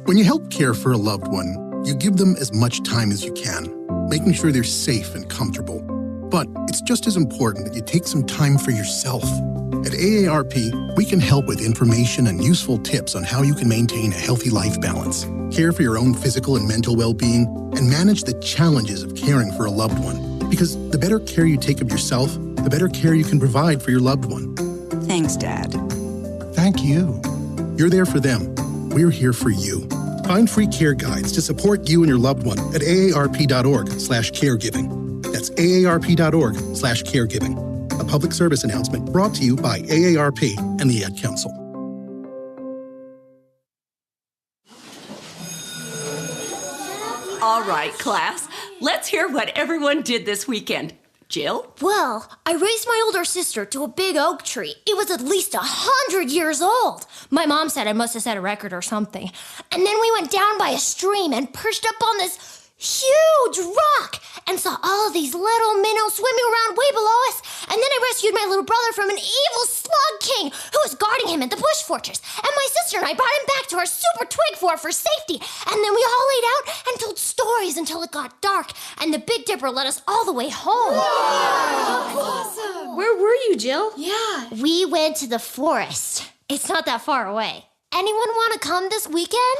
When you help care for a loved one, you give them as much time as you can, making sure they're safe and comfortable. But it's just as important that you take some time for yourself. At AARP, we can help with information and useful tips on how you can maintain a healthy life balance, care for your own physical and mental well-being, and manage the challenges of caring for a loved one. Because the better care you take of yourself, the better care you can provide for your loved one. Thanks, Dad. Thank you. You're there for them. We're here for you. Find free care guides to support you and your loved one at aarp.org/caregiving. That's aarp.org/caregiving. A public service announcement brought to you by AARP and the Ad Council. All right, class. Let's hear what everyone did this weekend. Jill? Well, I raised my older sister to a big oak tree. It was at least 100 years old. My mom said I must have set a record or something. And then we went down by a stream and perched up on this huge rock and saw all these little minnows swimming around way below us. And then I rescued my little brother from an evil slug king who was guarding him at the bush fortress. And my sister and I brought him back to our super twig fort for safety. And then we all laid out and told stories until it got dark. And the Big Dipper led us all the way home. Whoa! Awesome. Where were you, Jill? Yeah. We went to the forest. It's not that far away. Anyone want to come this weekend?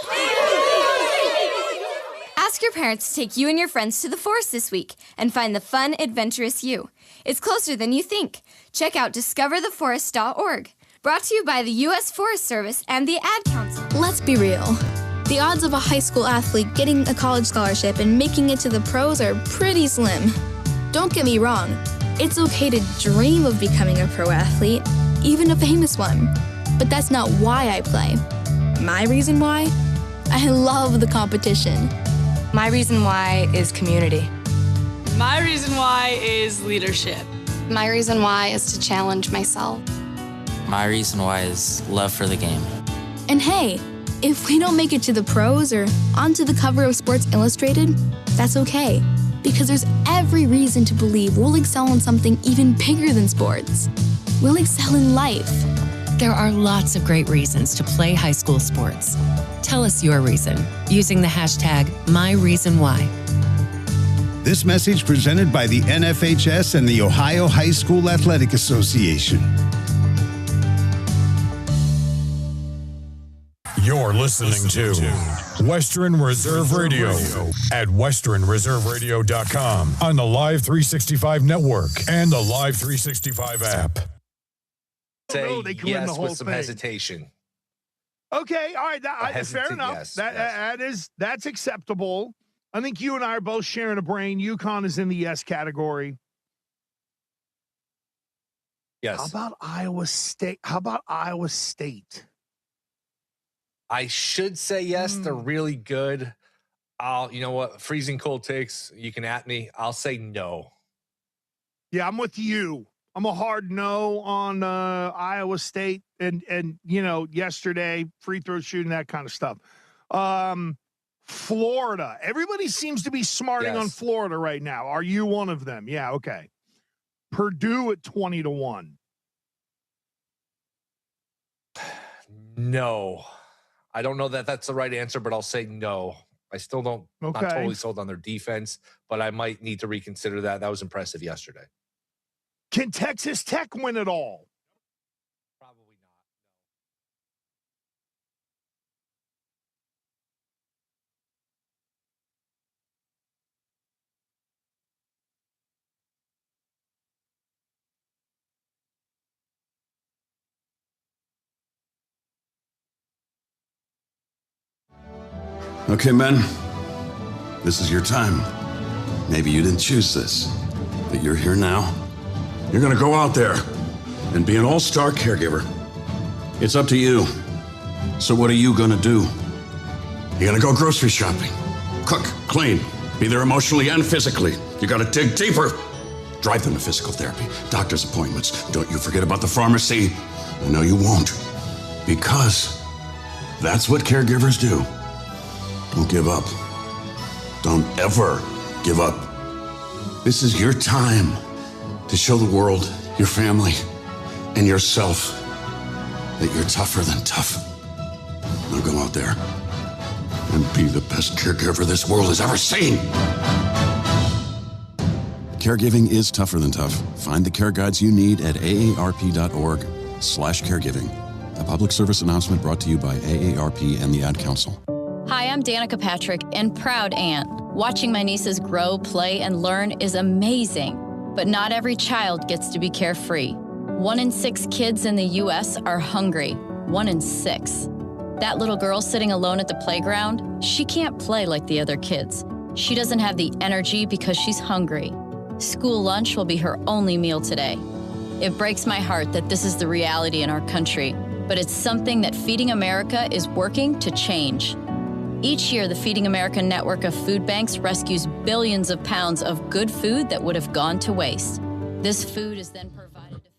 Ask your parents to take you and your friends to the forest this week and find the fun, adventurous you. It's closer than you think. Check out discovertheforest.org. Brought to you by the U.S. Forest Service and the Ad Council. Let's be real. The odds of a high school athlete getting a college scholarship and making it to the pros are pretty slim. Don't get me wrong. It's okay to dream of becoming a pro athlete, even a famous one. But that's not why I play. My reason why? I love the competition. My reason why is community. My reason why is leadership. My reason why is to challenge myself. My reason why is love for the game. And hey, if we don't make it to the pros or onto the cover of Sports Illustrated, that's okay. Because there's every reason to believe we'll excel in something even bigger than sports. We'll excel in life. There are lots of great reasons to play high school sports. Tell us your reason using the hashtag #MyReasonWhy. This message presented by the NFHS and the Ohio High School Athletic Association. You're listening to Western Reserve Radio at westernreserveradio.com on the Live 365 network and the Live 365 app. Say yes with some hesitation. Okay, all right, fair enough. Yes, that's acceptable. I think you and I are both sharing a brain. UConn is in the yes category. Yes. How about Iowa State? I should say yes. They're really good. You know what? Freezing cold takes. You can at me. I'll say no. Yeah, I'm with you. I'm a hard no on Iowa State and yesterday, free throw shooting, that kind of stuff. Florida. Everybody seems to be smarting on Florida right now. Are you one of them? Yeah, okay. Purdue at 20-1. No. I don't know that that's the right answer, but I'll say no. I still don't, not totally sold on their defense, but I might need to reconsider that. That was impressive yesterday. Can Texas Tech win it all? Probably not. Okay, men. This is your time. Maybe you didn't choose this, but you're here now. You're gonna go out there and be an all-star caregiver. It's up to you. So what are you gonna do? You're gonna go grocery shopping, cook, clean, be there emotionally and physically. You gotta dig deeper. Drive them to physical therapy, doctor's appointments. Don't you forget about the pharmacy. I know you won't, because that's what caregivers do. Don't give up. Don't ever give up. This is your time to show the world, your family, and yourself that you're tougher than tough. Now go out there and be the best caregiver this world has ever seen. Caregiving is tougher than tough. Find the care guides you need at aarp.org/caregiving. A public service announcement brought to you by AARP and the Ad Council. Hi, I'm Danica Patrick and proud aunt. Watching my nieces grow, play, and learn is amazing. But not every child gets to be carefree. 1 in 6 kids in the U.S. are hungry. 1 in 6. That little girl sitting alone at the playground, she can't play like the other kids. She doesn't have the energy because she's hungry. School lunch will be her only meal today. It breaks my heart that this is the reality in our country, but it's something that Feeding America is working to change. Each year, the Feeding America network of food banks rescues billions of pounds of good food that would have gone to waste. This food is then provided to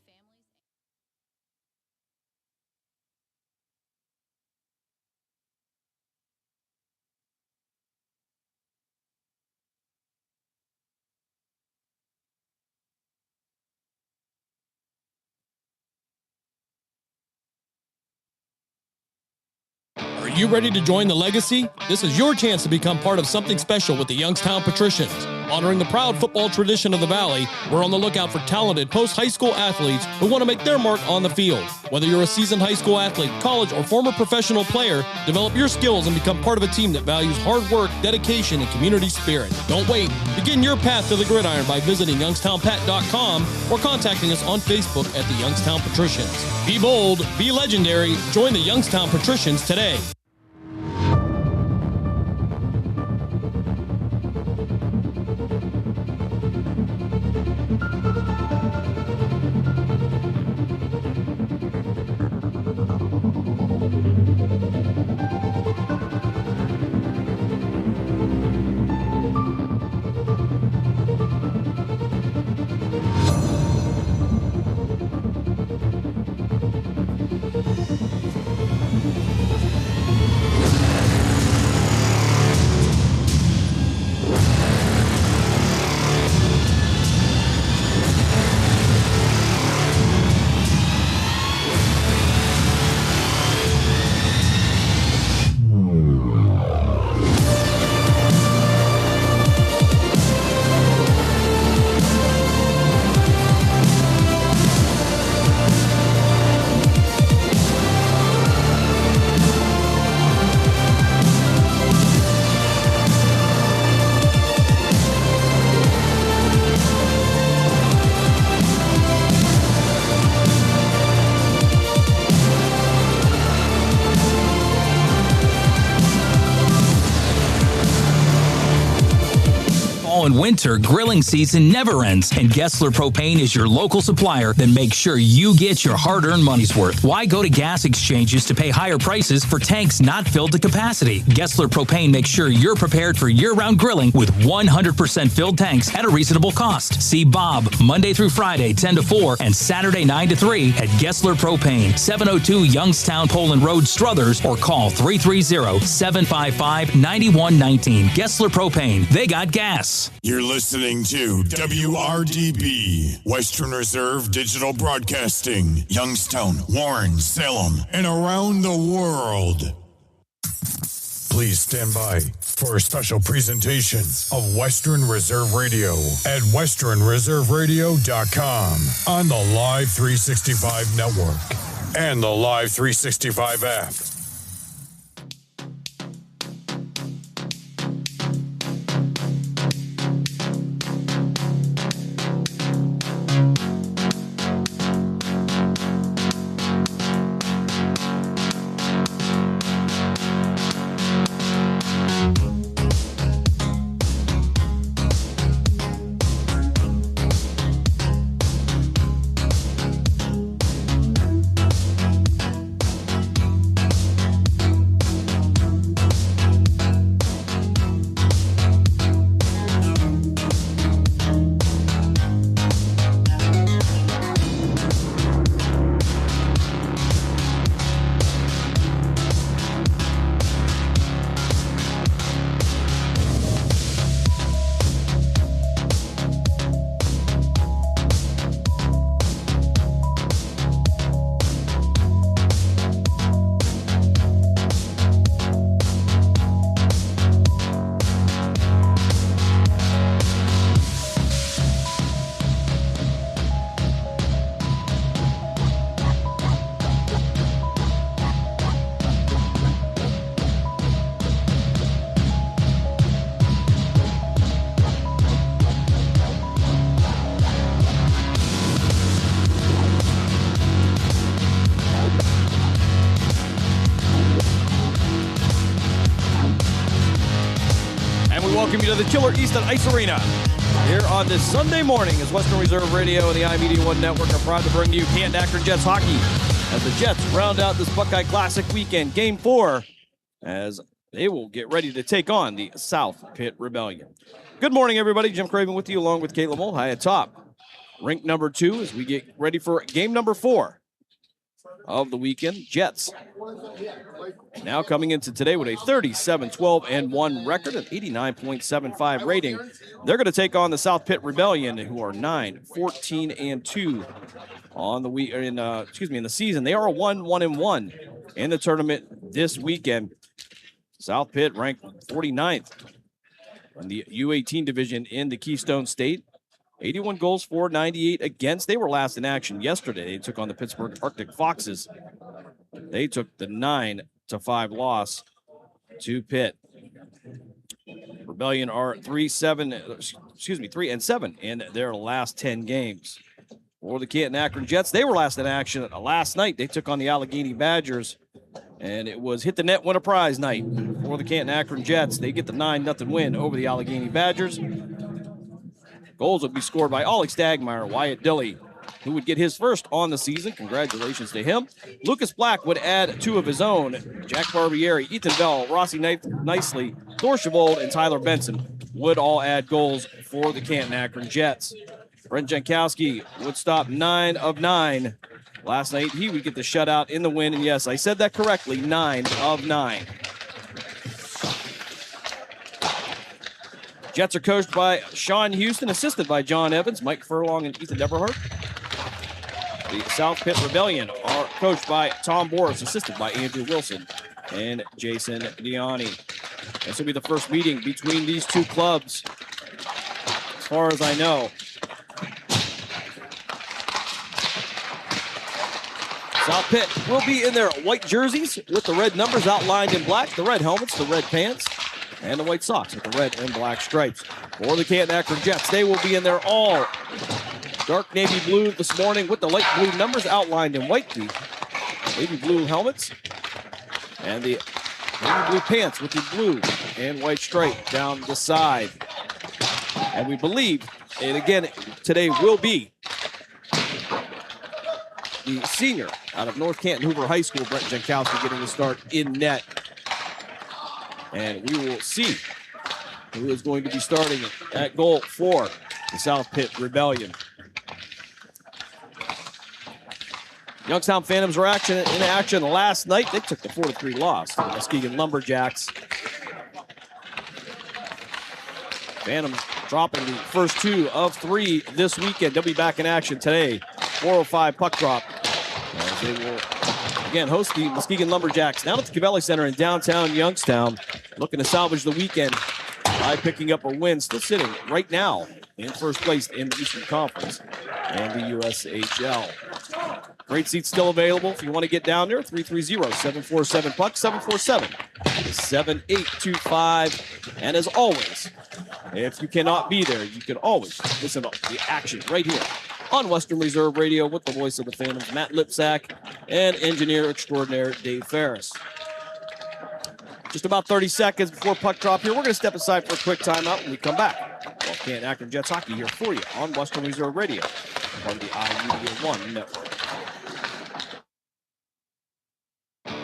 Are you ready to join the legacy? This is your chance to become part of something special with the Youngstown Patricians. Honoring the proud football tradition of the Valley, we're on the lookout for talented post-high school athletes who want to make their mark on the field. Whether you're a seasoned high school athlete, college, or former professional player, develop your skills and become part of a team that values hard work, dedication, and community spirit. Don't wait. Begin your path to the gridiron by visiting youngstownpat.com or contacting us on Facebook at the Youngstown Patricians. Be bold, be legendary, join the Youngstown Patricians today. And winter grilling season never ends, and Gessler Propane is your local supplier that makes sure you get your hard-earned money's worth. Why go to gas exchanges to pay higher prices for tanks not filled to capacity? Gessler Propane makes sure you're prepared for year-round grilling with 100% filled tanks at a reasonable cost. See Bob Monday through Friday 10 to 4 and Saturday 9 to 3 at Gessler Propane, 702 Youngstown Poland Road, Struthers, or call 330-755-9119. Gessler Propane, they got gas. You're listening to WRDB, Western Reserve Digital Broadcasting, Youngstown, Warren, Salem, and around the world. Please stand by for a special presentation of Western Reserve Radio at westernreserveradio.com on the Live 365 network and the Live 365 app. welcome you to the Killer Easton Ice Arena. Here on this Sunday morning as Western Reserve Radio and the iMedia One Network are proud to bring you Canton Akron Jets hockey as the Jets round out this Buckeye Classic weekend, Game 4, as they will get ready to take on the South Pitt Rebellion. Good morning, everybody. Jim Craven with you along with Caitlin Moll. High atop rink number 2 as we get ready for game number 4 of the weekend. Jets now coming into today with a 37-12-1 record, an 89.75 rating. They're going to take on the South Pitt Rebellion, who are 9-14-2 on the in the season. They are 1-1-1 in the tournament this weekend. South Pitt ranked 49th in the U18 division in the Keystone State. 81 goals for, 98 against. They were last in action yesterday. They took on the Pittsburgh Arctic Foxes. They took the 9-5 loss to Pitt. Rebellion are 3-7 in their last 10 games. For the Canton Akron Jets, they were last in action last night. They took on the Allegheny Badgers, and it was hit the net, win a prize night for the Canton Akron Jets. They get the 9-0 win over the Allegheny Badgers. Goals would be scored by Ollie Stagmeyer, Wyatt Dilly, who would get his first on the season. Congratulations to him. Lucas Black would add 2 of his own. Jack Barbieri, Ethan Bell, Rossi Nicely, Thor Chavold, and Tyler Benson would all add goals for the Canton Akron Jets. Brent Jankowski would stop 9 of 9. Last night, he would get the shutout in the win. And yes, I said that correctly, 9 of 9. Jets are coached by Sean Houston, assisted by John Evans, Mike Furlong, and Ethan Deverhart. The South Pitt Rebellion are coached by Tom Boris, assisted by Andrew Wilson and Jason Diani. This will be the first meeting between these two clubs, as far as I know. South Pitt will be in their white jerseys with the red numbers outlined in black, the red helmets, the red pants, and the white socks with the red and black stripes. For the Canton Akron Jets, they will be in their all dark navy blue this morning with the light blue numbers outlined in white, the navy blue helmets, and the navy blue pants with the blue and white stripe down the side. And we believe, and again, today will be the senior out of North Canton Hoover High School, Brent Jankowski, getting the start in net. And we will see who is going to be starting at goal for the South Pitt Rebellion. Youngstown Phantoms were in action last night. They took the 4-3 loss to the Muskegon Lumberjacks. Phantoms dropping the first 2 of 3 this weekend. They'll be back in action today. 4:05 puck drop. As they will again host the Muskegon Lumberjacks down at the Cavelli Center in downtown Youngstown, looking to salvage the weekend by picking up a win, still sitting right now in first place in the Eastern Conference and the USHL. Great seats still available if you want to get down there. 330-747-PUCK, 747-7825. And as always, if you cannot be there, you can always listen to the action right here on Western Reserve Radio with the voice of the Phantoms, Matt Lipsack, and engineer extraordinaire Dave Ferris. Just about 30 seconds before puck drop here. We're going to step aside for a quick timeout when we come back. Well, Canton Akron Jets hockey here for you on Western Reserve Radio, part of the iMedia One Network.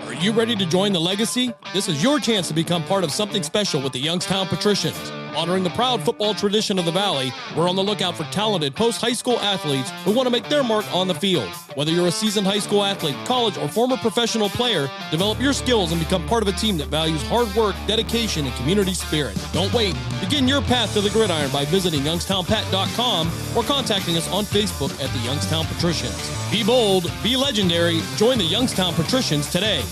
Are you ready to join the legacy? This is your chance to become part of something special with the Youngstown Patricians. Honoring the proud football tradition of the Valley, we're on the lookout for talented post-high school athletes who want to make their mark on the field. Whether you're a seasoned high school athlete, college, or former professional player, develop your skills and become part of a team that values hard work, dedication, and community spirit. Don't wait. Begin your path to the gridiron by visiting youngstownpat.com or contacting us on Facebook at the Youngstown Patricians. Be bold, be legendary, join the Youngstown Patricians today.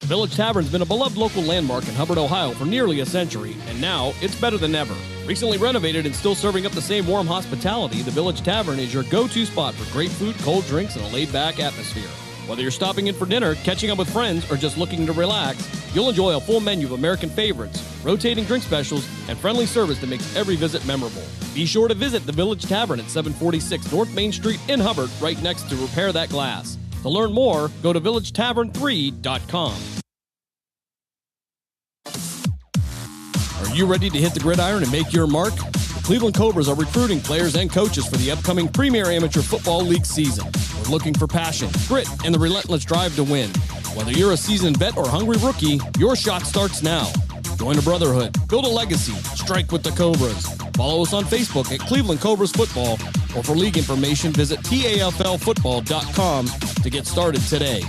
The Village Tavern's been a beloved local landmark in Hubbard, Ohio for nearly a century, and now it's better than ever. Recently renovated and still serving up the same warm hospitality, the Village Tavern is your go-to spot for great food, cold drinks, and a laid-back atmosphere. Whether you're stopping in for dinner, catching up with friends, or just looking to relax, you'll enjoy a full menu of American favorites, rotating drink specials, and friendly service that makes every visit memorable. Be sure to visit the Village Tavern at 746 North Main Street in Hubbard, right next to Repair That Glass. To learn more, go to villagetavern3.com. Are you ready to hit the gridiron and make your mark? The Cleveland Cobras are recruiting players and coaches for the upcoming Premier Amateur Football League season. We're looking for passion, grit, and the relentless drive to win. Whether you're a seasoned vet or hungry rookie, your shot starts now. Join a brotherhood, build a legacy, strike with the Cobras. Follow us on Facebook at Cleveland Cobras Football, or for league information, visit taflfootball.com to get started today.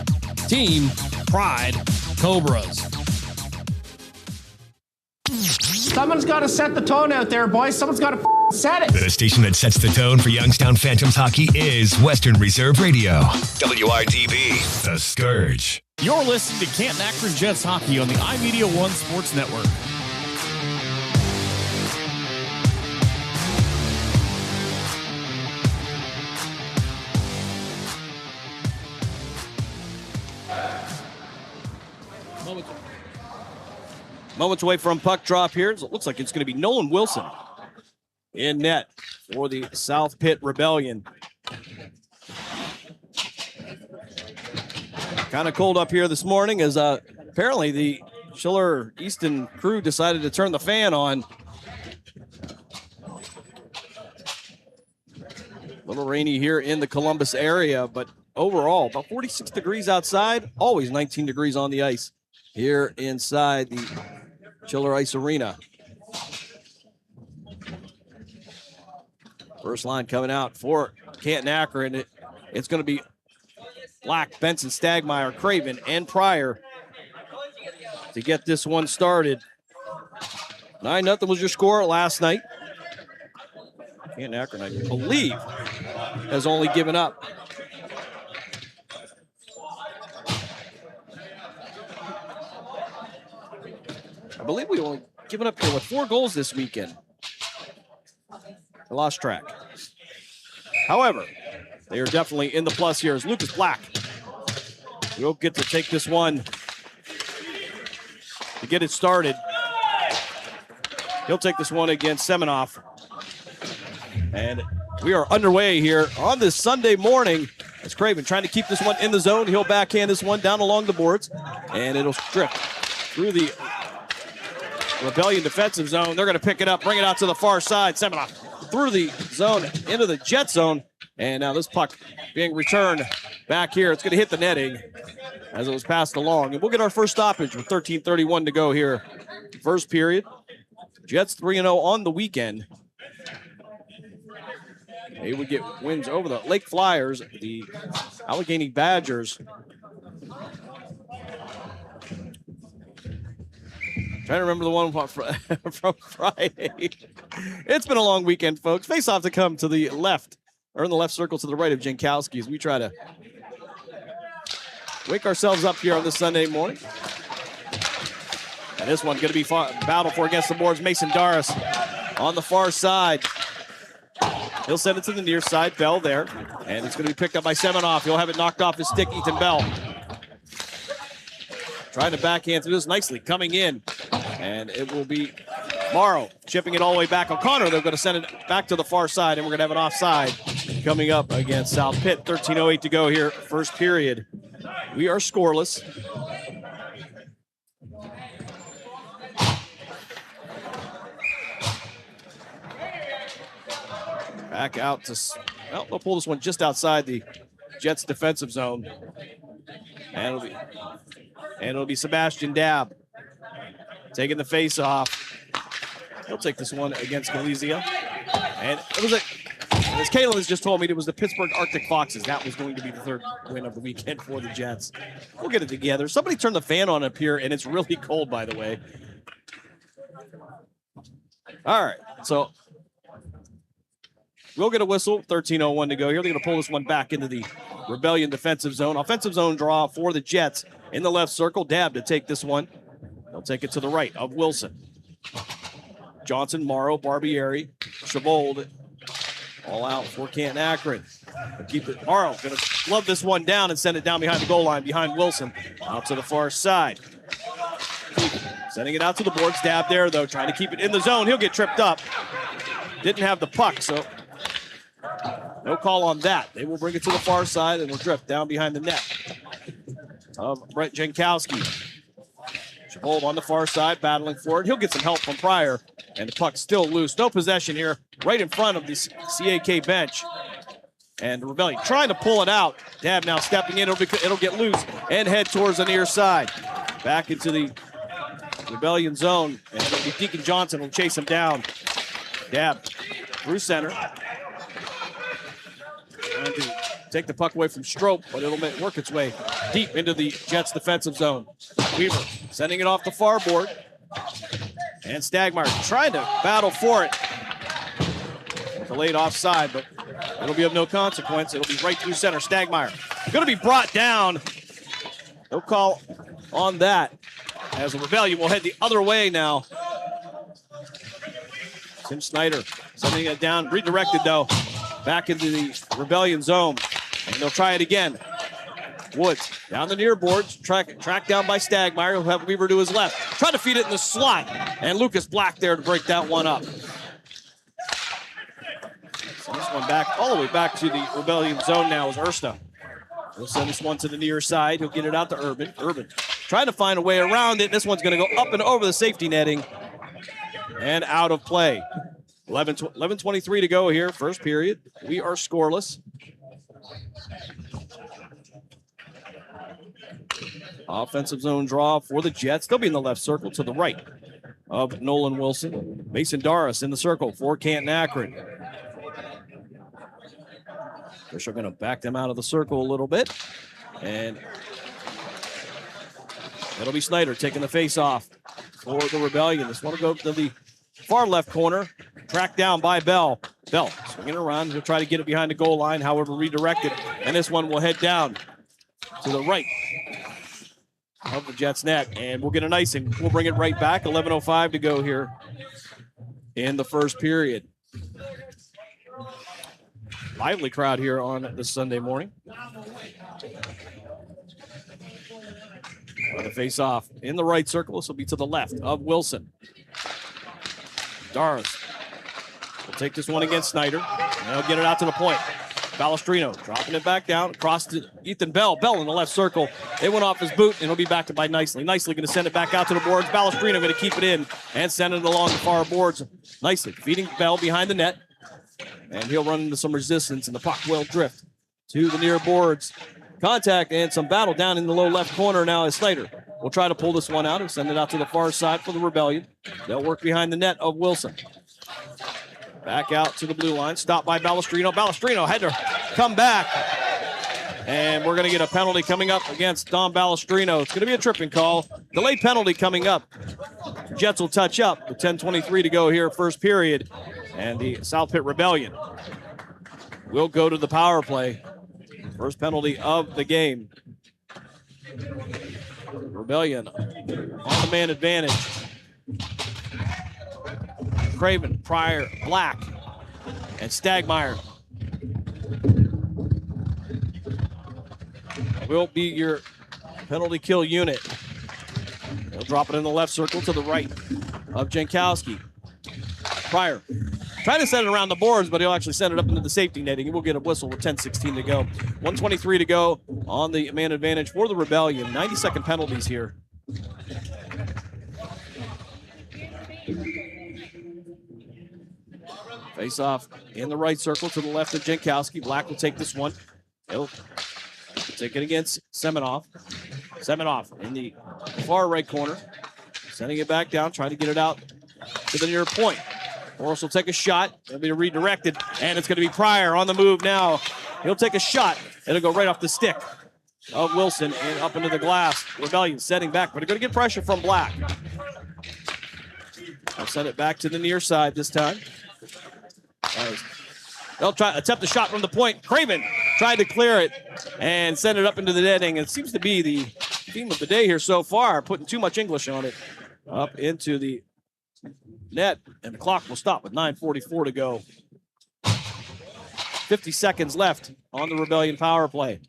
Team Pride Cobras. Someone's got to set the tone out there, boys. Someone's got to set it. The station that sets the tone for Youngstown Phantoms hockey is Western Reserve Radio. WRDB, The Scourge. You're listening to Canton Akron Jets hockey on the iMedia One Sports Network. Moments away from puck drop here. It looks like it's going to be Nolan Wilson in net for the South Pitt Rebellion. Kind of cold up here this morning as apparently the Schiller Easton crew decided to turn the fan on. A little rainy here in the Columbus area, but overall about 46 degrees outside, always 19 degrees on the ice here inside the Schiller Ice Arena. First line coming out for Canton Akron. It's going to be Black, Benson, Stagmeyer, Craven, and Pryor to get this one started. 9-0 was your score last night. Canton Akron, I believe, has only given up we've only given up 4 goals this weekend. I lost track. However, they are definitely in the plus here as Lucas Black will get to take this one to get it started. He'll take this one against Semenoff. And we are underway here on this Sunday morning as Craven trying to keep this one in the zone. He'll backhand this one down along the boards, and it'll drift through the Rebellion defensive zone. They're going to pick it up, bring it out to the far side. Semenoff through the zone into the Jet zone. And now this puck being returned back here. It's going to hit the netting as it was passed along. And we'll get our first stoppage with 13:31 to go here. First period. Jets 3-0 on the weekend. They would get wins over the Lake Flyers, the Allegheny Badgers. Trying to remember the one from Friday. It's been a long weekend, folks. Face off to come to the left, or in the left circle to the right of Jankowski as we try to wake ourselves up here on this Sunday morning. And this one going to be battled for against the boards. Mason Doris on the far side. He'll send it to the near side. Bell there. And it's going to be picked up by Semenoff. He'll have it knocked off his stick. Ethan Bell trying to backhand through this nicely. Coming in. And it will be Morrow chipping it all the way back. O'Connor, they're going to send it back to the far side, and we're going to have an offside coming up against South Pitt. 13:08 to go here, first period. We are scoreless. Back out to, well, they'll pull this one just outside the Jets' defensive zone. And it'll be Sebastian Dabb taking the face off. He'll take this one against Galizia. And it was as Kayla has just told me, it was the Pittsburgh Arctic Foxes. That was going to be the third win of the weekend for the Jets. We'll get it together. Somebody turned the fan on up here, and it's really cold, by the way. All right, so we'll get a whistle. 13:01 to go here. They're going to pull this one back into the Rebellion defensive zone. Offensive zone draw for the Jets in the left circle. Dabb to take this one. They'll take it to the right of Wilson. Johnson, Morrow, Barbieri, Chavold, all out for Canton Akron. Keep it. Morrow going to glove this one down and send it down behind the goal line, behind Wilson, out to the far side. Sending it out to the boards. Dabb there, though, trying to keep it in the zone. He'll get tripped up. Didn't have the puck, so no call on that. They will bring it to the far side and will drift down behind the net. Brett Jankowski. Chabot on the far side, battling for it. He'll get some help from Pryor, and the puck's still loose. No possession here, right in front of the CAK bench. And the Rebellion trying to pull it out. Dab now stepping in. It'll get loose and head towards the near side. Back into the Rebellion zone, and it'll be Deacon Johnson will chase him down. Dab through center. Trying to take the puck away from Strope, but it'll work its way deep into the Jets' defensive zone. Weaver sending it off the far board. And Stagmeyer trying to battle for it. Delayed offside, but it'll be of no consequence. It'll be right through center. Stagmeyer going to be brought down. No call on that, as the Rebellion will head the other way now. Tim Snyder sending it down, redirected though, back into the Rebellion zone. And they'll try it again. Woods down the near boards, tracked down by Stagmeyer. He'll have Weaver to his left. Try to feed it in the slot, and Lucas Black there to break that one up. So this one back, all the way back to the Rebellion zone now is Ersta. He'll send this one to the near side. He'll get it out to Urban. Urban trying to find a way around it. This one's going to go up and over the safety netting and out of play. 11:23 to go here, first period. We are scoreless. Offensive zone draw for the Jets. They'll be in the left circle to the right of Nolan Wilson. Mason Doris in the circle for Canton Akron. Fisher going to back them out of the circle a little bit. And it'll be Snyder taking the face off for the Rebellion. This one will go to the far left corner. Tracked down by Bell. Bell swinging around. He'll try to get it behind the goal line, however redirected. And this one will head down to the right of the Jets net. And we'll get an icing. We'll bring it right back. 11:05 to go here in the first period. Lively crowd here on this Sunday morning. The face off in the right circle. This will be to the left of Wilson. Doris will take this one against Snyder. And he'll get it out to the point. Balestrino dropping it back down across to Ethan Bell. Bell in the left circle. It went off his boot, and it'll be backed by Nicely. Nicely going to send it back out to the boards. Balestrino going to keep it in and send it along the far boards. Nicely feeding Bell behind the net. And he'll run into some resistance, and the puck will drift to the near boards. Contact and some battle down in the low left corner now is Snyder. We'll try to pull this one out and send it out to the far side for the Rebellion. They'll work behind the net of Wilson. Back out to the blue line. Stopped by Balestrino. Balestrino had to come back. And we're going to get a penalty coming up against Don Balestrino. It's going to be a tripping call. Delayed penalty coming up. Jets will touch up with 10:23 to go here, first period. And the South Pitt Rebellion will go to the power play. First penalty of the game. Rebellion on the man advantage. Craven, Pryor, Black, and Stagmeyer will be your penalty kill unit. They'll drop it in the left circle to the right of Jankowski. Pryor trying to send it around the boards, but he'll actually send it up into the safety netting, and we'll get a whistle with 10:16 to go. 1:23 to go on the man advantage for the Rebellion. 90-second penalties here. Face off in the right circle to the left of Jankowski. Black will take this one. He'll take it against Semenoff. Semenoff in the far right corner. Sending it back down, trying to get it out to the near point. Morris will take a shot. It'll be redirected, and it's going to be Pryor on the move now. He'll take a shot. It'll go right off the stick of Wilson and up into the glass. Rebellion setting back, but they're going to get pressure from Black. They'll send it back to the near side this time. They'll attempt a shot from the point. Craven tried to clear it and send it up into the netting. It seems to be the theme of the day here so far, putting too much English on it. Up into the net, and the clock will stop with 9:44 to go. 50 seconds left on the Rebellion power play.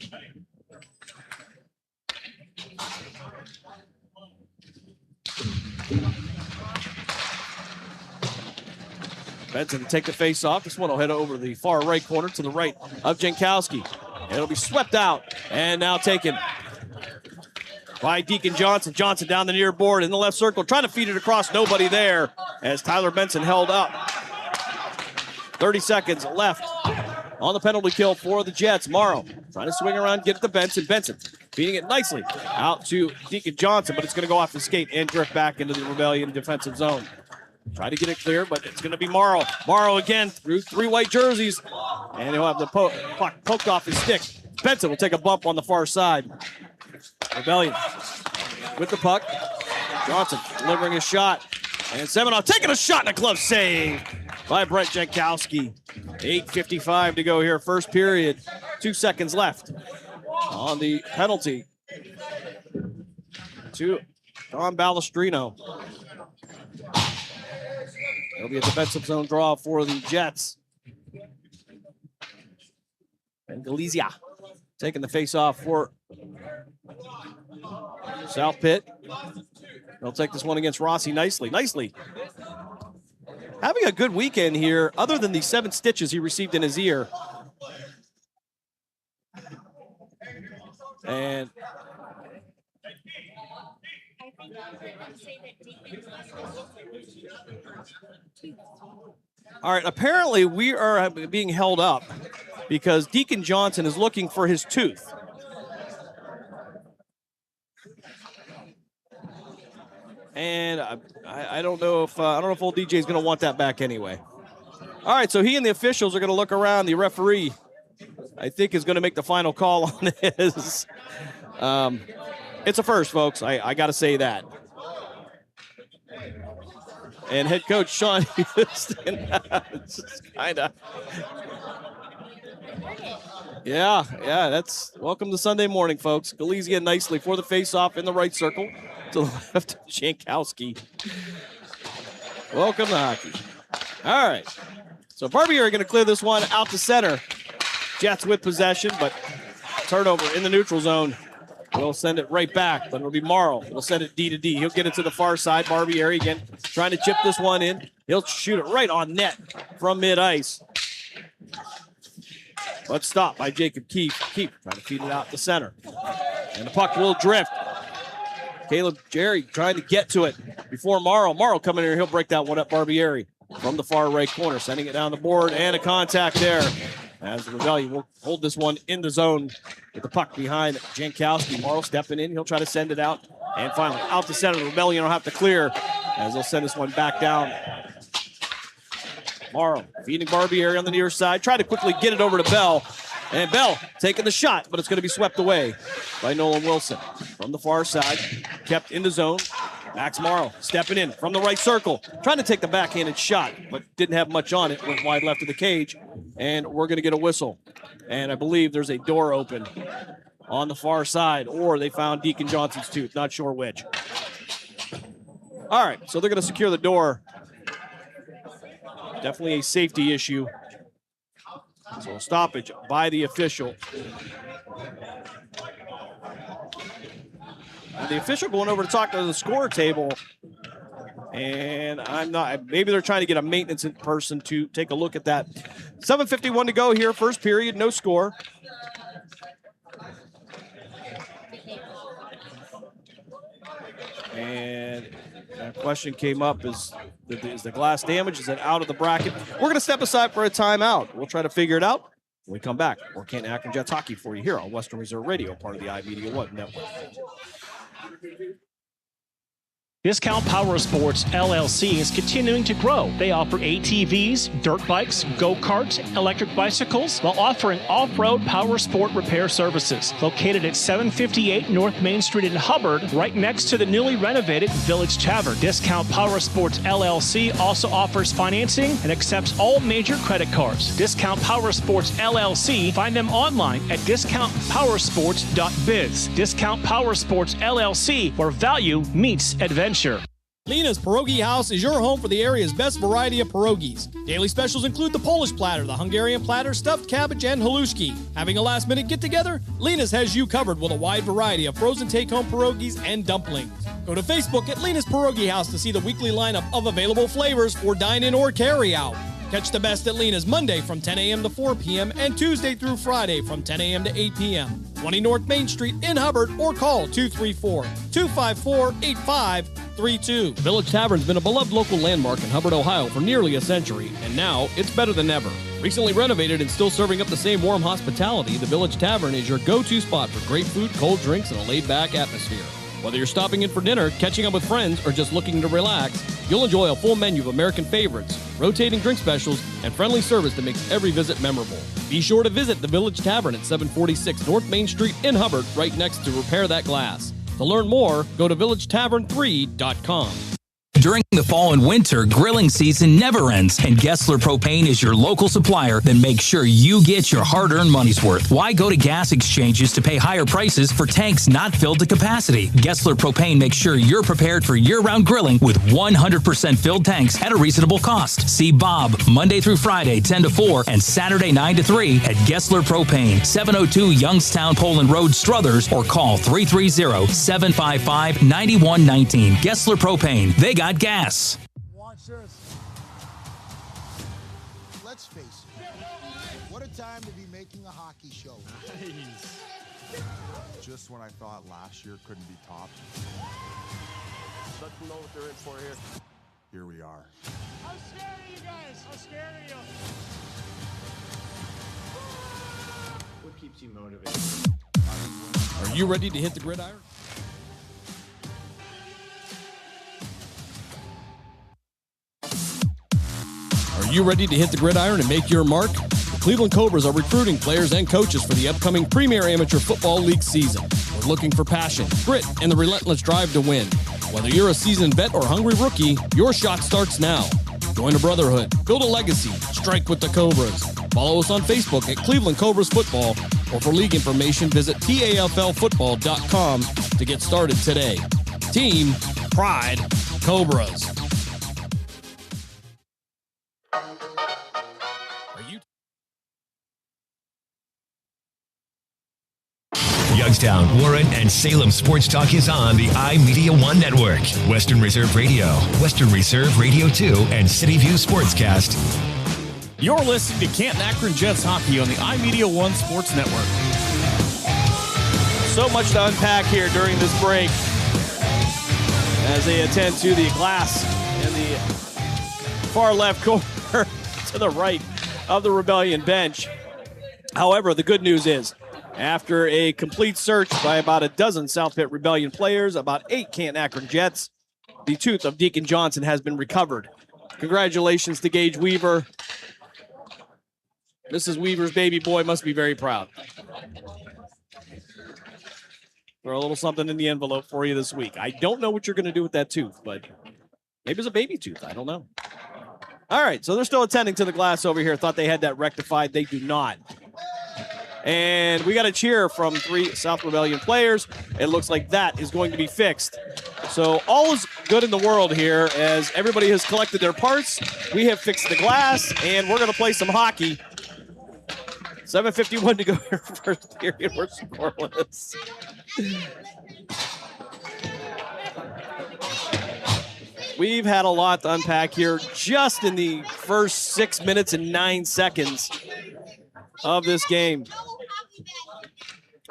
Benson to take the face off. This one will head over the far right corner to the right of Jankowski. It'll be swept out and now taken by Deacon Johnson. Johnson down the near board in the left circle, trying to feed it across. Nobody there as Tyler Benson held up. 30 seconds left on the penalty kill for the Jets. Morrow trying to swing around, get it to Benson. Benson feeding it nicely out to Deacon Johnson, but it's going to go off the skate and drift back into the Rebellion defensive zone. Try to get it clear, but it's going to be Morrow. Morrow again through 3 white jerseys, and he'll have the puck poked off his stick. Benson will take a bump on the far side. Rebellion with the puck. Johnson delivering a shot, and Seminoff taking a shot and a glove save by Brett Jankowski. 8:55 to go here, first period. 2 seconds left on the penalty to Don Balestrino. It'll be a defensive zone draw for the Jets. And Galizia taking the face-off for South Pitt. They'll take this one against Rossi nicely. Having a good weekend here, other than the 7 stitches he received in his ear. And all right, apparently we are being held up because Deacon Johnson is looking for his tooth. And I don't know if old DJ is going to want that back anyway. All right, so he and the officials are going to look around. The referee, I think, is going to make the final call on this. It's a first, folks. I got to say that. And head coach Sean Houston, kind of. Yeah, that's welcome to Sunday morning, folks. Galizia nicely for the face-off in the right circle to the left of Jankowski. Welcome to hockey. All right. So Barbieri are going to clear this one out to center. Jets with possession, but turnover in the neutral zone. We'll send it right back, but it'll be Morrow. We'll send it D to D. He'll get it to the far side. Barbieri again trying to chip this one in. He'll shoot it right on net from mid-ice. But stopped by Jacob Keefe. Keefe trying to feed it out to center. And the puck will drift. Caleb Jerry trying to get to it before Morrow. Morrow coming here. He'll break that one up. Barbieri from the far right corner, sending it down the board, and a contact there. As the Rebellion will hold this one in the zone with the puck behind Jankowski. Morrow stepping in. He'll try to send it out. And finally, out to center. The Rebellion will have to clear as they'll send this one back down. Morrow feeding Barbieri on the near side. Try to quickly get it over to Bell. And Bell taking the shot, but it's going to be swept away by Nolan Wilson. From the far side, kept in the zone. Max Morrow stepping in from the right circle, trying to take the backhanded shot, but didn't have much on it. Went wide left of the cage, and we're going to get a whistle. And I believe there's a door open on the far side, or they found Deacon Johnson's tooth. Not sure which. All right, so they're going to secure the door. Definitely a safety issue. So a stoppage by the official. And the official going over to talk to the score table. And maybe they're trying to get a maintenance person to take a look at that. 7:51 to go here, first period, no score. And that question came up, is the glass damaged? Is it out of the bracket? We're going to step aside for a timeout. We'll try to figure it out when we come back. We're Canton Akron Jets hockey for you here on Western Reserve Radio, part of the iMedia One Network. Discount Power Sports LLC is continuing to grow. They offer ATVs, dirt bikes, go-karts, electric bicycles, while offering off-road power sport repair services. Located at 758 North Main Street in Hubbard, right next to the newly renovated Village Tavern. Discount Power Sports LLC also offers financing and accepts all major credit cards. Discount Power Sports LLC, find them online at discountpowersports.biz. Discount Power Sports LLC, where value meets adventure. Lena's Pierogi House is your home for the area's best variety of pierogies. Daily specials include the Polish platter, the Hungarian platter, stuffed cabbage, and halushki. Having a last-minute get-together? Lena's has you covered with a wide variety of frozen take-home pierogies and dumplings. Go to Facebook at Lena's Pierogi House to see the weekly lineup of available flavors for dine-in or carry-out. Catch the best at Lena's Monday from 10 a.m. to 4 p.m. and Tuesday through Friday from 10 a.m. to 8 p.m. 20 North Main Street in Hubbard or call 234-254-8532. Village Tavern's been a beloved local landmark in Hubbard, Ohio for nearly a century, and now it's better than ever. Recently renovated and still serving up the same warm hospitality, the Village Tavern is your go-to spot for great food, cold drinks, and a laid-back atmosphere. Whether you're stopping in for dinner, catching up with friends, or just looking to relax, you'll enjoy a full menu of American favorites, rotating drink specials, and friendly service that makes every visit memorable. Be sure to visit the Village Tavern at 746 North Main Street in Hubbard, right next to Repair That Glass. To learn more, go to villagetavern3.com. During the fall and winter, grilling season never ends, and Gessler Propane is your local supplier that makes sure you get your hard-earned money's worth. Why go to gas exchanges to pay higher prices for tanks not filled to capacity? Gessler Propane makes sure you're prepared for year-round grilling with 100% filled tanks at a reasonable cost. See Bob Monday through Friday, 10 to 4, and Saturday, 9 to 3 at Gessler Propane, 702 Youngstown Poland Road, Struthers, or call 330-755-9119. Gessler Propane. They got gas. Watch this. Let's face it. What a time to be making a hockey show. Nice. Just when I thought last year couldn't be topped. Let them know what they're in for here. Here we are. I'm scared of you guys. I'm scared of you. What keeps you motivated? Are you ready to hit the gridiron? Are you ready to hit the gridiron and make your mark? The Cleveland Cobras are recruiting players and coaches for the upcoming Premier Amateur Football League season. We're looking for passion, grit, and the relentless drive to win. Whether you're a seasoned vet or hungry rookie, your shot starts now. Join a brotherhood, build a legacy, strike with the Cobras. Follow us on Facebook at Cleveland Cobras Football, or for league information, visit TAFLfootball.com to get started today. Team, pride, Cobras. Youngstown, Warren, and Salem Sports Talk is on the iMedia One Network, Western Reserve Radio, Western Reserve Radio 2, and City View Sportscast. You're listening to Canton Akron Jets hockey on the iMedia One Sports Network. So much to unpack here during this break as they attend to the glass in the far left corner to the right of the Rebellion bench. However, the good news is, after a complete search by about a dozen South Pitt Rebellion players, about 8 Canton Akron Jets, the tooth of Deacon Johnson has been recovered. Congratulations to Gage Weaver. Mrs. Weaver's baby boy must be very proud. Throw a little something in the envelope for you this week. I don't know what you're going to do with that tooth, but maybe it's a baby tooth. I don't know. All right, so they're still attending to the glass over here. Thought they had that rectified. They do not. And we got a cheer from 3 South Rebellion players. It looks like that is going to be fixed. So all is good in the world here as everybody has collected their parts. We have fixed the glass, and we're going to play some hockey. 7:51 to go here, first period. We're scoreless. We've had a lot to unpack here just in the first 6 minutes and 9 seconds of this game.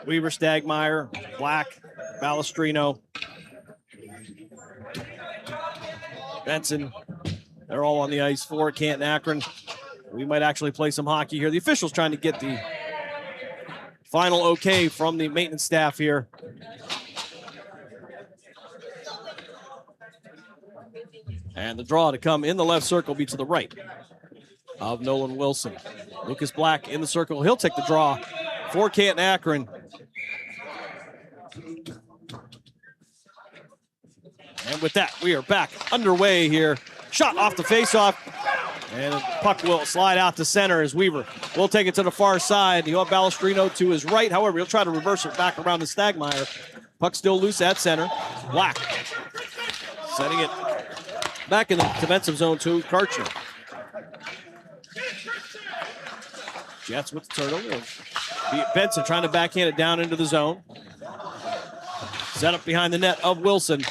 Weaver, Stagmeyer, Black, Balestrino, Benson. They're all on the ice for Canton Akron. We might actually play some hockey here. The officials trying to get the final okay from the maintenance staff here. And the draw to come in the left circle be to the right of Nolan Wilson. Lucas Black in the circle. He'll take the draw for Canton Akron. And with that, we are back underway here. Shot off the faceoff. And the puck will slide out to center as Weaver will take it to the far side. He'll have Balestrino to his right. However, he'll try to reverse it back around to Stagmeyer. Puck still loose at center. Black setting it back in the defensive zone to Karcher. Jets with the turtle. Benson trying to backhand it down into the zone. Set up behind the net of Wilson.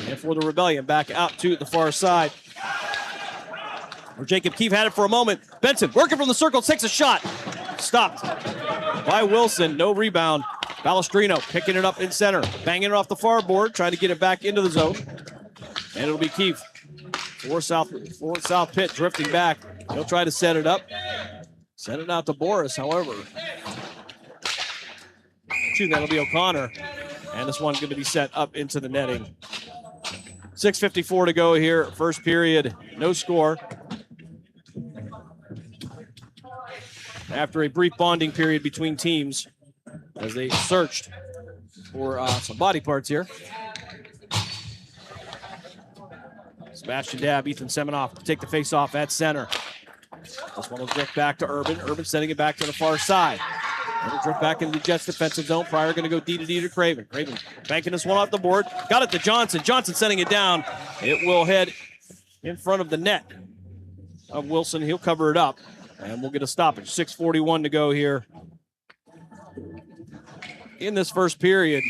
And for the Rebellion, back out to the far side. Jacob Keefe had it for a moment. Benson working from the circle, takes a shot. Stopped by Wilson. No rebound. Balestrino picking it up in center. Banging it off the far board, trying to get it back into the zone. And it'll be Keefe. For South Pitt drifting back. He'll try to set it up. Send it out to Boris, however. That'll be O'Connor. And this one's going to be set up into the netting. 6:54 to go here. First period, no score. After a brief bonding period between teams as they searched for some body parts here. Sebastian Dabb, Ethan Seminoff to take the face-off at center. This one will drift back to Urban. Urban sending it back to the far side. It'll drift back into the Jets' defensive zone. Pryor going to go D to D to Craven. Craven banking this one off the board. Got it to Johnson. Johnson sending it down. It will head in front of the net of Wilson. He'll cover it up. And we'll get a stoppage. 6:41 to go here in this first period.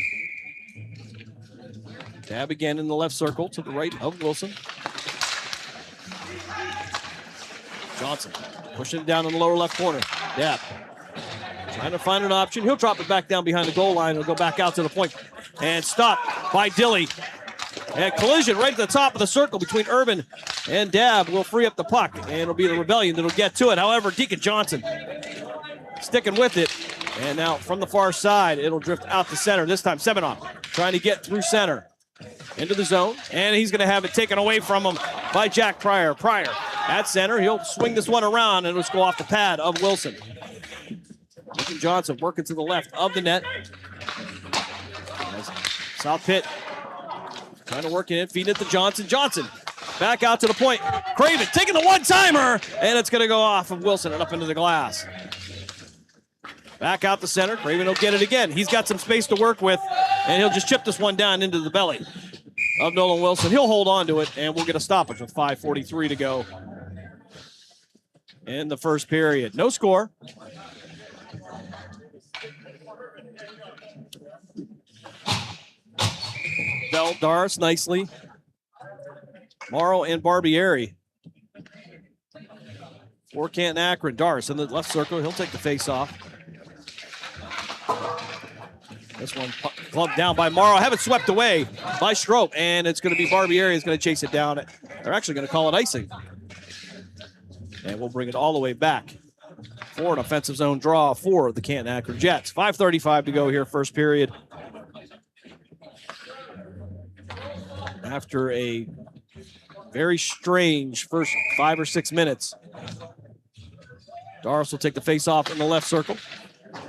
Dabb again in the left circle to the right of Wilson. Johnson pushing it down in the lower left corner. Dabb trying to find an option. He'll drop it back down behind the goal line. He'll go back out to the point. And stopped by Dilly. And collision right at the top of the circle between Urban and Dabb will free up the puck. And it'll be the Rebellion that'll get to it. However, Deacon Johnson sticking with it. And now from the far side, it'll drift out to center. This time Seminoff trying to get through center into the zone. And he's going to have it taken away from him by Jack Pryor. Pryor at center. He'll swing this one around and it'll go off the pad of Wilson. Deacon Johnson working to the left of the net. South Pitt trying to work it in, feeding it to Johnson. Johnson back out to the point. Craven taking the one-timer, and it's going to go off of Wilson and up into the glass. Back out the center. Craven will get it again. He's got some space to work with, and he'll just chip this one down into the belly of Nolan Wilson. He'll hold on to it, and we'll get a stoppage with 5:43 to go in the first period. No score. Bell, Doris nicely. Morrow and Barbieri. For Canton Akron. Doris in the left circle. He'll take the face off. This one clubbed down by Morrow. Have it swept away by Strope. And it's going to be Barbieri is going to chase it down. They're actually going to call it icing. And we'll bring it all the way back for an offensive zone draw for the Canton Akron Jets. 5:35 to go here, first period. After a very strange first 5 or 6 minutes. Doris will take the face off in the left circle.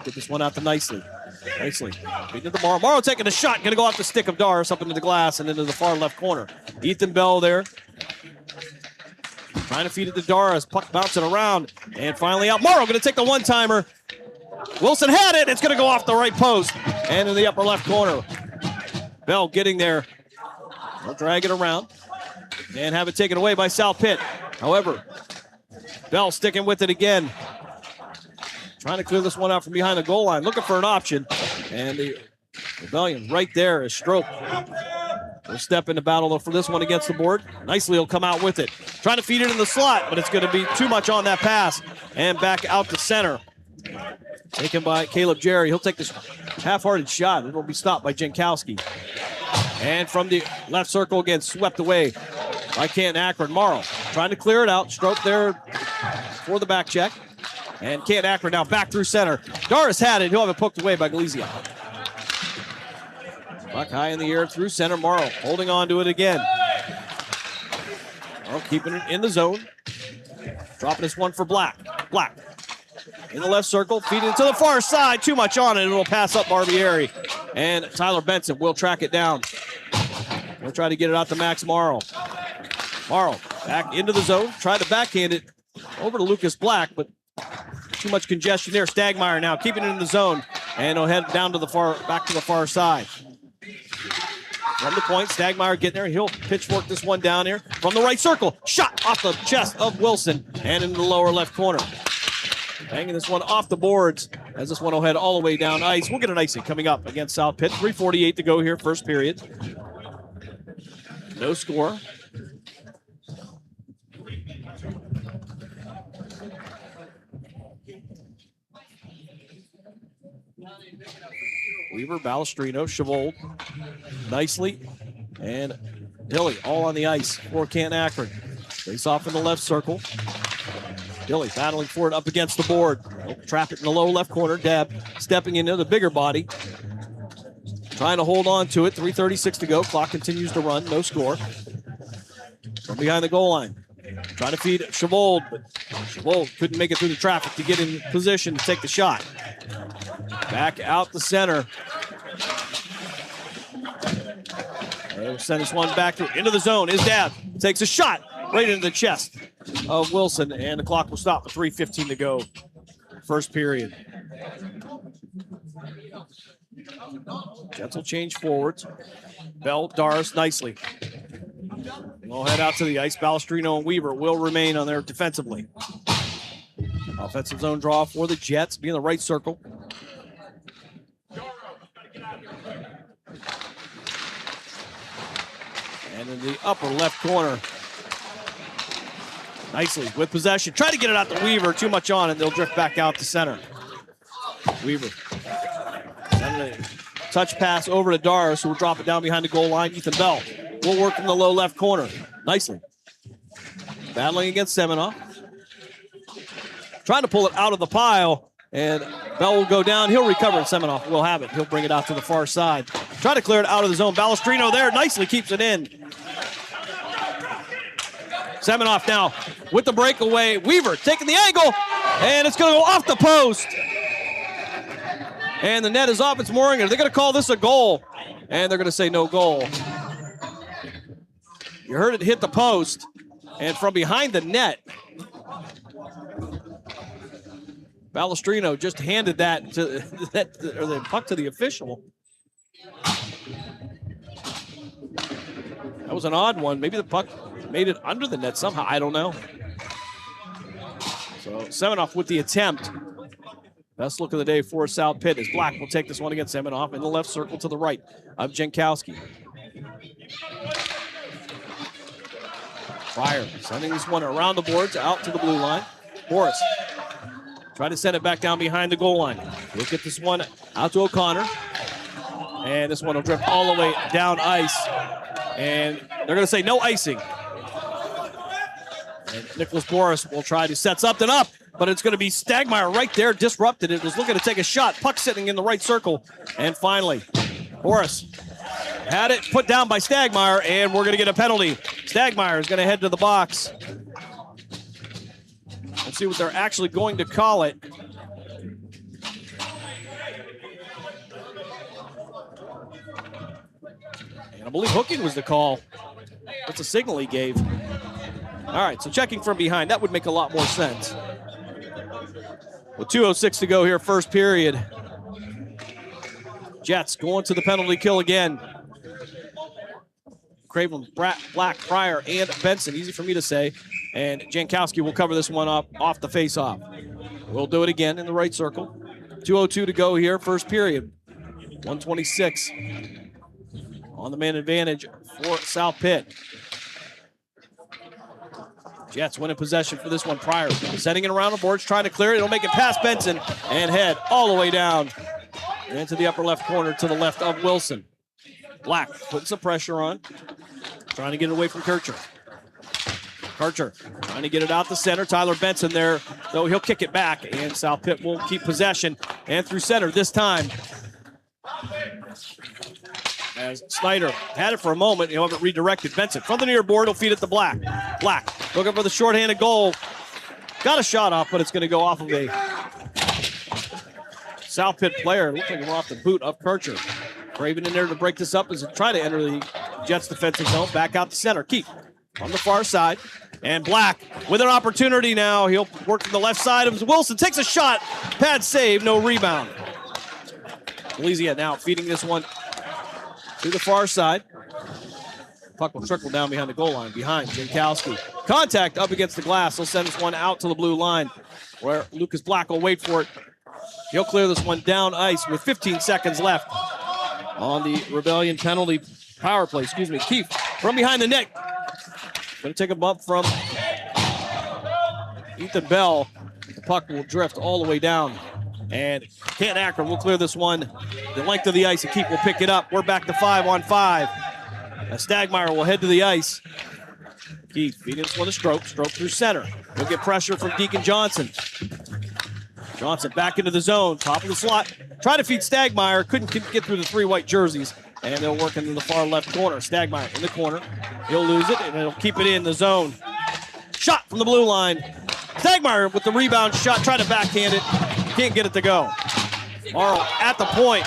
Get this one out to Nicely. Nicely. Beating it to Morrow. Morrow taking a shot. Going to go off the stick of Doris up into the glass and into the far left corner. Ethan Bell there. Trying to feed it to Doris. Puck bouncing around. And finally out. Morrow going to take the one-timer. Wilson had it. It's going to go off the right post and in the upper left corner. Bell getting there. They'll drag it around and have it taken away by South Pitt. However, Bell sticking with it again. Trying to clear this one out from behind the goal line. Looking for an option. And the Rebellion right there is Strope. Will step into battle for this one against the board. Nicely he'll come out with it. Trying to feed it in the slot, but it's going to be too much on that pass. And back out to center. Taken by Caleb Jerry. He'll take this half-hearted shot. It will be stopped by Jankowski. And from the left circle again, swept away by Canton Akron. Morrow trying to clear it out. Stroke there for the back check. And Canton Akron now back through center. Doris had it. He'll have it poked away by Galizia. Puck high in the air through center. Morrow holding on to it again. Morrow keeping it in the zone. Dropping this one for Black. Black in the left circle, feeding it to the far side. Too much on it. It'll pass up Barbieri. And Tyler Benson will track it down. He'll try to get it out to Max Morrow. Morrow back into the zone. Tried to backhand it over to Lucas Black, but too much congestion there. Stagmeyer now keeping it in the zone. And he'll head down to the back to the far side. From the point, Stagmeyer getting there. He'll pitchfork this one down here. From the right circle. Shot off the chest of Wilson. And into the lower left corner. Banging this one off the boards as this one will head all the way down ice. We'll get an icing coming up against South Pitt. 3:48 to go here, first period. No score. Weaver, Balestrino, Chavold, nicely, and Dilly all on the ice for Canton Akron. Face off in the left circle. Dilly battling for it up against the board. He'll trap it in the low left corner. Deb stepping into the bigger body. Trying to hold on to it. 3:36 to go. Clock continues to run. No score. From behind the goal line. Trying to feed Chavold, but Chavold couldn't make it through the traffic to get in position to take the shot. Back out the center. They'll send this one back into the zone. His dad takes a shot right into the chest of Wilson, and the clock will stop with 3:15 to go. First period. Jets will change forwards. Bell, Doris nicely. We'll head out to the ice. Balestrino and Weaver will remain on there defensively. Offensive zone draw for the Jets. Be in the right circle. And in the upper left corner. Nicely with possession. Try to get it out to Weaver. Too much on it. They'll drift back out to center. Weaver. Sending a touch pass over to Doris, who will drop it down behind the goal line. Ethan Bell will work from the low left corner. Nicely. Battling against Seminoff. Trying to pull it out of the pile, and Bell will go down. He'll recover, and Seminoff will have it. He'll bring it out to the far side. Try to clear it out of the zone. Balestrino there nicely keeps it in. Seminoff now with the breakaway. Weaver taking the angle, and it's going to go off the post. And the net is off its mooring. They're going to call this a goal, and they're going to say no goal. You heard it hit the post, and from behind the net, Balestrino just handed that to the puck to the official. That was an odd one. Maybe the puck made it under the net somehow. I don't know. So Seminoff with the attempt. Best look of the day for South Pitt as Black will take this one against Seminoff in the left circle to the right of Jankowski. Pryor sending this one around the boards out to the blue line. Morris try to send it back down behind the goal line. We'll get this one out to O'Connor. And this one will drift all the way down ice. And they're going to say no icing. And Nicholas Boris will try to set something up, but it's going to be Stagmeyer right there, disrupted it. Was looking to take a shot. Puck sitting in the right circle. And finally, Boris had it put down by Stagmeyer, and we're going to get a penalty. Stagmeyer is going to head to the box. Let's see what they're actually going to call it. And I believe hooking was the call. That's a signal he gave. All right, so checking from behind. That would make a lot more sense. With 2:06 to go here, first period. Jets going to the penalty kill again. Craven, Black, Pryor, and Benson. Easy for me to say. And Jankowski will cover this one up off the face-off. We'll do it again in the right circle. 2:02 to go here, first period. 126 on the man advantage for South Pitt. Jets winning possession for this one. Pryor setting it around the boards, trying to clear it. It'll make it past Benson and head all the way down into the upper left corner to the left of Wilson. Black putting some pressure on, trying to get it away from Kircher. Kircher trying to get it out the center. Tyler Benson there, though he'll kick it back, and South Pitt will keep possession. And through center this time. As Snyder had it for a moment, he'll have it redirected. Benson from the near board, he'll feed it to Black. Black looking for the shorthanded goal. Got a shot off, but it's going to go off of a South Pitt player. Looks like it went off the boot of Kircher. Craven in there to break this up as they try to enter the Jets defensive zone. Back out the center. Keith on the far side. And Black with an opportunity now. He'll work from the left side of Wilson. Takes a shot. Pad save, no rebound. Elysia now feeding this one to the far side. Puck will trickle down behind the goal line. Behind Jankowski. Contact up against the glass. He'll send this one out to the blue line where Lucas Black will wait for it. He'll clear this one down ice with 15 seconds left on the Rebellion penalty power play. Keith from behind the net. Going to take a bump from Ethan Bell. The puck will drift all the way down And Canton Akron will clear this one the length of the ice, and Keep will pick it up. We're back to 5-on-5. Stagmeyer will head to the ice. Keith feeding this one to Stroke through center. He'll get pressure from Deacon Johnson. Johnson back into the zone, top of the slot. Try to feed Stagmeyer, couldn't get through the 3 white jerseys, and they'll work into the far left corner. Stagmeyer in the corner. He'll lose it, and he'll keep it in the zone. Shot from the blue line. Stagmeyer with the rebound shot, trying to backhand it. Can't get it to go. Morrow at the point,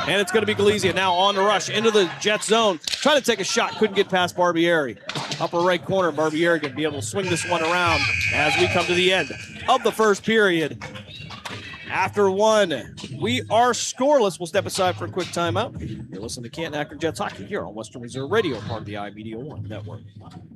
and it's going to be Galizia now on the rush into the Jet zone. Trying to take a shot, couldn't get past Barbieri. Upper right corner, Barbieri going to be able to swing this one around as we come to the end of the first period. After one, we are scoreless. We'll step aside for a quick timeout. You're listening to Canton Akron Jets hockey here on Western Reserve Radio, part of the iMedia One Network.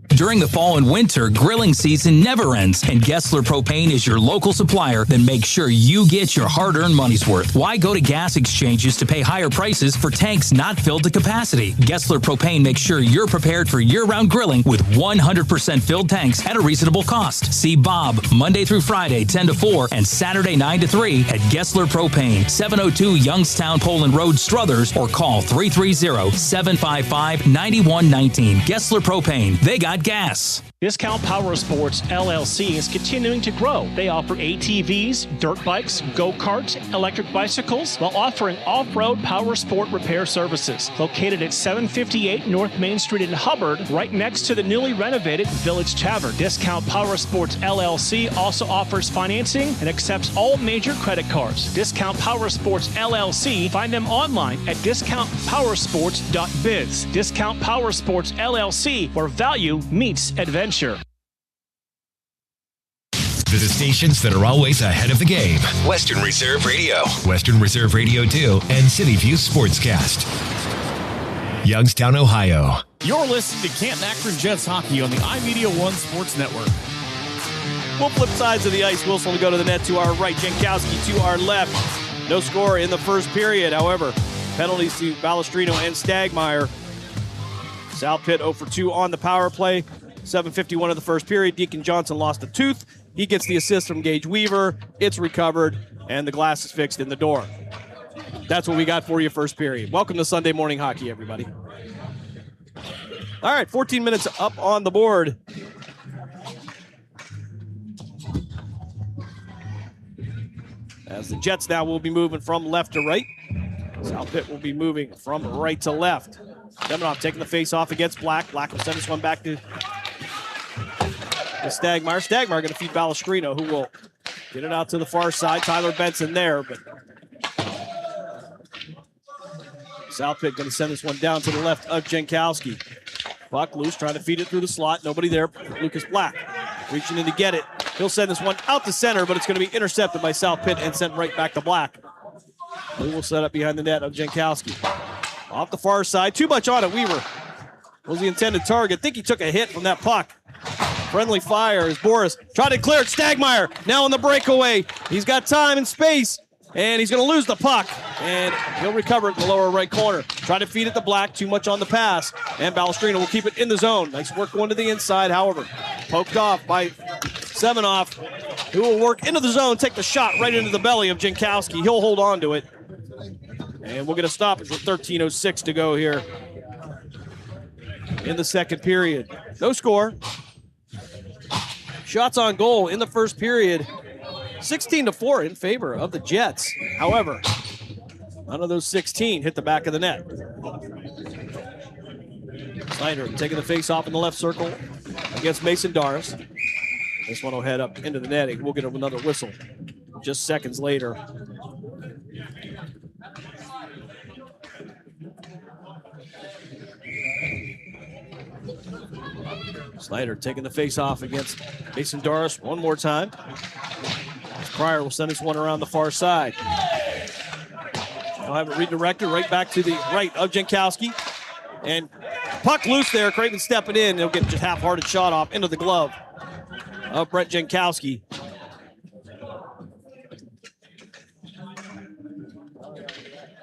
During the fall and winter, grilling season never ends, and Gessler Propane is your local supplier that makes sure you get your hard-earned money's worth. Why go to gas exchanges to pay higher prices for tanks not filled to capacity? Gessler Propane makes sure you're prepared for year-round grilling with 100% filled tanks at a reasonable cost. See Bob Monday through Friday, 10 to 4, and Saturday, 9 to 3 at Gessler Propane, 702 Youngstown Poland Road, Struthers, or call 330-755-9119. Gessler Propane, they got gas. Discount Power Sports LLC is continuing to grow. They offer ATVs, dirt bikes, go-karts, electric bicycles, while offering off-road power sport repair services. Located at 758 North Main Street in Hubbard, right next to the newly renovated Village Tavern. Discount Power Sports LLC also offers financing and accepts all major credit cards. Discount Power Sports LLC, find them online at discountpowersports.biz. Discount Power Sports LLC, where value meets adventure. To the stations that are always ahead of the game. Western Reserve Radio, Western Reserve Radio 2, and City View Sportscast. Youngstown, Ohio. You're listening to Canton Akron Jets hockey on the iMedia One Sports Network. We'll flip sides of the ice. Wilson will go to the net to our right. Jankowski to our left. No score in the first period. However, penalties to Balestrino and Stagmeyer. South Pitt 0 for 2 on the power play. 7:51 of the first period. Deacon Johnson lost a tooth. He gets the assist from Gage Weaver. It's recovered, and the glass is fixed in the door. That's what we got for you first period. Welcome to Sunday morning hockey, everybody. All right, 14 minutes up on the board. As the Jets now will be moving from left to right. South Pitt will be moving from right to left. Seminoff taking the face off against Black. Black will send this one back to Stagmeyer. Stagmeyer going to feed Balestrino, who will get it out to the far side. Tyler Benson there, but South Pitt going to send this one down to the left of Jankowski. Puck loose, trying to feed it through the slot. Nobody there. Lucas Black reaching in to get it. He'll send this one out to center, but it's going to be intercepted by South Pitt and sent right back to Black. He will set up behind the net of Jankowski. Off the far side, too much on it. Weaver was the intended target. I think he took a hit from that puck. Friendly fire as Boris tried to clear it. Stagmeyer now on the breakaway. He's got time and space, and he's going to lose the puck. And he'll recover it in the lower right corner. Try to feed it to Black. Too much on the pass. And Balestrino will keep it in the zone. Nice work going to the inside. However, poked off by Seminoff, who will work into the zone, take the shot right into the belly of Jankowski. He'll hold on to it. And we'll get a stoppage with 13:06 to go here in the second period. No score. Shots on goal in the first period, 16-4 in favor of the Jets. However, none of those 16 hit the back of the net. Snyder taking the face off in the left circle against Mason Doris. This one will head up into the net. We'll get another whistle just seconds later. Snyder taking the face off against Mason Doris one more time. Pryor will send this one around the far side. He'll have it redirected right back to the right of Jankowski. And puck loose there. Craven stepping in. He'll get just half-hearted shot off into the glove of Brett Jankowski.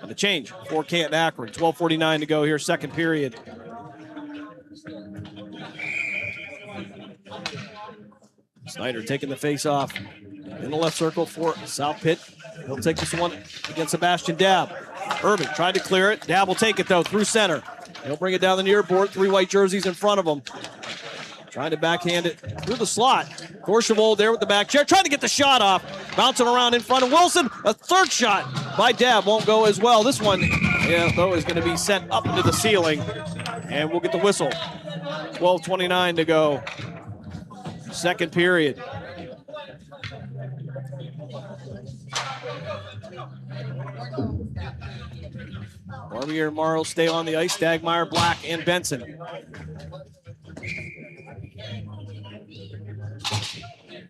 And the change for Canton Akron. 12:49 to go here, second period. Snyder taking the face off in the left circle for South Pitt. He'll take this one against Sebastian Dabb. Irving tried to clear it. Dabb will take it, though, through center. He'll bring it down the near board. 3 white jerseys in front of him. Trying to backhand it through the slot. Korshavold there with the back chair. Trying to get the shot off. Bouncing around in front of Wilson. A third shot by Dabb won't go as well. This one, though, is going to be sent up into the ceiling. And we'll get the whistle. 12:29 to go. Second period. Barbier and Morrow stay on the ice. Stagmeyer, Black, and Benson.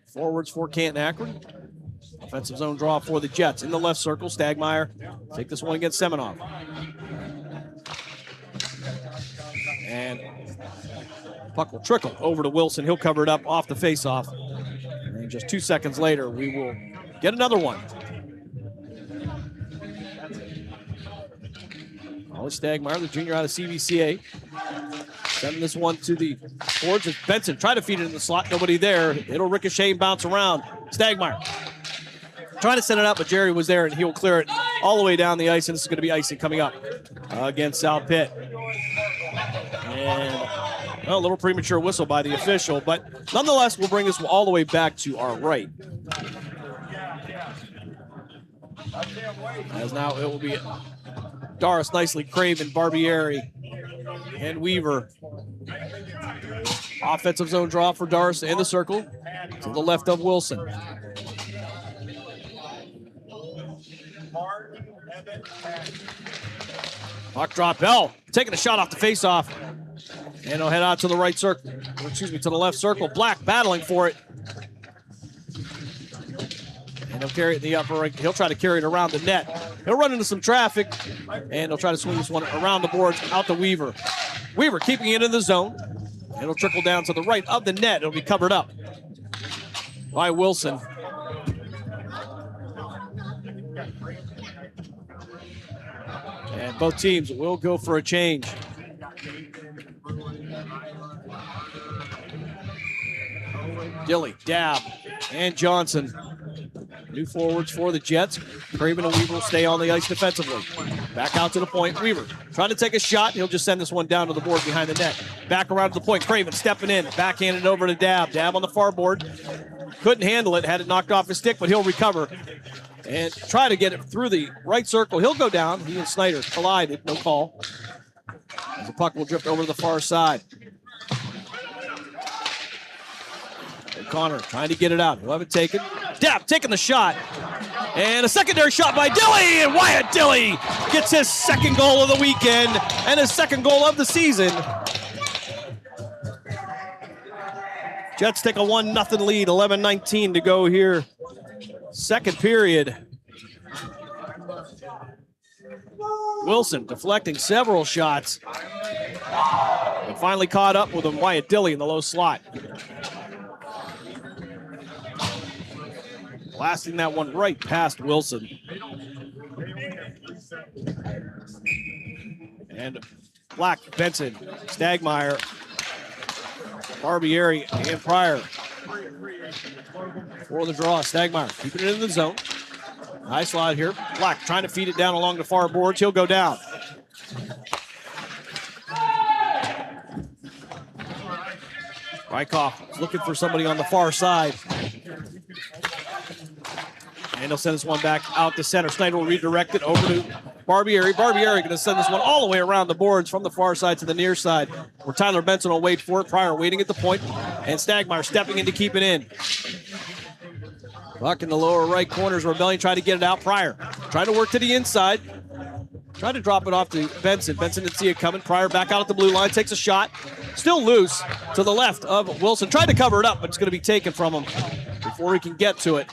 Forwards for Canton Akron. Offensive zone draw for the Jets. In the left circle, Stagmeyer take this one against Semenoff. And puck will trickle over to Wilson. He'll cover it up off the faceoff. And just 2 seconds later, we will get another one. Ollie Stagmeyer, the junior out of CVCA. Sending this one to the boards. As Benson trying to feed it in the slot. Nobody there. It'll ricochet and bounce around. Stagmeyer trying to send it out, but Jerry was there, and he'll clear it all the way down the ice, and this is going to be icing coming up against South Pitt. And a little premature whistle by the official, but nonetheless, we'll bring this all the way back to our right. As now it will be Doris, nicely Craven, Barbieri, and Weaver. Offensive zone draw for Doris in the circle to the left of Wilson. Puck drop. Bell taking a shot off the faceoff. And he'll head out to the right circle. To the left circle. Black battling for it. And he'll carry it in the upper right. He'll try to carry it around the net. He'll run into some traffic. And he'll try to swing this one around the boards out to Weaver. Weaver keeping it in the zone. It'll trickle down to the right of the net. It'll be covered up by Wilson. And both teams will go for a change. Dilly, Dabb, and Johnson. New forwards for the Jets. Craven and Weaver will stay on the ice defensively. Back out to the point. Weaver trying to take a shot. He'll just send this one down to the board behind the net. Back around to the point. Craven stepping in. Backhanded over to Dabb. Dabb on the far board. Couldn't handle it. Had it knocked off his stick, but he'll recover. And try to get it through the right circle. He'll go down. He and Snyder collided. No call. As the puck will drift over to the far side. O'Connor trying to get it out. He'll have it taken. Dabb taking the shot. And a secondary shot by Dilly. And Wyatt Dilly gets his second goal of the weekend and his second goal of the season. Jets take a 1-0 lead. 11:19 to go here. Second period. Wilson deflecting several shots. And finally caught up with him, Wyatt Dilly in the low slot. Blasting that one right past Wilson. And Black, Benson, Stagmeyer, Barbieri, and Pryor. For the draw, Stagmeyer keeping it in the zone. High slide here. Black trying to feed it down along the far boards. He'll go down. Rykoff looking for somebody on the far side. And he'll send this one back out to center. Snyder will redirect it over to Barbieri. Barbieri going to send this one all the way around the boards from the far side to the near side, where Tyler Benson will wait for it. Pryor waiting at the point, and Stagmeyer stepping in to keep it in. Puck in the lower right corners. Rebellion trying to get it out. Pryor trying to work to the inside. Trying to drop it off to Benson. Benson didn't see it coming. Pryor back out at the blue line. Takes a shot. Still loose to the left of Wilson. Tried to cover it up, but it's going to be taken from him before he can get to it.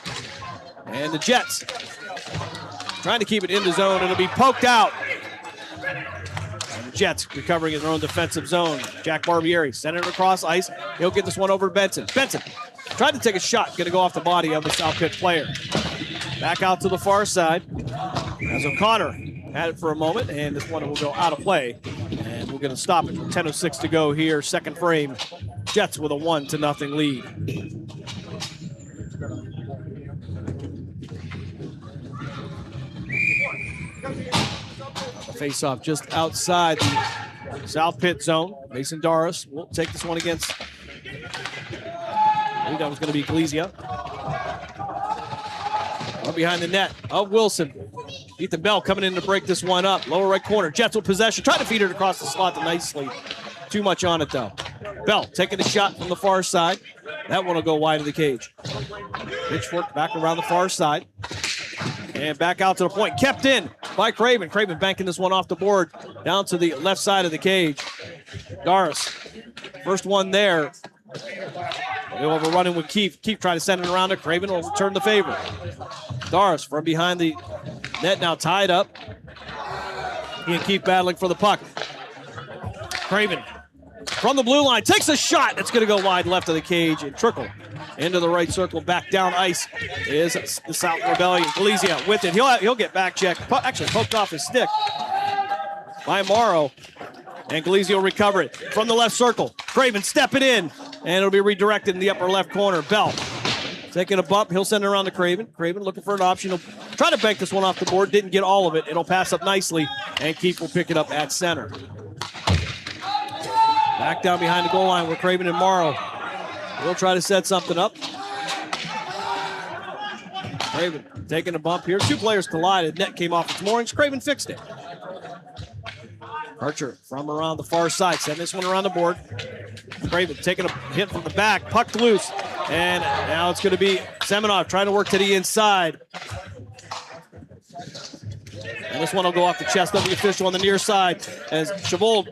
And the Jets trying to keep it in the zone. It'll be poked out. And the Jets recovering in their own defensive zone. Jack Barbieri sending it across ice. He'll get this one over to Benson. Benson tried to take a shot. Going to go off the body of the South Pitt player. Back out to the far side. As O'Connor had it for a moment. And this one will go out of play. And we're going to stop it with 10:06 to go here. Second frame. Jets with a 1-0 lead. The face-off just outside the South Pit zone. Mason Doris will take this one against, I think that was going to be Galizia. Up behind the net of Wilson. Ethan Bell coming in to break this one up. Lower right corner. Jets with possession. Trying to feed it across the slot nicely. Too much on it, though. Bell taking a shot from the far side. That one will go wide of the cage. Pitchfork back around the far side. And back out to the point. Kept in by Craven. Craven banking this one off the board down to the left side of the cage. Doris. First one there. They'll overrunning with Keefe. Keefe trying to send it around to Craven. Will return the favor. Doris from behind the net now tied up. He and Keefe battling for the puck. Craven from the blue line takes a shot. It's going to go wide left of the cage and trickle into the right circle. Back down ice is the South Rebellion. Galizia with it. He'll get back check. Actually poked off his stick by Morrow. And Galizia will recover it from the left circle. Craven stepping in. And it'll be redirected in the upper left corner. Bell taking a bump. He'll send it around to Craven. Craven looking for an option. He'll try to bank this one off the board. Didn't get all of it. It'll pass up nicely. And Keefe will pick it up at center. Back down behind the goal line with Craven and Morrow. We'll try to set something up. Craven taking a bump here. Two players collided. Net came off its moorings. Craven fixed it. Archer from around the far side. Send this one around the board. Craven taking a hit from the back. Pucked loose. And now it's going to be Semenov trying to work to the inside. And this one will go off the chest of the official on the near side as Chavold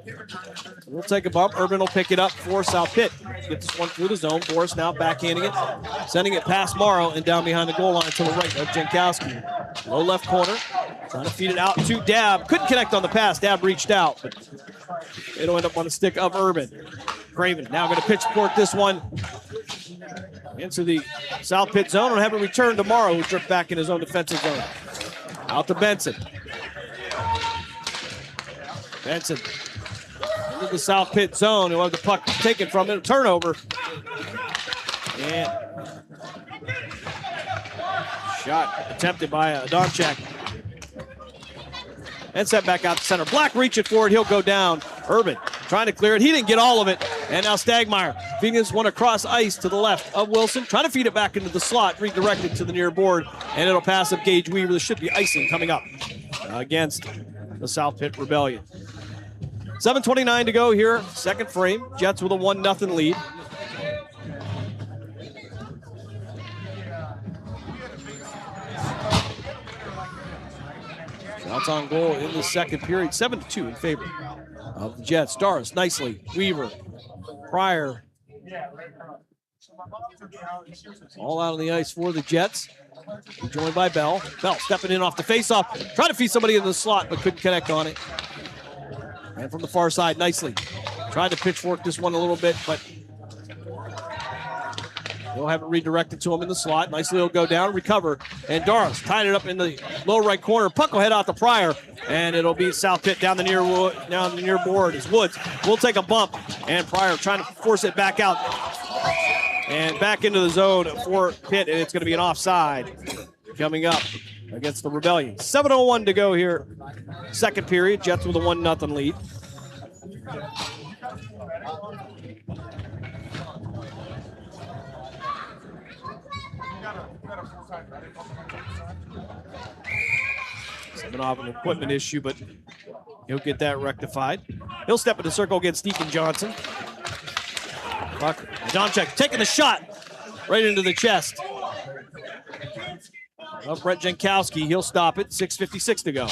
will take a bump. Urban will pick it up for South Pitt. Get this one through the zone. Boris now backhanding it. Sending it past Morrow and down behind the goal line to the right of Jankowski. Low left corner. Trying to feed it out to Dab. Couldn't connect on the pass. Dab reached out, but it'll end up on the stick of Urban. Craven now going to pitchfork this one into the South Pit zone and have it returned to Morrow, who tripped back in his own defensive zone. Out to Benson. Benson into the South Pit zone. He'll have the puck taken from him. Turnover. And shot attempted by Donchak. And set back out to center. Black reaching forward. He'll go down. Urban trying to clear it. He didn't get all of it. And now Stagmeyer feeding this one across ice to the left of Wilson. Trying to feed it back into the slot. Redirected to the near board. And it'll pass up Gage Weaver. There should be icing coming up against the South Pit Rebellion. 7:29 to go here. Second frame. Jets with a 1-0 lead. Shots on goal in the second period. 7-2 in favor of the Jets. Doris nicely. Weaver. Pryor. All out on the ice for the Jets. Joined by Bell. Bell stepping in off the faceoff. Trying to feed somebody in the slot, but couldn't connect on it. And from the far side, nicely. Tried to pitchfork this one a little bit, but they'll have it redirected to him in the slot. Nicely he'll go down, recover. And Doris tied it up in the low right corner. Puck will head out to Pryor, and it'll be South Pit down the near board as Woods will take a bump. And Pryor trying to force it back out. And back into the zone for Pitt, and it's going to be an offside coming up against the Rebellion. 7:01 to go here. Second period. Jets with a 1-0 lead. Semenov an equipment issue, but he'll get that rectified. He'll step in the circle against Deacon Johnson. Donchak taking the shot right into the chest of Brett Jankowski. He'll stop it. 6:56 to go.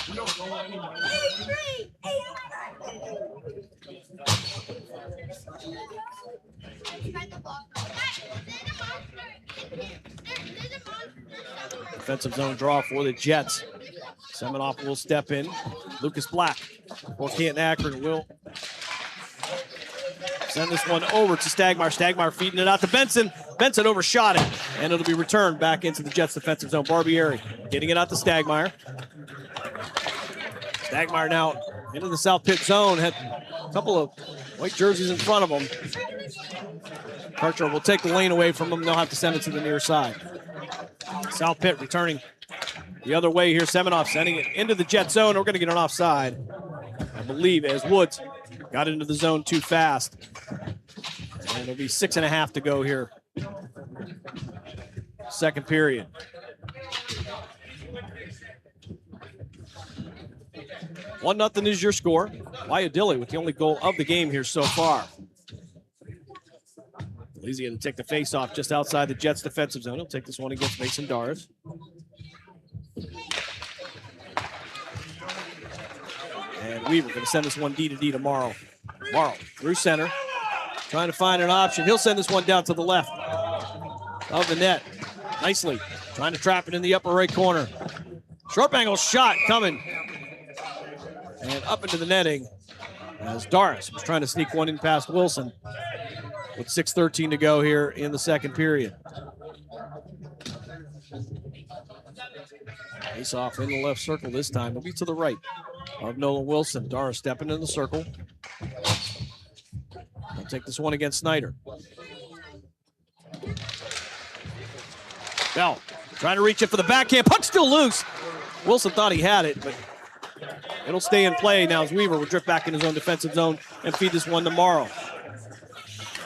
Defensive zone draw for the Jets. Semenov will step in. Lucas Black for Canton Akron will send this one over to Stagmeyer. Stagmeyer feeding it out to Benson. Benson overshot it, and it'll be returned back into the Jets' defensive zone. Barbieri getting it out to Stagmeyer. Stagmeyer now into the South Pit zone. Had a couple of white jerseys in front of him. Karcher will take the lane away from him. They'll have to send it to the near side. South Pit returning the other way here. Semenoff sending it into the Jet zone. We're going to get an offside, I believe, as Woods got into the zone too fast. And it'll be 6.5 to go here. Second period. One nothing is your score. Wyatt-Dilley with the only goal of the game here so far. Easy to take the face-off just outside the Jets' defensive zone. He'll take this one against Mason Doris. And Weaver going to send this one D to D to Morrow. Morrow through center, trying to find an option. He'll send this one down to the left of the net. Nicely, trying to trap it in the upper right corner. Sharp angle shot coming. And up into the netting as Doris was trying to sneak one in past Wilson with 6:13 to go here in the second period. Face off in the left circle this time. It'll be to the right of Nolan Wilson. Doris stepping in the circle. He'll take this one against Snyder. Bell trying to reach it for the backhand. Puck still loose. Wilson thought he had it, but it'll stay in play now as Weaver will drift back in his own defensive zone and feed this one to Morrow.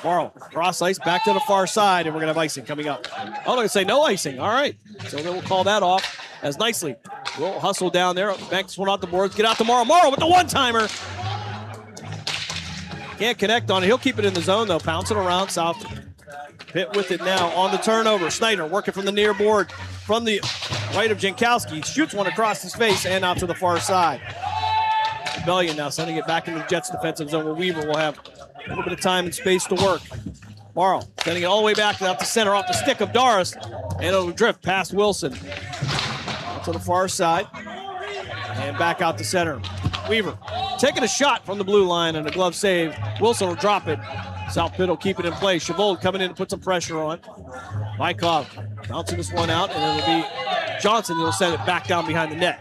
Morrow, cross ice, back to the far side, and we're going to have icing coming up. Oh, they're going to say no icing. All right. So then we'll call that off as Nicely will hustle down there, back this one off the boards, get out to Morrow. Morrow with the one-timer. Can't connect on it. He'll keep it in the zone, though, pouncing around South. Pitt with it now on the turnover. Snyder working from the near board from the right of Jankowski. Shoots one across his face and out to the far side. Rebellion now sending it back into the Jets' defensive zone where Weaver will have a little bit of time and space to work. Morrow sending it all the way back out to center off the stick of Doris, and it'll drift past Wilson. Out to the far side and back out to center. Weaver taking a shot from the blue line and a glove save. Wilson will drop it. South Pitt will keep it in play. Chavold coming in to put some pressure on. Mykov bouncing this one out, and it'll be Johnson who'll send it back down behind the net.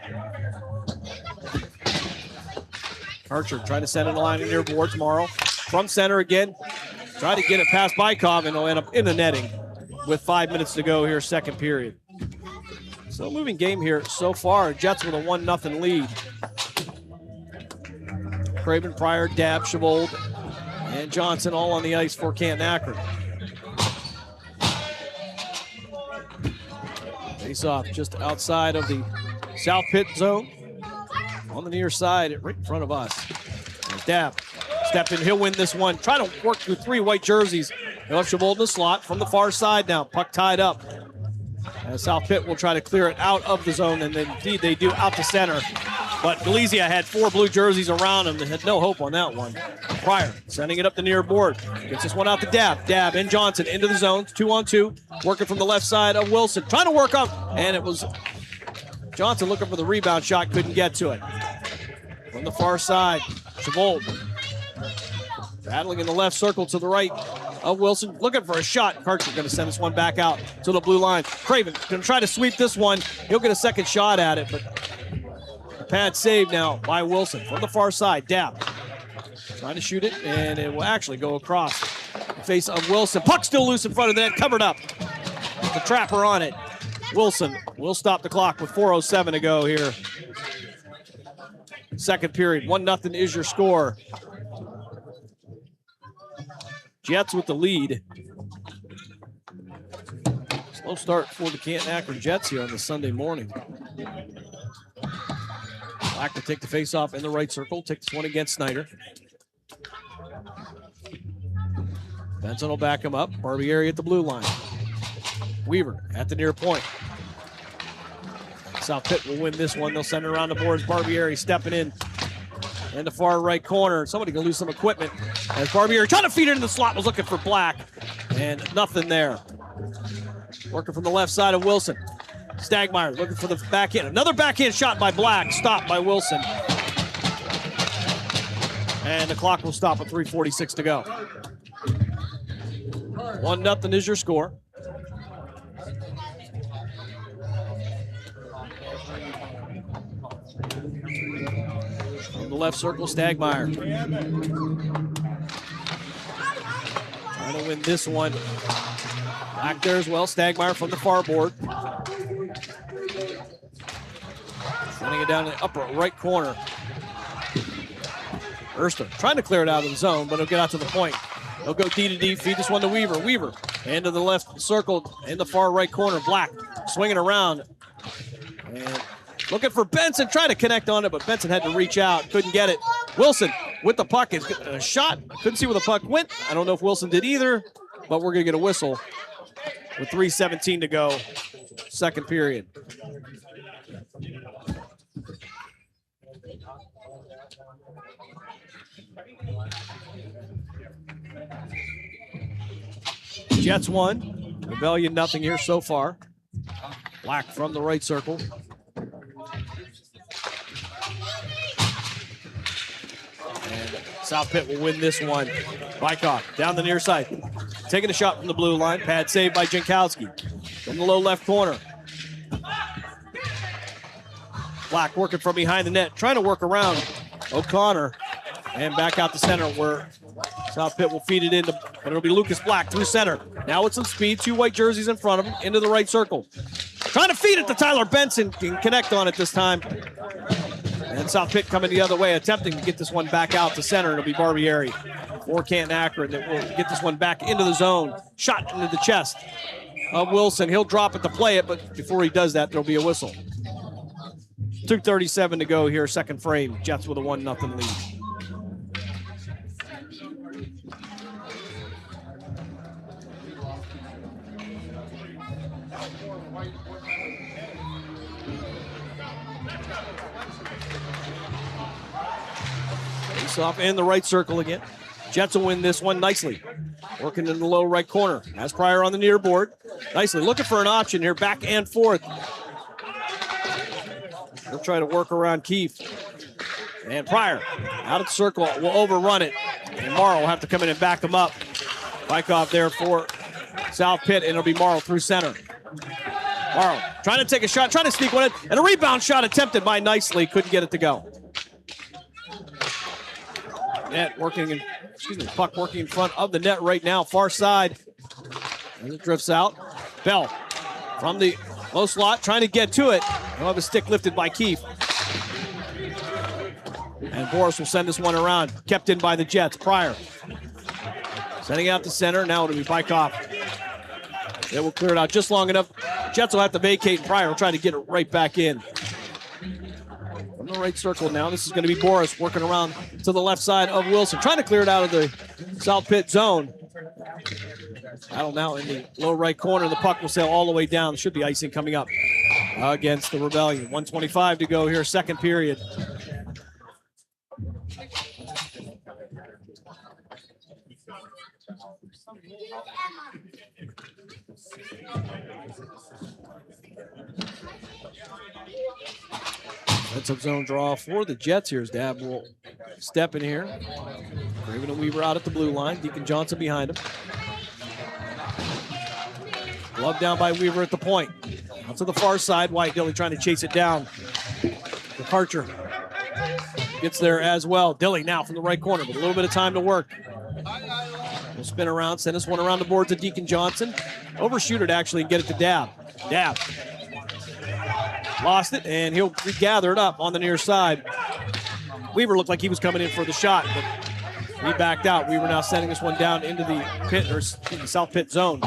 Archer trying to send it a line in near boards. Morrow from center again. Try to get it past Bykov, and it'll end up in the netting with 5 minutes to go here, second period. Still moving game here so far. Jets with a 1-0 lead. Craven, Pryor, Dabb, Chavold, and Johnson all on the ice for Canton Akron. Face off just outside of the South Pit zone. On the near side, right in front of us. Dabb step in, he'll win this one. Try to work through three white jerseys. He'll have Chavold in the slot from the far side now. Puck tied up. As South Pitt will try to clear it out of the zone, and indeed they do, out to center. But Galizia had four blue jerseys around him. They had no hope on that one. Pryor sending it up the near board. Gets this one out to Dabb. Dabb and Johnson into the zone. 2-on-2. Working from the left side of Wilson. Trying to work up, and it was Johnson looking for the rebound shot. Couldn't get to it. From the far side, Chavold battling in the left circle to the right of Wilson. Looking for a shot. Karcher going to send this one back out to the blue line. Craven going to try to sweep this one. He'll get a second shot at it, but the pad saved now by Wilson. From the far side, Dabb trying to shoot it, and it will actually go across the face of Wilson. Puck still loose in front of the net, covered up. The trapper on it. Wilson will stop the clock with 4:07 to go here. Second period, 1-0 is your score. Jets with the lead. Slow start for the Canton Akron Jets here on the Sunday morning. Black to take the face-off in the right circle. Take this one against Snyder. Benson will back him up. Barbieri at the blue line. Weaver at the near point. South Pitt will win this one. They'll send it around the boards. Barbieri stepping in the far right corner. Somebody can lose some equipment. As Barbieri trying to feed it in the slot, was looking for Black, and nothing there. Working from the left side of Wilson. Stagmeyer looking for the backhand. Another backhand shot by Black, stopped by Wilson. And the clock will stop with 3:46 to go. 1-0 is your score. From the left circle, Stagmeyer. Trying to win this one. Back there as well, Stagmeyer from the far board. Sending it down in the upper right corner. Erster trying to clear it out of the zone, but he'll get out to the point. He'll go D to D, feed this one to Weaver. Weaver into the left circle in the far right corner. Black swinging around. And looking for Benson, trying to connect on it, but Benson had to reach out, couldn't get it. Wilson with the puck is a shot. Couldn't see where the puck went. I don't know if Wilson did either, but we're going to get a whistle with 3:17 to go, second period. Jets 1, Rebellion nothing here so far. Black from the right circle. And South Pitt will win this one. Bykov down the near side. Taking a shot from the blue line. Pad saved by Jankowski. From the low left corner. Black working from behind the net. Trying to work around O'Connor. And back out to center where South Pitt will feed it in, but it'll be Lucas Black through center. Now with some speed, 2 white jerseys in front of him, into the right circle. Trying to feed it to Tyler Benson, can connect on it this time. And South Pitt coming the other way, attempting to get this one back out to center. It'll be Barbieri for Canton Akron that will get this one back into the zone. Shot into the chest of Wilson. He'll drop it to play it, but before he does that, there'll be a whistle. 2:37 to go here, second frame. Jets with a 1-0 lead. Off in the right circle again. Jets will win this one nicely. Working in the low right corner. As Pryor on the near board. Nicely looking for an option here, back and forth. He'll try to work around Keefe. And Pryor out of the circle will overrun it. And Morrow will have to come in and back him up. Bykov there for South Pitt, and it'll be Morrow through center. Morrow trying to take a shot, trying to sneak one in, and a rebound shot attempted by Nicely. Couldn't get it to go. Net working in, puck working in front of the net right now, far side. And it drifts out. Bell from the low slot, trying to get to it. He'll have a stick lifted by Keefe. And Boris will send this one around. Kept in by the Jets. Pryor sending out to center. Now it'll be Bykov. They will clear it out just long enough. Jets will have to vacate, and Pryor will try to get it right back in. From the right circle now, this is going to be Boris working around to the left side of Wilson, trying to clear it out of the South Pitt zone. Battle now in the low right corner. The puck will sail all the way down. There should be icing coming up against the Rebellion. 1:25 to go here, second period. Defensive zone draw for the Jets. Here's Dab will step in here. Craven and Weaver out at the blue line. Deacon Johnson behind him. Glove down by Weaver at the point. Out to the far side. White Dilly trying to chase it down. Departure gets there as well. Dilly now from the right corner with a little bit of time to work. We'll spin around, send this one around the board to Deacon Johnson. Overshoot it actually and get it to Dab. Dab. Lost it, and he'll regather it up on the near side. Weaver looked like he was coming in for the shot, but he backed out. Weaver now sending this one down into the pit, or South Pit zone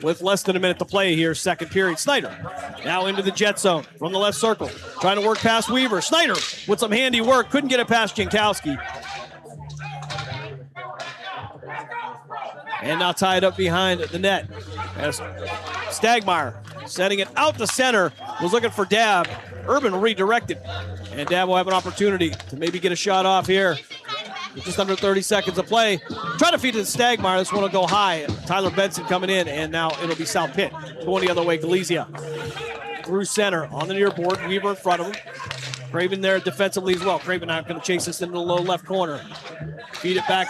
with less than a minute to play here, second period. Snyder now into the Jet zone from the left circle, trying to work past Weaver. Snyder with some handy work, couldn't get it past Jankowski. And now tied up behind the net as Stagmeyer sending it out to center, was looking for Dab. Urban redirected, and Dab will have an opportunity to maybe get a shot off here. With just under 30 seconds of play. Try to feed it to Stagmeyer. This one will go high. Tyler Benson coming in, and now it'll be South Pitt going the other way. Galizia through center on the near board. Weaver in front of him. Craven there defensively as well. Craven now going to chase this into the low left corner. Feed it back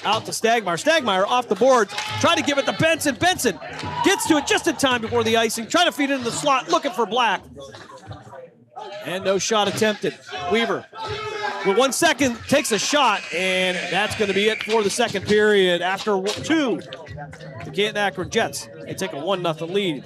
out to Stagmeyer. Stagmeyer off the board. Try to give it to Benson. Benson gets to it just in time before the icing. Trying to feed it in the slot. Looking for Black. And no shot attempted. Weaver with 1 second takes a shot, and that's going to be it for the second period. After two, the Canton Akron Jets, they take a 1-0 lead.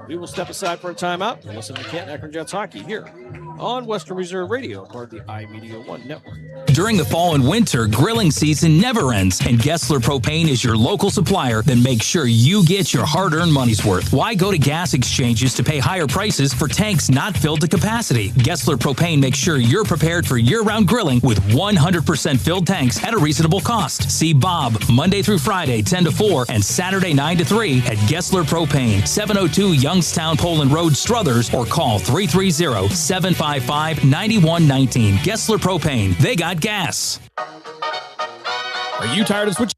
We will step aside for a timeout and listen to Canton Akron Jets hockey here on Western Reserve Radio, part of the iMedia One network. During the fall and winter, grilling season never ends, and Gessler Propane is your local supplier that makes sure you get your hard-earned money's worth. Why go to gas exchanges to pay higher prices for tanks not filled to capacity? Gessler Propane makes sure you're prepared for year-round grilling with 100% filled tanks at a reasonable cost. See Bob Monday through Friday, 10 to 4, and Saturday, 9 to 3 at Gessler Propane, 702 Youngstown Poland Road, Struthers, or call 330-755-9119. Gessler Propane. They got gas. Are you tired of switching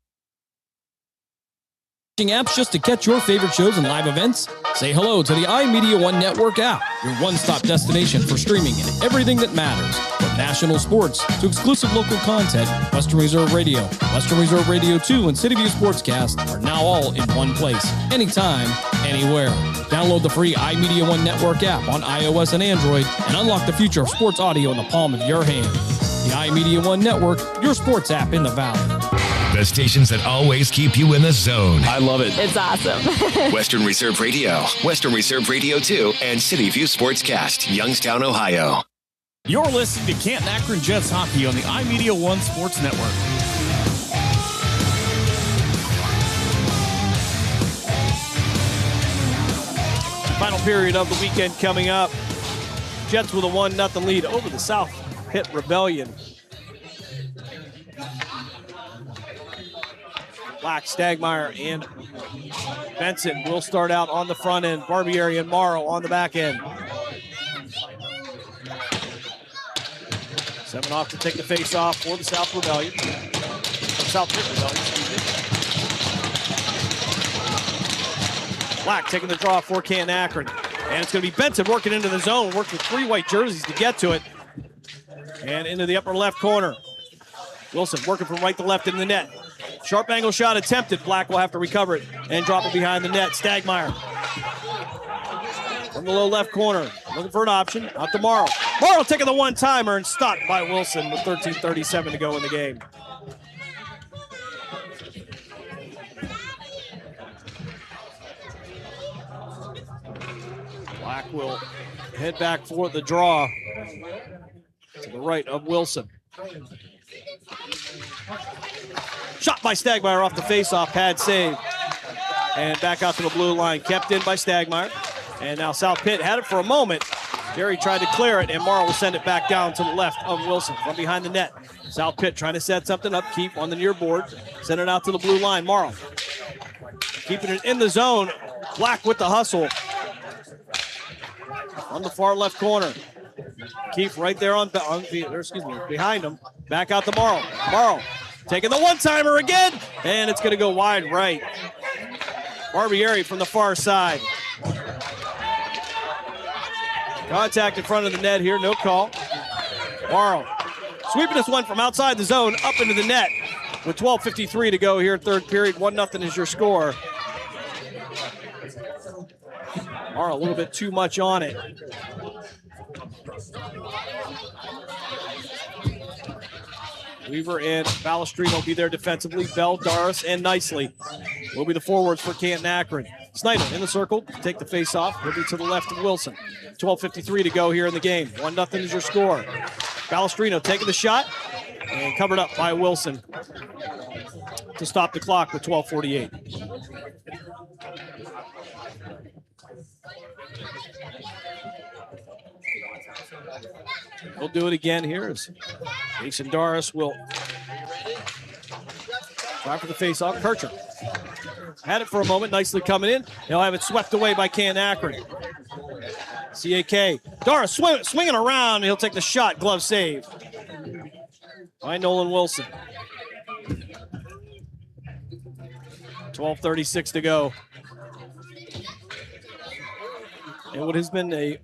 apps just to catch your favorite shows and live events? Say hello to the iMedia One Network app, your one-stop destination for streaming and everything that matters. From national sports to exclusive local content, Western Reserve Radio, Western Reserve Radio 2, and City View Sportscast are now all in one place, anytime, anywhere. Download the free iMedia One Network app on iOS and Android and unlock the future of sports audio in the palm of your hand. The iMedia One Network, your sports app in the Valley. The stations that always keep you in the zone. I love it. It's awesome. Western Reserve Radio, Western Reserve Radio 2, and City View Sportscast, Youngstown, Ohio. You're listening to Canton Akron Jets hockey on the iMedia One Sports Network. Final period of the weekend coming up. Jets with a 1-0 lead over the South Pitt Rebellion. Black, Stagmeyer, and Benson will start out on the front end. Barbieri and Morrow on the back end. Seminoff to take the face off for the South Rebellion. South Pitt Rebellion, excuse me. Black taking the draw for Canton Akron. And it's going to be Benson working into the zone, worked with 3 white jerseys to get to it. And into the upper left corner. Wilson working from right to left in the net. Sharp angle shot attempted. Black will have to recover it and drop it behind the net. Stagmeyer from the low left corner, looking for an option. Out to Morrow. Morrow taking the one-timer and stopped by Wilson with 13:37 to go in the game. Black will head back for the draw to the right of Wilson. Shot by Stagmeyer off the faceoff, pad save. And back out to the blue line, kept in by Stagmeyer. And now South Pitt had it for a moment. Jerry tried to clear it, and Morrow will send it back down to the left of Wilson from behind the net. South Pitt trying to set something up, keep on the near board. Send it out to the blue line, Morrow. Keeping it in the zone. Black with the hustle. On the far left corner. Keith right there behind him. Back out to Morrow. Morrow taking the one-timer again, and it's going to go wide right. Barbieri from the far side. Contact in front of the net here, no call. Morrow sweeping this one from outside the zone up into the net with 12:53 to go here, third period. 1-0 is your score. Morrow a little bit too much on it. Weaver and Balestrino will be there defensively. Bell, Doris, and Nicely will be the forwards for Canton Akron. Snyder in the circle, take the face off. He'll be to the left of Wilson. 12:53 to go here in the game. 1-0 is your score. Balestrino taking the shot and covered up by Wilson to stop the clock with 12:48. We'll do it again here as Jason Doris will try for the face-off. Kircher had it for a moment, nicely coming in. He'll have it swept away by Canton Akron. CAK. Doris swinging around. He'll take the shot. Glove save by Nolan Wilson. 12:36 to go. And what has been a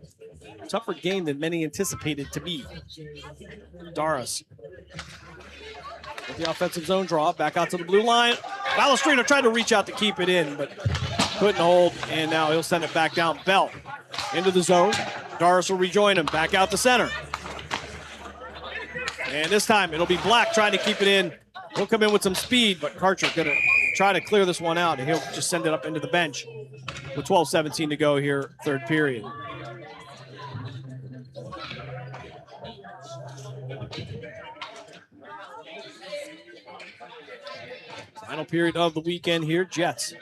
tougher game than many anticipated to be. Doris with the offensive zone draw, back out to the blue line. Balestrino tried to reach out to keep it in, but couldn't hold, and now he'll send it back down. Bell into the zone. Doris will rejoin him, back out the center. And this time it'll be Black trying to keep it in. He'll come in with some speed, but Karcher gonna try to clear this one out, and he'll just send it up into the bench with 12:17 to go here, third period. Final period of the weekend here. Jets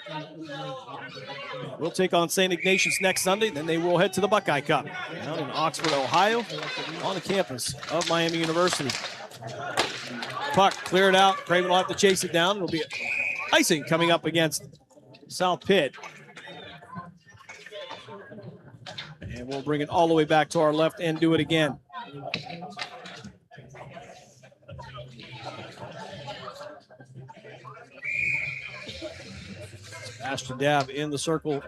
will take on St. Ignatius next Sunday. Then they will head to the Buckeye Cup down in Oxford, Ohio, on the campus of Miami University. Puck cleared out. Craven will have to chase it down. It'll be icing coming up against South Pitt. And we'll bring it all the way back to our left and do it again. Ashton Dabb in the circle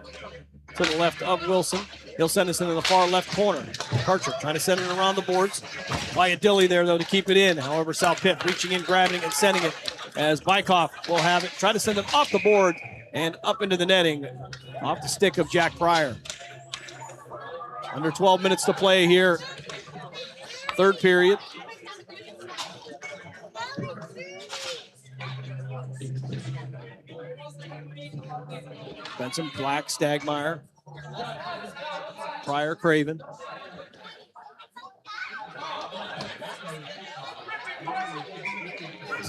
to the left of Wilson. He'll send us into the far left corner. Karcher trying to send it around the boards. Biadilli there, though, to keep it in. However, South Pitt reaching in, grabbing it, and sending it as Bykoff will have it. Try to send it off the board and up into the netting off the stick of Jack Pryor. Under 12 minutes to play here. Third period. Benson, Black, Stagmeyer, Pryor, Craven.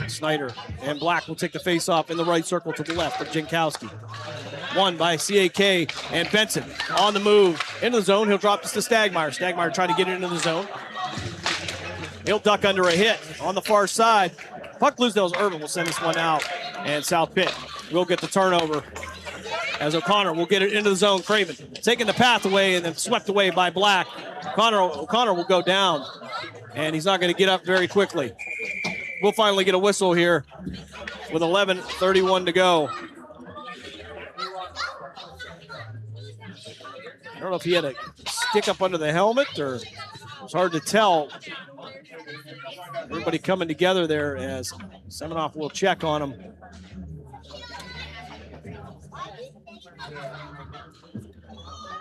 Snyder and Black will take the face-off in the right circle to the left of Jankowski. Won by CAK and Benson on the move into the zone. He'll drop this to Stagmeyer. Stagmeyer trying to get it into the zone. He'll duck under a hit on the far side. Puck Bluesdale's Irvin will send this one out, and South Pitt will get the turnover as O'Connor will get it into the zone. Craven taking the path away and then swept away by Black. O'Connor will go down, and he's not going to get up very quickly. We'll finally get a whistle here with 11:31 to go. I don't know if he had a stick up under the helmet or it's hard to tell. Everybody coming together there as Seminoff will check on him.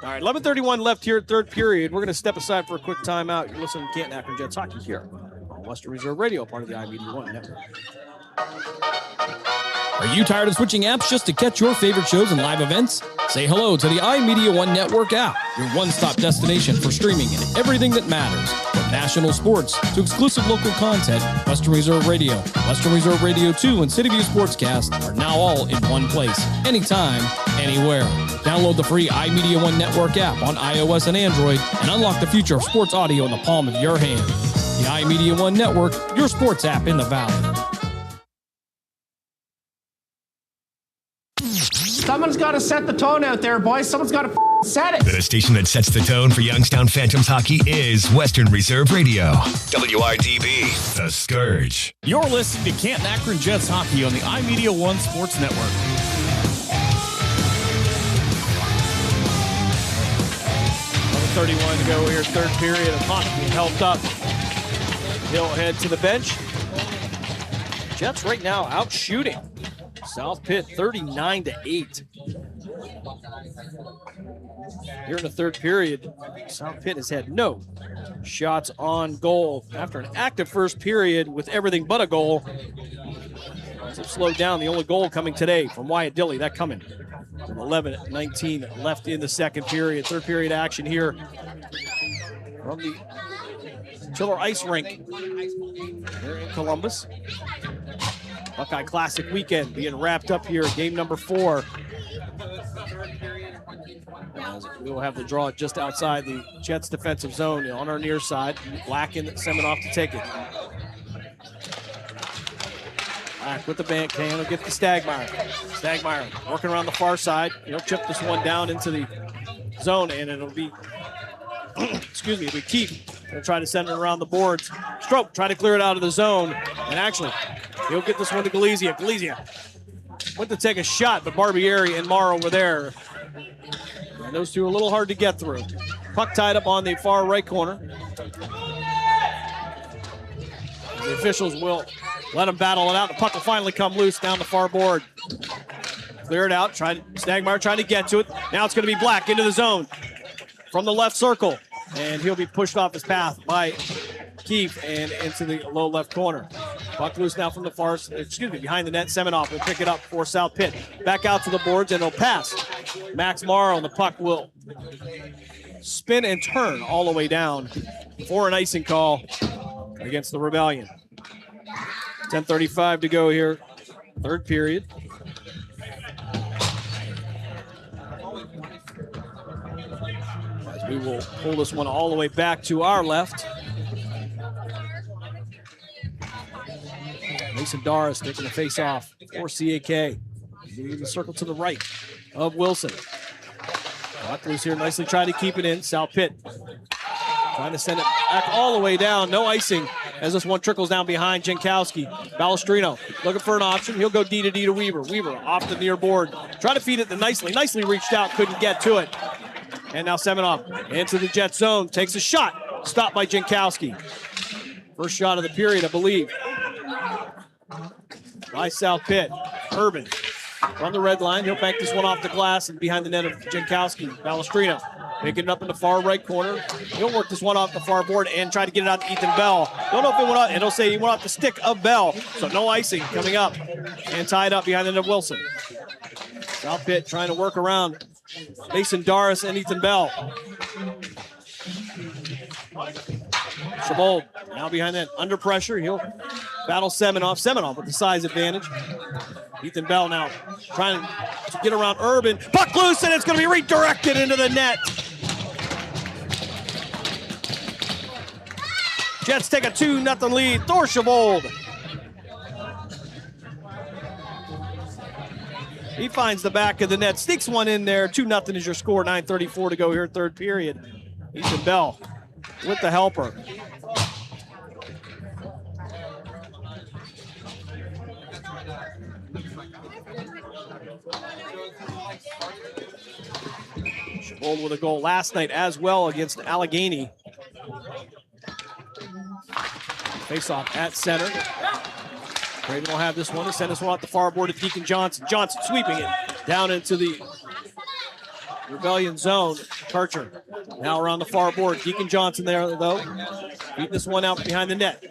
All right, 11:31 left here, third period. We're going to step aside for a quick timeout. You're listening to Canton Akron Jets hockey here on Western Reserve Radio, part of the iMedia One Network. Are you tired of switching apps just to catch your favorite shows and live events? Say hello to the iMedia One Network app, your one-stop destination for streaming and everything that matters. From national sports to exclusive local content, Western Reserve Radio, Western Reserve Radio 2, and City View Sportscast are now all in one place, anytime, anywhere. Download the free iMedia One Network app on iOS and Android and unlock the future of sports audio in the palm of your hand. The iMedia One Network, your sports app in the Valley. Someone's got to set the tone out there, boys. Someone's got to set it. The station that sets the tone for Youngstown Phantoms hockey is Western Reserve Radio. WRDB, The Scourge. You're listening to Canton Akron Jets hockey on the iMedia One Sports Network. 31 to go here, third period of hockey being helped up. He'll head to the bench. Jets right now out shooting South Pitt 39-8. Here in the third period, South Pitt has had no shots on goal. After an active first period with everything but a goal, it's slowed down. The only goal coming today from Wyatt Dilley, that coming. 11:19 left in the second period. Third period action here from the Chiller Ice Rink here in Columbus. Buckeye Classic weekend being wrapped up here, game number 4. As we'll have the draw just outside the Jets defensive zone on our near side. Black in Seminoff to take it. Black with the bank, he'll get the Stagmeyer. Stagmeyer working around the far side. He'll chip this one down into the zone, and it'll be, excuse me, it'll be Keith. He'll try to send it around the boards. Stroke, try to clear it out of the zone, and actually, he'll get this one to Galizia. Galizia went to take a shot, but Barbieri and Morrow were there. And those two are a little hard to get through. Puck tied up on the far right corner. The officials will let them battle it out. The puck will finally come loose down the far board. Clear it out. Stagmeyer trying to get to it. Now it's going to be Black into the zone from the left circle. And he'll be pushed off his path by Keefe and into the low left corner. Puck loose now from the far, behind the net. Seminoff will pick it up for South Pitt. Back out to the boards, and he'll pass Max Morrow, and the puck will spin and turn all the way down for an icing call against the Rebellion. 10:35 to go here. Third period. As we will pull this one all the way back to our left. Mason Doris taking the face off for CAK. Moving the circle to the right of Wilson. Lockleys here nicely trying to keep it in. South Pitt trying to send it back all the way down. No icing as this one trickles down behind Jankowski. Balestrino looking for an option. He'll go D to Weaver. Weaver off the near board. Trying to feed it to Nicely reached out, couldn't get to it. And now Semenoff into the Jet zone. Takes a shot. Stopped by Jankowski. First shot of the period, I believe. By South Pitt. Urban from the red line. He'll bank this one off the glass and behind the net of Jankowski. Balestrino picking it up in the far right corner. He'll work this one off the far board and try to get it out to Ethan Bell. Don't know if it went out, and he'll say he went off the stick of Bell. So no icing coming up and tied up behind the net of Wilson. South Pitt trying to work around Mason Doris and Ethan Bell. Chavold now behind that, under pressure. He'll battle Semenoff. Semenoff with the size advantage. Ethan Bell now trying to get around Urban. Puck loose, and it's going to be redirected into the net. Jets take a 2-0 lead. Thor Chavold. He finds the back of the net, sneaks one in there. 2-0 is your score. 9:34 to go here, third period. Ethan Bell with the helper. Chavold with a goal last night as well against Allegheny. Face-off at center. Craven will have this one. He'll send this one off the far board to Deacon Johnson. Johnson sweeping it down into the Rebellion zone. Karcher now around the far board. Deacon Johnson there, though. Beat this one out behind the net.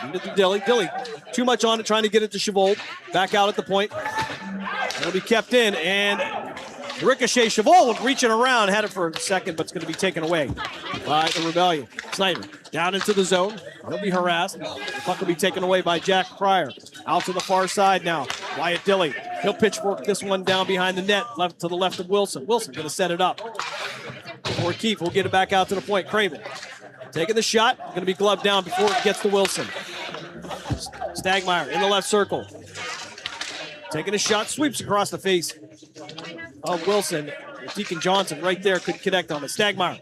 Into the Dilly. Dilly, too much on it, trying to get it to Chavold. Back out at the point. It'll be kept in, and Ricochet. Chavold reaching around, had it for a second, but it's going to be taken away by the Rebellion. Snyder down into the zone. He'll be harassed. The puck will be taken away by Jack Pryor. Out to the far side now. Wyatt Dilly. He'll pitchfork this one down behind the net, left to the left of Wilson. Wilson going to set it up. O'Keefe will get it back out to the point. Craven taking the shot. Going to be gloved down before it gets to Wilson. Stagmeyer in the left circle. Taking a shot, sweeps across the face of Wilson. Deacon Johnson right there, couldn't connect on it. Stagmeyer.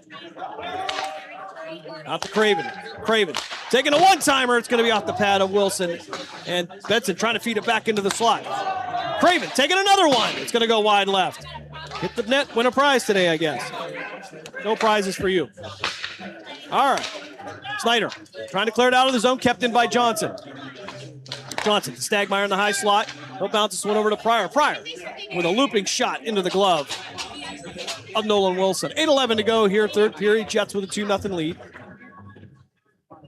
Out to Craven. Craven taking a one-timer. It's going to be off the pad of Wilson. And Benson trying to feed it back into the slot. Craven taking another one. It's going to go wide left. Hit the net, win a prize today, I guess. No prizes for you. All right. Snyder trying to clear it out of the zone, kept in by Johnson. Johnson to Stagmeyer in the high slot. He'll bounce this one over to Pryor. Pryor with a looping shot into the glove of Nolan Wilson. 8:11 to go here, third period. Jets with a 2-0 lead.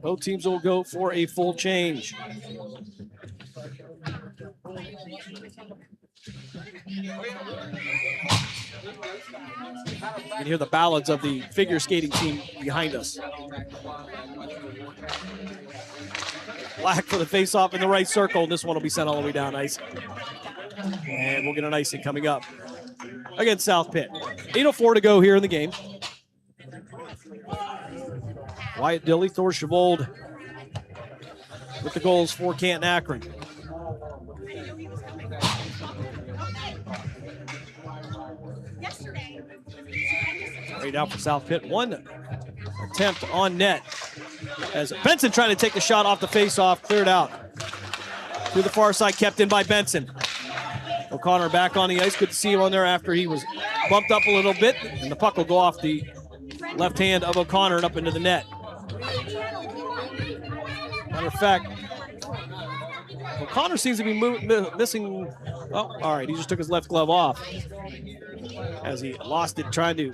Both teams will go for a full change. You can hear the ballads of the figure skating team behind us. Black for the face-off in the right circle. This one will be sent all the way down ice. And we'll get an icing coming up against South Pitt. 8:04 to go here in the game. Wyatt Dilly, Thor Chavold with the goals for Canton Akron. Right out for South Pitt. One attempt on net as Benson trying to take the shot off the face-off, cleared out. To the far side, kept in by Benson. O'Connor back on the ice. Good to see him on there after he was bumped up a little bit. And the puck will go off the left hand of O'Connor and up into the net. Matter of fact, O'Connor seems to be missing. Oh, all right. He just took his left glove off as he lost it trying to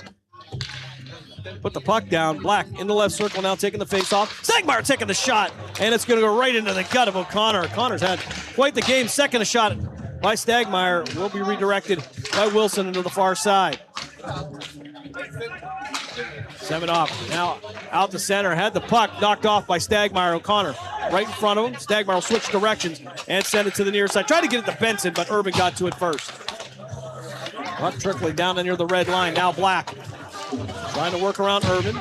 put the puck down. Black in the left circle now taking the face off. Stagmeyer taking the shot, and it's going to go right into the gut of O'Connor. O'Connor's had quite the game. Second shot by Stagmeyer will be redirected by Wilson into the far side. Semenoff now out the center, had the puck knocked off by Stagmeyer. O'Connor right in front of him. Stagmeyer will switch directions and send it to the near side. Try to get it to Benson, but Urban got to it first. Puck trickling down near the red line. Now Black trying to work around Urban.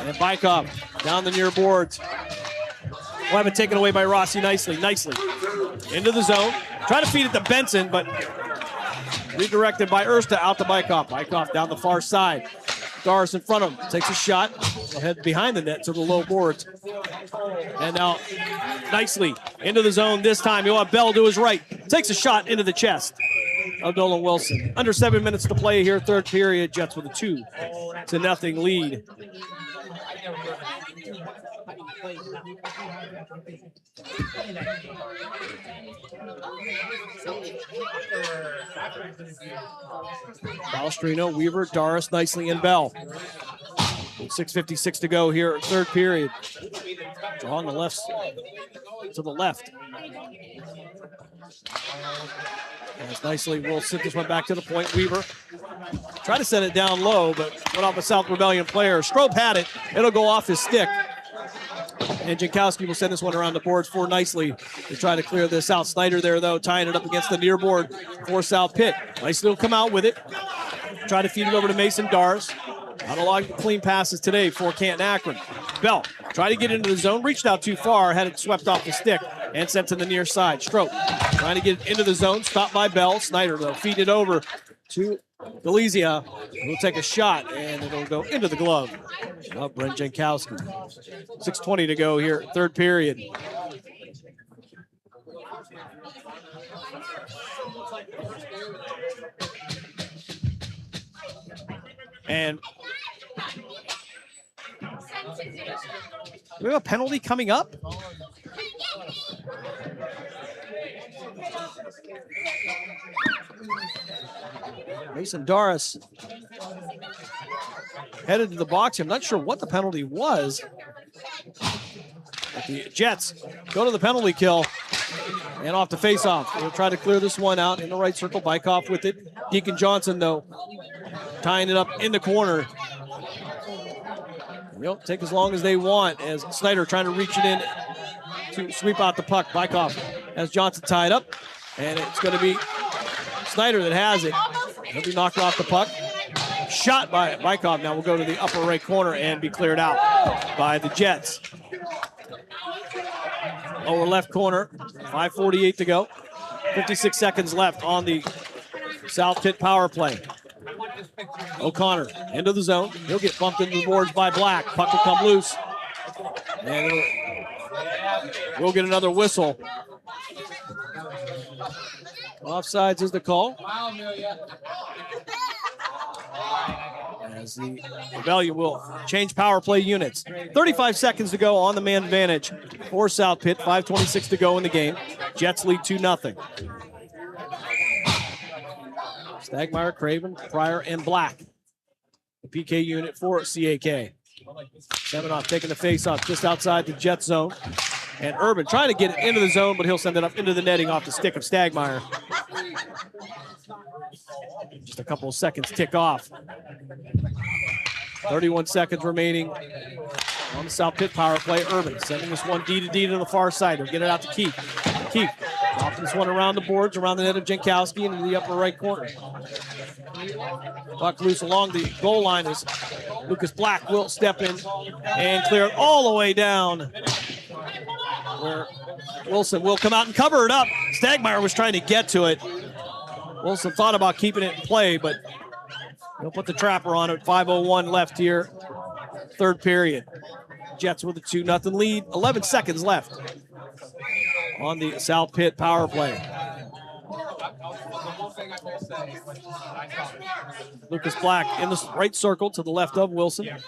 And Bykov down the near boards. We'll have it taken away by Rossi nicely. Into the zone. Try to feed it to Benson, but redirected by Ersta out to Bykov. Bykov down the far side. Doris in front of him. Takes a shot. Head behind the net to the low boards. And now nicely into the zone this time. You'll have Bell to his right. Takes a shot into the chest of Nolan Wilson. Under 7 minutes to play here, third period. Jets with a 2-0 lead. Balestrino, Weaver, Doris, nicely in Bell. 6:56 to go here, third period. Draw on the left, to the left. As nicely, we'll sit this one back to the point. Weaver try to send it down low, but went off a South Rebellion player. Strobe had it. It'll go off his stick. And Jankowski will send this one around the boards for nicely to try to clear this out. Snyder there, though, tying it up against the near board for South Pitt. Nicely will come out with it. Try to feed it over to Mason Dars. Not a lot of clean passes today for Canton Akron. Bell try to get into the zone, reached out too far, had it swept off the stick and sent to the near side. Stroke trying to get into the zone, stopped by Bell. Snyder, though, feed it over to Delizia. Will take a shot, and it'll go into the glove of Brent Jankowski. 6:20 to go here, third period. And we have a penalty coming up. Mason Doris headed to the box. I'm not sure what the penalty was. But the Jets go to the penalty kill and off the faceoff. They'll try to clear this one out in the right circle. Bykov with it. Deacon Johnson, though, tying it up in the corner. They'll take as long as they want as Snyder trying to reach it in to sweep out the puck. Bykov has Johnson tied up, and it's going to be Snyder that has it. He'll be knocked off the puck. Shot by Bykov. Now will go to the upper right corner and be cleared out by the Jets. Lower left corner, 5:48 to go. 56 seconds left on the South Pitt power play. O'Connor into the zone. He'll get bumped into the boards by Black. Puck will come loose. And we'll get another whistle. Offsides is the call. As the Rebellion will change power play units. 35 seconds to go on the man advantage for South Pitt. 5:26 to go in the game. Jets lead 2-0. Stagmeyer, Craven, Pryor, and Black. The PK unit for CAK. Seminoff taking the face-off just outside the Jet zone. And Urban trying to get it into the zone, but he'll send it up into the netting off the stick of Stagmeyer. Just a couple of seconds tick off. 31 seconds remaining on the South Pitt power play. Urban sending this one D to D to the far side. He'll get it out to Keith. Keith dropping this one around the boards, around the net of Jankowski into the upper right corner. Puck loose along the goal line as Lucas Black will step in and clear it all the way down, where Wilson will come out and cover it up. Stagmeyer was trying to get to it. Wilson thought about keeping it in play, but he'll put the trapper on it. 5:01 left here, third period. Jets with a 2-0 lead. 11 seconds left on the South Pitt power play. Lucas Black in the right circle to the left of Wilson. And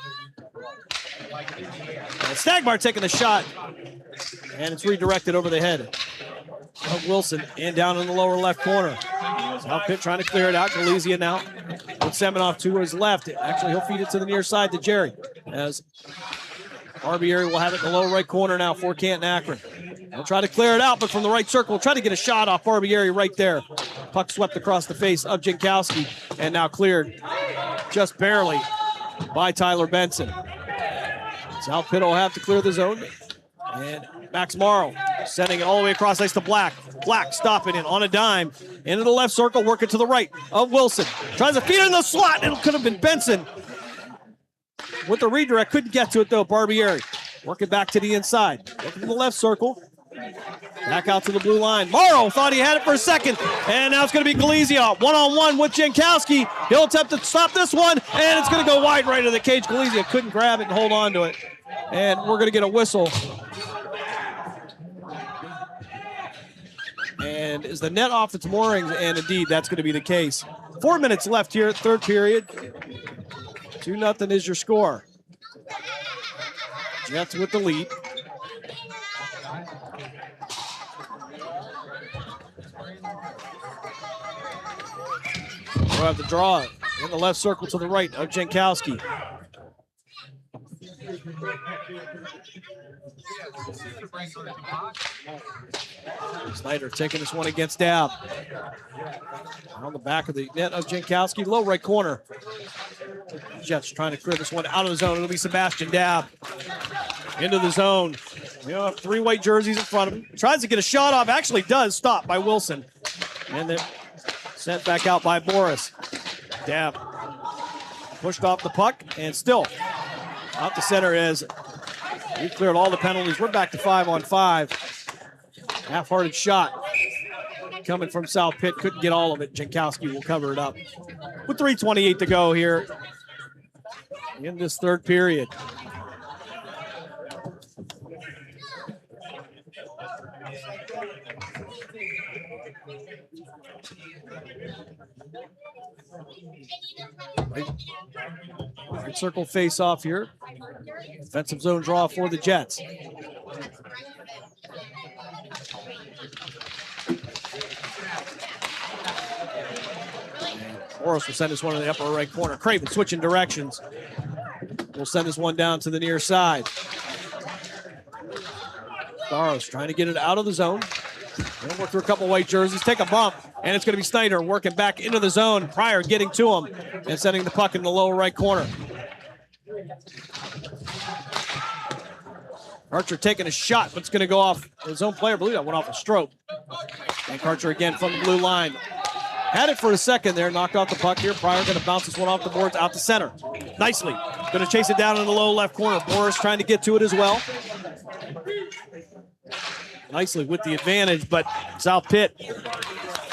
Stagmeyer taking the shot, and it's redirected over the head of Wilson and down in the lower left corner. South Pitt trying to clear it out. Galizia now with Seminoff to his left. Actually, he'll feed it to the near side to Jerry, as Barbieri will have it in the lower right corner now for Canton Akron. He'll try to clear it out, but from the right circle, try to get a shot off Barbieri right there. Puck swept across the face of Jankowski and now cleared just barely by Tyler Benson. South Pitt will have to clear the zone. And Max Morrow sending it all the way across ice to Black. Black stopping it on a dime. Into the left circle, working to the right of Wilson. Tries to feed it in the slot, and it could have been Benson. With the redirect, couldn't get to it though, Barbieri. Working back to the inside. Working to the left circle. Back out to the blue line. Morrow thought he had it for a second, and now it's going to be Galizia one-on-one with Jankowski. He'll attempt to stop this one, and it's going to go wide right of the cage. Galizia couldn't grab it and hold on to it, and we're going to get a whistle. And is the net off its moorings? And indeed, that's going to be the case. 4 minutes left here, third period. 2-0 is your score. Jets with the lead. We'll have to draw it in the left circle to the right of Jankowski. Snyder taking this one against Dab. On the back of the net of Jankowski, low right corner. Jets trying to clear this one out of the zone. It'll be Sebastian Dab into the zone. You know, 3 white jerseys in front of him. Tries to get a shot off. Actually does stop by Wilson. And then sent back out by Boris. Dab pushed off the puck and still out to center as we cleared all the penalties. We're back to 5-on-5. Half-hearted shot coming from South Pitt. Couldn't get all of it. Jankowski will cover it up. With 3:28 to go here in this third period. Right circle face off here. Defensive zone draw for the Jets. Morris will send this one in the upper right corner. Craven switching directions. We'll send this one down to the near side. Staros trying to get it out of the zone. He'll work through a couple white jerseys, take a bump, and it's going to be Snyder working back into the zone. Pryor getting to him and sending the puck in the lower right corner. Archer taking a shot, but it's going to go off his own player. I believe that went off a stroke. And Archer again from the blue line. Had it for a second there, knocked off the puck here. Pryor going to bounce this one off the boards out to center. Nicely. Going to chase it down in the low left corner. Boris trying to get to it as well. Nicely with the advantage, but South Pitt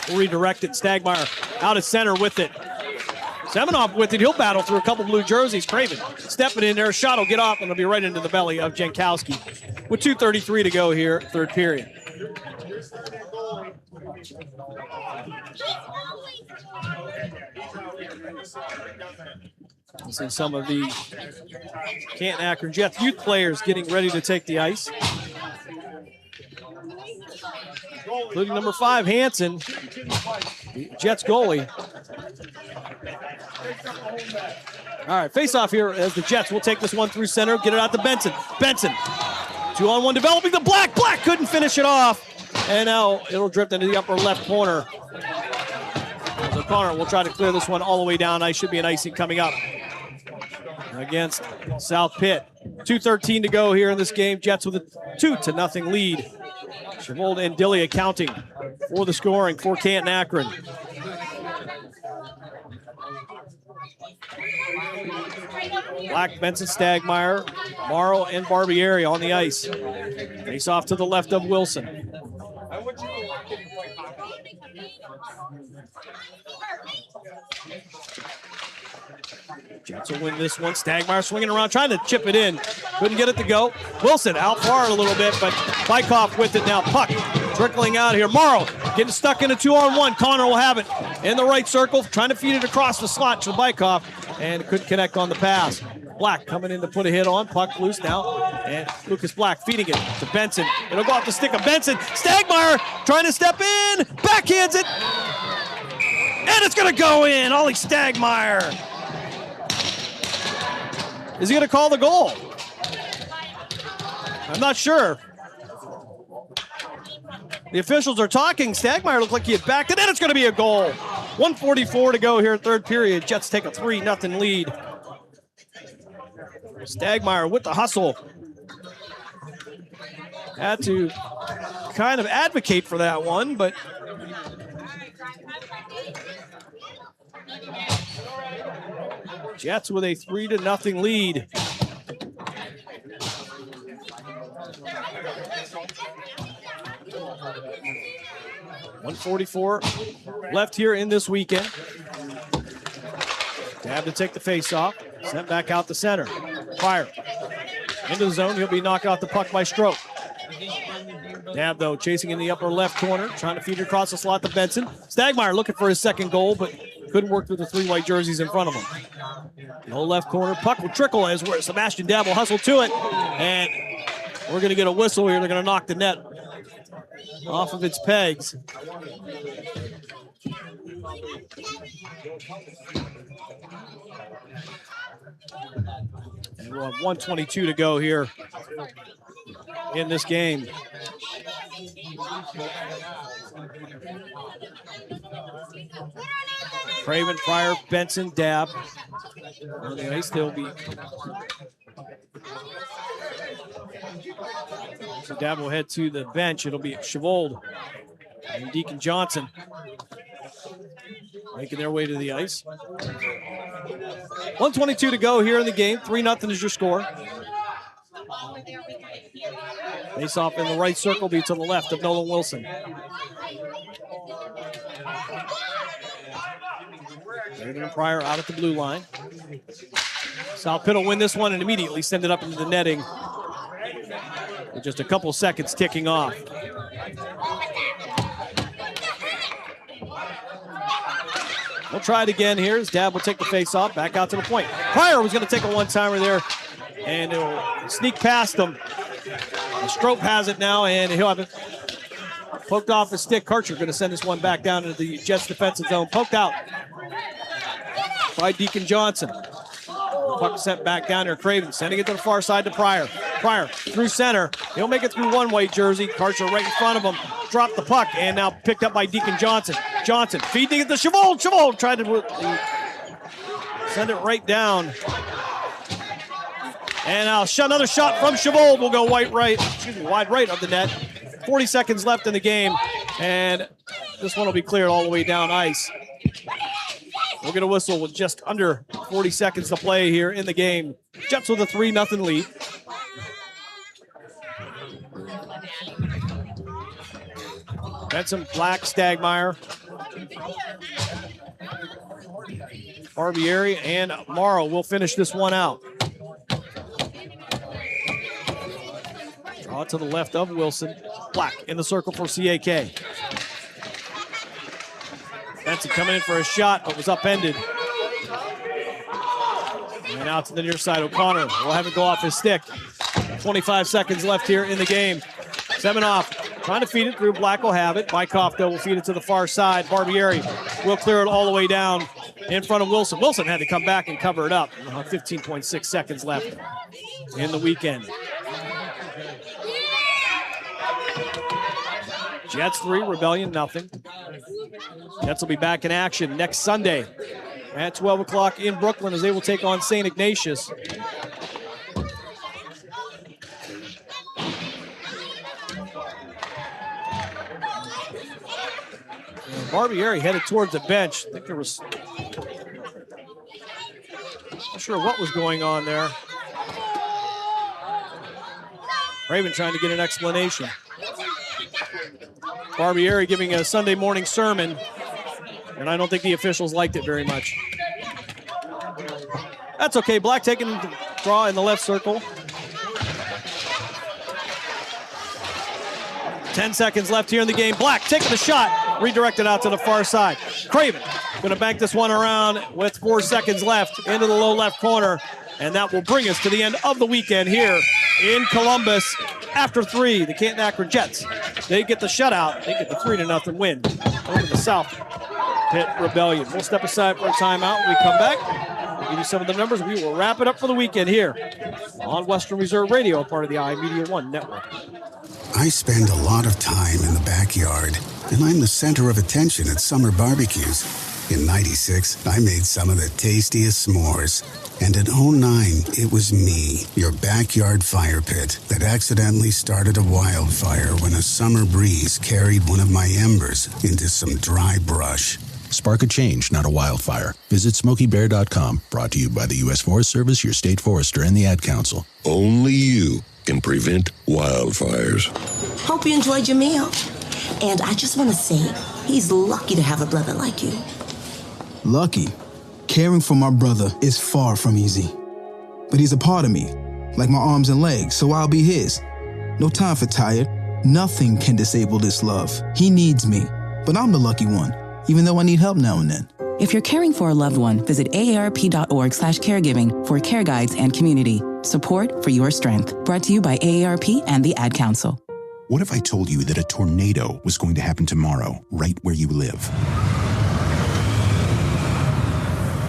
will redirect it. Stagmeyer out of center with it. Semenoff with it. He'll battle through a couple blue jerseys. Craven stepping in there. Shot will get off, and it'll be right into the belly of Jankowski. With 2:33 to go here, third period. See some of the Canton Akron Jets youth players getting ready to take the ice. Including number 5, Hansen, the Jets goalie. All right, face off here as the Jets will take this one through center, get it out to Benson. Benson, 2-on-1 developing the Black. Black couldn't finish it off. And now it'll drift into the upper left corner. So Connor will try to clear this one all the way down. Ice should be an icing coming up against South Pitt. 2:13 to go here in this game. Jets with a 2-0 lead. Chavold and Dilly accounting for the scoring for Canton Akron. Black, Benson, Stagmeyer, Morrow, and Barbieri on the ice. Face off to the left of Wilson. Jets will win this one. Stagmeyer swinging around, trying to chip it in. Couldn't get it to go. Wilson out far a little bit, but Bykoff with it now. Puck trickling out here. Morrow getting stuck in a 2-on-1. Connor will have it in the right circle, trying to feed it across the slot to Bykoff, and couldn't connect on the pass. Black coming in to put a hit on. Puck loose now, and Lucas Black feeding it to Benson. It'll go off the stick of Benson. Stagmeyer trying to step in, backhands it, and it's going to go in. Ollie Stagmeyer. Is he going to call the goal? I'm not sure. The officials are talking. Stagmeyer looked like he had backed it, and it's going to be a goal. 1:44 to go here, third period. Jets take a 3-0 lead. Stagmeyer with the hustle. Had to kind of advocate for that one, but Jets with a 3-0 lead. .144 left here in this weekend. Dab to take the face-off. Sent back out the center. Pryor into the zone. He'll be knocked off the puck by Stroke. Dab, though, chasing in the upper left corner, trying to feed it across the slot to Benson. Stagmeyer looking for his second goal, but couldn't work through the 3 white jerseys in front of him. No left corner. Puck will trickle as Sebastian Dab will hustle to it. And we're going to get a whistle here. They're going to knock the net off of its pegs. And we'll have 1:22 to go here in this game. Craven, Pryor, Benson, Dab. On the ice, they'll be. So Dab will head to the bench. It'll be Chavold and Deacon Johnson making their way to the ice. 1:22 to go here in the game. 3-0 is your score. Face off in the right circle, be to the left of Nolan Wilson. Craven and Pryor out at the blue line. South Pitt will win this one and immediately send it up into the netting with just a couple seconds ticking off. We'll try it again here as Dab will take the face off, back out to the point. Pryor was going to take a one-timer there, and it'll sneak past him. Strope has it now, and he'll have it poked off his stick. Karcher going to send this one back down into the Jets defensive zone. Poked out by Deacon Johnson. Puck sent back down there. Craven sending it to the far side to Pryor. Pryor through center. He'll make it through one white jersey. Karcher right in front of him. Dropped the puck, and now picked up by Deacon Johnson. Johnson feeding it to Chavold. Chavold tried to send it right down. And now another shot from Chavold will go wide right of the net. 40 seconds left in the game, and this one will be cleared all the way down ice. We'll get a whistle with just under 40 seconds to play here in the game. Jets with a 3-0 lead. Benson, Black, Stagmeyer, Barbieri, and Morrow will finish this one out. Draw to the left of Wilson. Black in the circle for CAK. Benson coming in for a shot, but was upended. And out to the near side, O'Connor will have it go off his stick. 25 seconds left here in the game. Semenoff trying to feed it through. Black will have it. Bykoff, though, will feed it to the far side. Barbieri will clear it all the way down in front of Wilson. Wilson had to come back and cover it up. 15.6 seconds left in the weekend. Jets 3, Rebellion nothing. Jets will be back in action next Sunday at 12 o'clock in Brooklyn as they will take on St. Ignatius. Barbieri headed towards the bench. I think there was, not sure what was going on there. Raven trying to get an explanation. Barbieri giving a Sunday morning sermon, and I don't think the officials liked it very much. That's okay. Black taking the draw in the left circle. 10 seconds left here in the game. Black taking the shot, redirected out to the far side. Craven going to bank this one around with 4 seconds left into the low left corner, and that will bring us to the end of the weekend here in Columbus. After 3, the Canton Akron Jets, they get the shutout. They get the 3-0 win over the South Pitt Rebellion. We'll step aside for a timeout when we come back. We'll give you some of the numbers. We will wrap it up for the weekend here on Western Reserve Radio, part of the iMedia One network. I spend a lot of time in the backyard, and I'm the center of attention at summer barbecues. In 96, I made some of the tastiest s'mores. And in 09, it was me, your backyard fire pit, that accidentally started a wildfire when a summer breeze carried one of my embers into some dry brush. Spark a change, not a wildfire. Visit SmokeyBear.com. Brought to you by the U.S. Forest Service, your state forester, and the Ad Council. Only you can prevent wildfires. Hope you enjoyed your meal. And I just want to say, he's lucky to have a brother like you. Lucky? Caring for my brother is far from easy. But he's a part of me, like my arms and legs, so I'll be his. No time for tired. Nothing can disable this love. He needs me, but I'm the lucky one, even though I need help now and then. If you're caring for a loved one, visit aarp.org/caregiving for care guides and community. Support for your strength. Brought to you by AARP and the Ad Council. What if I told you that a tornado was going to happen tomorrow, right where you live?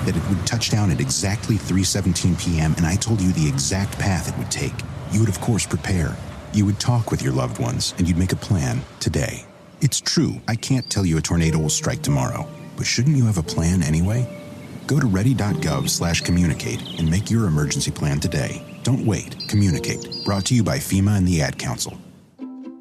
That it would touch down at exactly 3:17 p.m., and I told you the exact path it would take. You would, of course, prepare. You would talk with your loved ones, and you'd make a plan today. It's true, I can't tell you a tornado will strike tomorrow, but shouldn't you have a plan anyway? Go to ready.gov/communicate and make your emergency plan today. Don't wait. Communicate. Brought to you by FEMA and the Ad Council.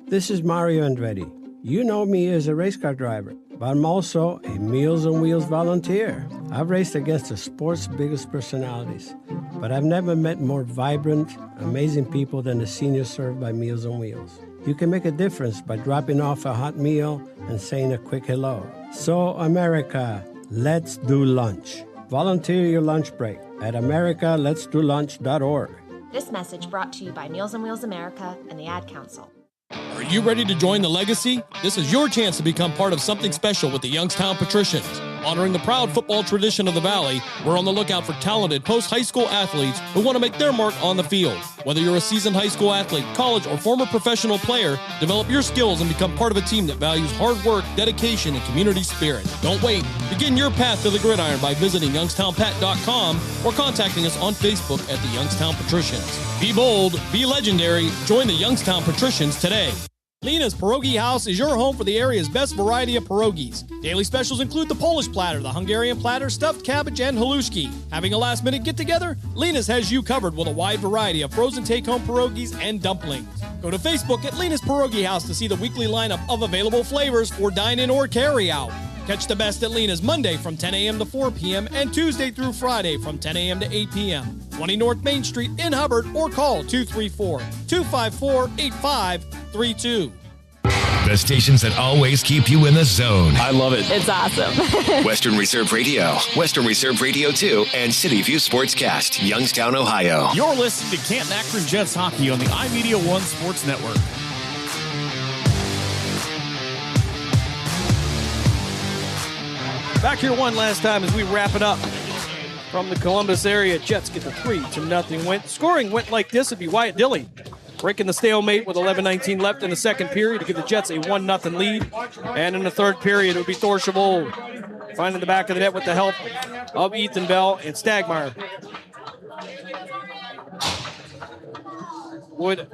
This is Mario Andretti. You know me as a race car driver, but I'm also a Meals on Wheels volunteer. I've raced against the sport's biggest personalities, but I've never met more vibrant, amazing people than the seniors served by Meals on Wheels. You can make a difference by dropping off a hot meal and saying a quick hello. So, America, let's do lunch. Volunteer your lunch break at americaletsdolunch.org. This message brought to you by Meals on Wheels America and the Ad Council. Are you ready to join the legacy? This is your chance to become part of something special with the Youngstown Patricians. Honoring the proud football tradition of the Valley, we're on the lookout for talented post-high school athletes who want to make their mark on the field. Whether you're a seasoned high school athlete, college, or former professional player, develop your skills and become part of a team that values hard work, dedication, and community spirit. Don't wait. Begin your path to the gridiron by visiting youngstownpat.com or contacting us on Facebook at the Youngstown Patricians. Be bold, be legendary, join the Youngstown Patricians today. Lena's Pierogi House is your home for the area's best variety of pierogies. Daily specials include the Polish platter, the Hungarian platter, stuffed cabbage, and halushki. Having a last-minute get-together? Lena's has you covered with a wide variety of frozen take-home pierogies and dumplings. Go to Facebook at Lena's Pierogi House to see the weekly lineup of available flavors for dine-in or carry-out. Catch the best at Lena's Monday from 10 a.m. to 4 p.m. and Tuesday through Friday from 10 a.m. to 8 p.m. 20 North Main Street in Hubbard or call 234-254-8532. The stations that always keep you in the zone. I love it. It's awesome. Western Reserve Radio, Western Reserve Radio 2, and City View Sportscast, Youngstown, Ohio. You're listening to Canton Akron Jets hockey on the iMedia One Sports Network. Back here one last time as we wrap it up from the Columbus area. Jets get the 3-0 win. Scoring went like this. It'd be Wyatt Dilley breaking the stalemate with 11:19 left in the second period to give the Jets a 1-0 lead. And in the third period, it would be Thor Chavold finding the back of the net with the help of Ethan Bell and Stagmeyer. Would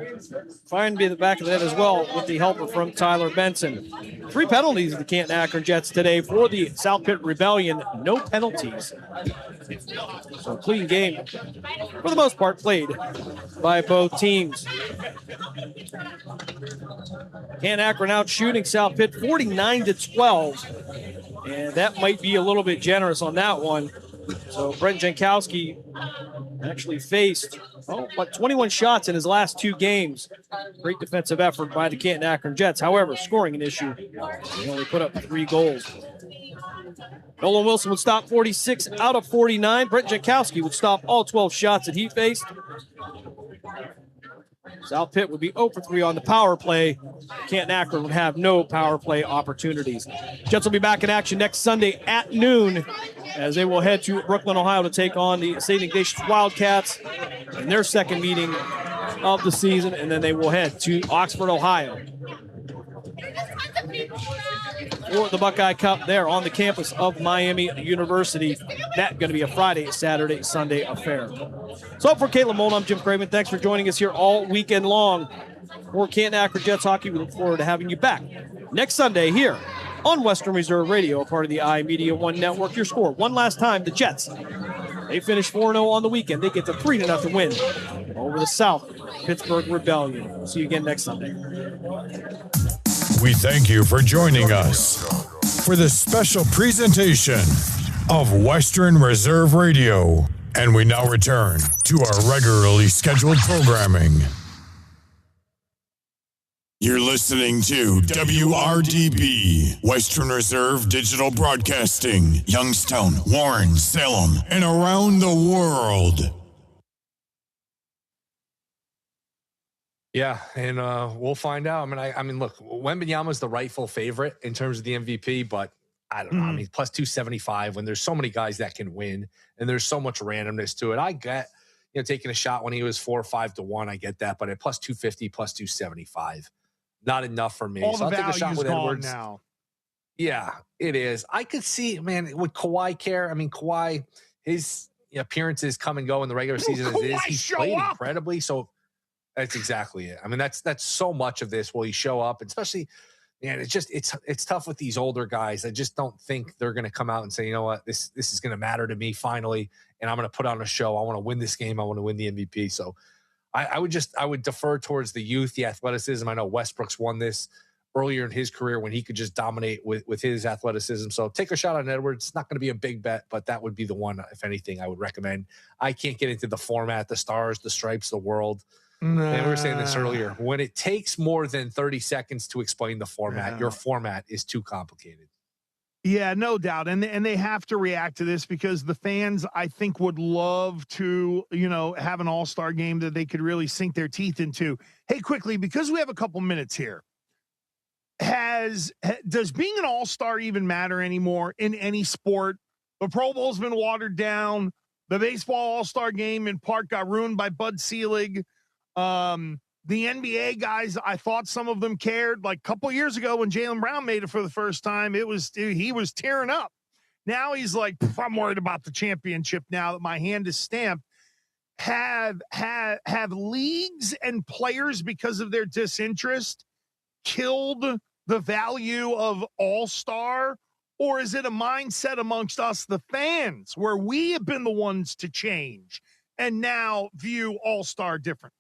find the back of the net as well with the helper from Tyler Benson. 3 penalties of the Canton Akron Jets today for the South Pitt Rebellion. No penalties. So a clean game, for the most part, played by both teams. Canton Akron out shooting South Pitt 49-12. And that might be a little bit generous on that one. So Brent Jankowski actually faced 21 shots in his last 2 games. Great defensive effort by the Canton Akron Jets. However, scoring an issue. They only put up 3 goals. Nolan Wilson would stop 46 out of 49. Brent Jankowski would stop all 12 shots that he faced. South Pitt would be 0 for 3 on the power play. Canton Akron would have no power play opportunities. Jets will be back in action next Sunday at noon as they will head to Brooklyn, Ohio to take on the St. Ignatius Wildcats in their second meeting of the season, and then they will head to Oxford, Ohio for the Buckeye Cup there on the campus of Miami University. That's going to be a Friday, Saturday, Sunday affair. So for Caitlin Mold, I'm Jim Craven. Thanks for joining us here all weekend long for Canton Akron Jets hockey. We look forward to having you back next Sunday here on Western Reserve Radio, a part of the iMedia One Network. Your score, one last time, the Jets. They finished 4-0 on the weekend. They get the 3-0 win over the South Pittsburgh Rebellion. We'll see you again next Sunday. We thank you for joining us for the special presentation of Western Reserve Radio. And we now return to our regularly scheduled programming. You're listening to WRDB, Western Reserve Digital Broadcasting, Youngstown, Warren, Salem, and around the world. Yeah, and we'll find out. I mean, look, Wembanyama's the rightful favorite in terms of the MVP, but I don't know. I mean, plus 275 when there's so many guys that can win, and there's so much randomness to it. I get, taking a shot when he was 4 or 5 to 1. I get that, but at plus 250, plus 275. Not enough for me. All so the I'll take a shot with gone Edwards. Now. Yeah, it is. I could see, man, would Kawhi care? I mean, Kawhi, his appearances come and go in the regular season as is. He's played incredibly. So that's exactly it. I mean, that's so much of this. Will he show up? And especially, man, it's tough with these older guys. I just don't think they're going to come out and say, you know what, this is going to matter to me finally, and I'm going to put on a show. I want to win this game. I want to win the MVP. So I would defer towards the youth, the athleticism. I know Westbrook's won this earlier in his career when he could just dominate with his athleticism. So take a shot on Edwards. It's not going to be a big bet, but that would be the one, if anything, I would recommend. I can't get into the format, the stars, the stripes, the world. And we were saying this earlier. When it takes more than 30 seconds to explain the format, your format is too complicated. Yeah, no doubt. And they have to react to this because the fans, I think, would love to, have an all-star game that they could really sink their teeth into. Hey, quickly, because we have a couple minutes here, does being an all-star even matter anymore in any sport? The Pro Bowl's been watered down. The baseball all-star game in part got ruined by Bud Selig. The NBA guys, I thought some of them cared. Like a couple years ago when Jaylen Brown made it for the first time, he was tearing up. Now he's like, I'm worried about the championship now that my hand is stamped. Have leagues and players, because of their disinterest, killed the value of all-star? Or is it a mindset amongst us, the fans, where we have been the ones to change and now view all-star differently?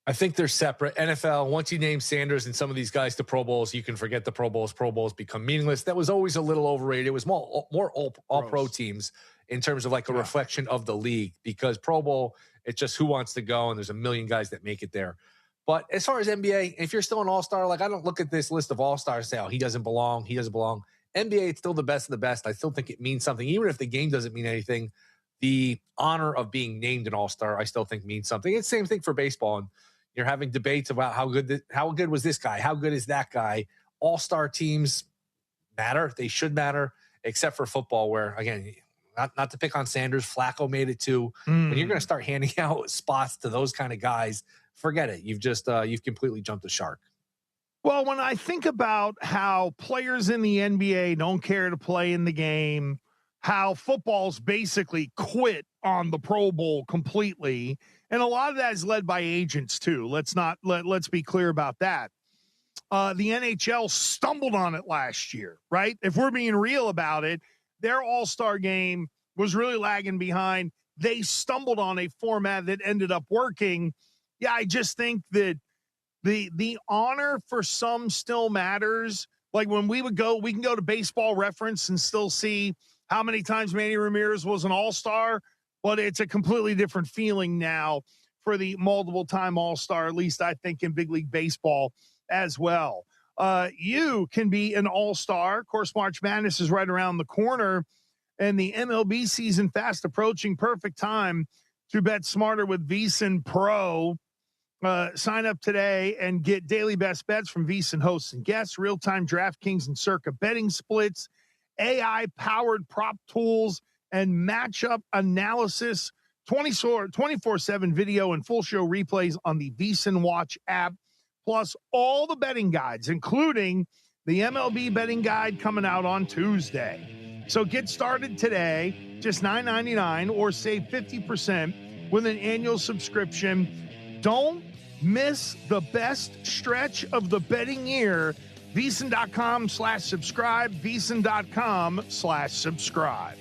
I think they're separate. NFL, once you name Sanders and some of these guys to Pro Bowls, you can forget the Pro Bowls. Pro Bowls become meaningless. That was always a little overrated. It was more all-pro teams in terms of like a reflection of the league, because Pro Bowl, it's just who wants to go, and there's a million guys that make it there. But as far as NBA, if you're still an all-star, like I don't look at this list of all-stars and say, oh, he doesn't belong. NBA, it's still the best of the best. I still think it means something. Even if the game doesn't mean anything, the honor of being named an all-star, I still think means something. It's the same thing for baseball. And you're having debates about how good was this guy? How good is that guy? All-star teams matter. They should matter, except for football, where, again, not to pick on Sanders, Flacco made it too. When you're going to start handing out spots to those kind of guys, forget it. You've completely jumped the shark. Well, when I think about how players in the NBA don't care to play in the game, how football's basically quit on the Pro Bowl completely, and a lot of that is led by agents too. Let's be clear about that. The NHL stumbled on it last year, right? If we're being real about it, their all-star game was really lagging behind. They stumbled on a format that ended up working. Yeah, I just think that the honor for some still matters. Like when we can go to Baseball Reference and still see how many times Manny Ramirez was an all-star, but it's a completely different feeling now for the multiple-time all-star, at least I think in big league baseball as well. You can be an all-star. Of course, March Madness is right around the corner, and the MLB season fast approaching. Perfect time to bet smarter with VSiN Pro. Sign up today and get daily best bets from VSiN hosts and guests, real-time DraftKings and Circa betting splits, AI-powered prop tools, and matchup analysis, 24/7 video and full show replays on the VSiN Watch app, plus all the betting guides, including the MLB betting guide coming out on Tuesday. So get started today, just $9.99, or save 50% with an annual subscription. Don't miss the best stretch of the betting year VSiN.com/subscribe, VSiN.com/subscribe.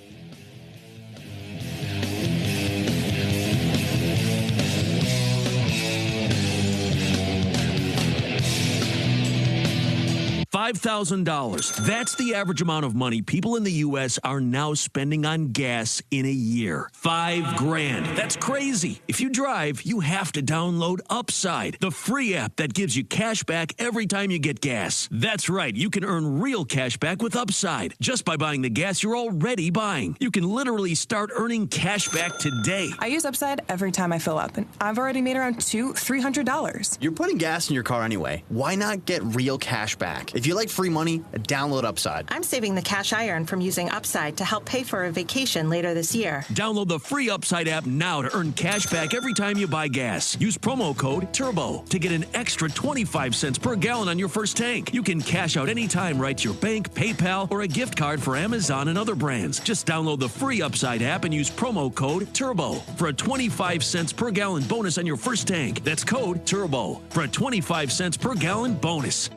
$5,000. That's the average amount of money people in the U.S. are now spending on gas in a year. $5,000. That's crazy. If you drive, you have to download Upside, the free app that gives you cash back every time you get gas. That's right. You can earn real cash back with Upside just by buying the gas you're already buying. You can literally start earning cash back today. I use Upside every time I fill up, and I've already made around $300. You're putting gas in your car anyway. Why not get real cash back? If you like free money, download Upside. I'm saving the cash I earn from using Upside to help pay for a vacation later this year. Download the free Upside app now to earn cash back every time you buy gas. Use promo code TURBO to get an extra 25 cents per gallon on your first tank. You can cash out anytime right to your bank, PayPal, or a gift card for Amazon and other brands. Just download the free Upside app and use promo code TURBO for a 25 cents per gallon bonus on your first tank. That's code TURBO for a 25 cents per gallon bonus.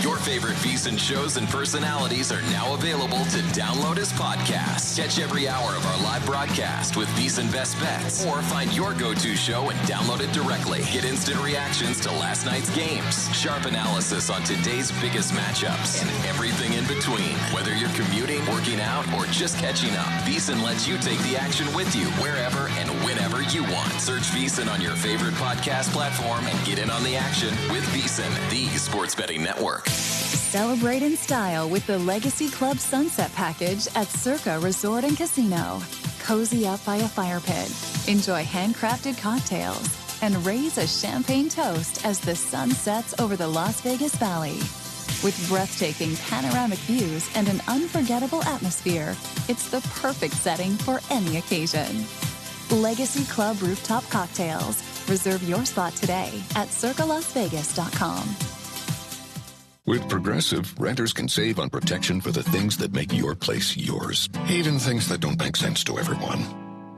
Your favorite VSiN shows and personalities are now available to download as podcasts. Catch every hour of our live broadcast with VSiN Best Bets, or find your go-to show and download it directly. Get instant reactions to last night's games, sharp analysis on today's biggest matchups, and everything in between. Whether you're commuting, working out, or just catching up, VSiN lets you take the action with you wherever and whenever you want. Search VSiN on your favorite podcast platform and get in on the action with VSiN, the sports betting network. Celebrate in style with the Legacy Club Sunset Package at Circa Resort and Casino. Cozy up by a fire pit, enjoy handcrafted cocktails, and raise a champagne toast as the sun sets over the Las Vegas Valley. With breathtaking panoramic views and an unforgettable atmosphere, it's the perfect setting for any occasion. Legacy Club Rooftop Cocktails. Reserve your spot today at circalasvegas.com. With Progressive, renters can save on protection for the things that make your place yours, even things that don't make sense to everyone.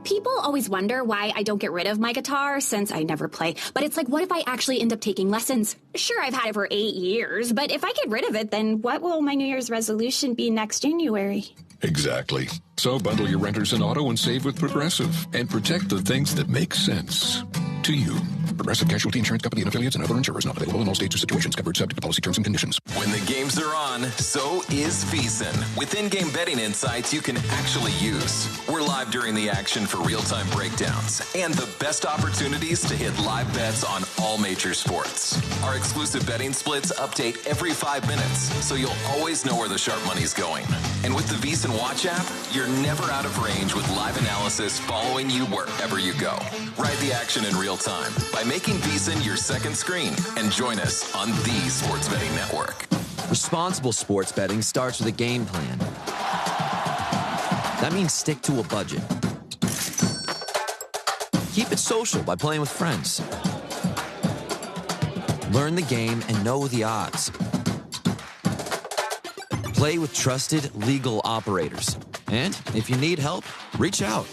People always wonder why I don't get rid of my guitar since I never play. But it's like, what if I actually end up taking lessons? Sure, I've had it for 8 years, but if I get rid of it, then what will my New Year's resolution be next January? Exactly. So bundle your renters and auto and save with Progressive and protect the things that make sense to you. Progressive Casualty Insurance Company and affiliates and other insurers not available in all states or situations, covered subject to policy terms and conditions. When the games are on, so is VSiN. With in-game betting insights you can actually use. We're live during the action for real-time breakdowns and the best opportunities to hit live bets on all major sports. Our exclusive betting splits update every 5 minutes, so you'll always know where the sharp money's going. And with the VSiN Watch app, you're never out of range with live analysis following you wherever you go. Ride the action in real time by making VSiN your second screen, and join us on the Sports Betting Network. Responsible sports betting starts with a game plan. That means stick to a budget. Keep it social by playing with friends. Learn the game and know the odds. Play with trusted, legal operators. And if you need help, reach out.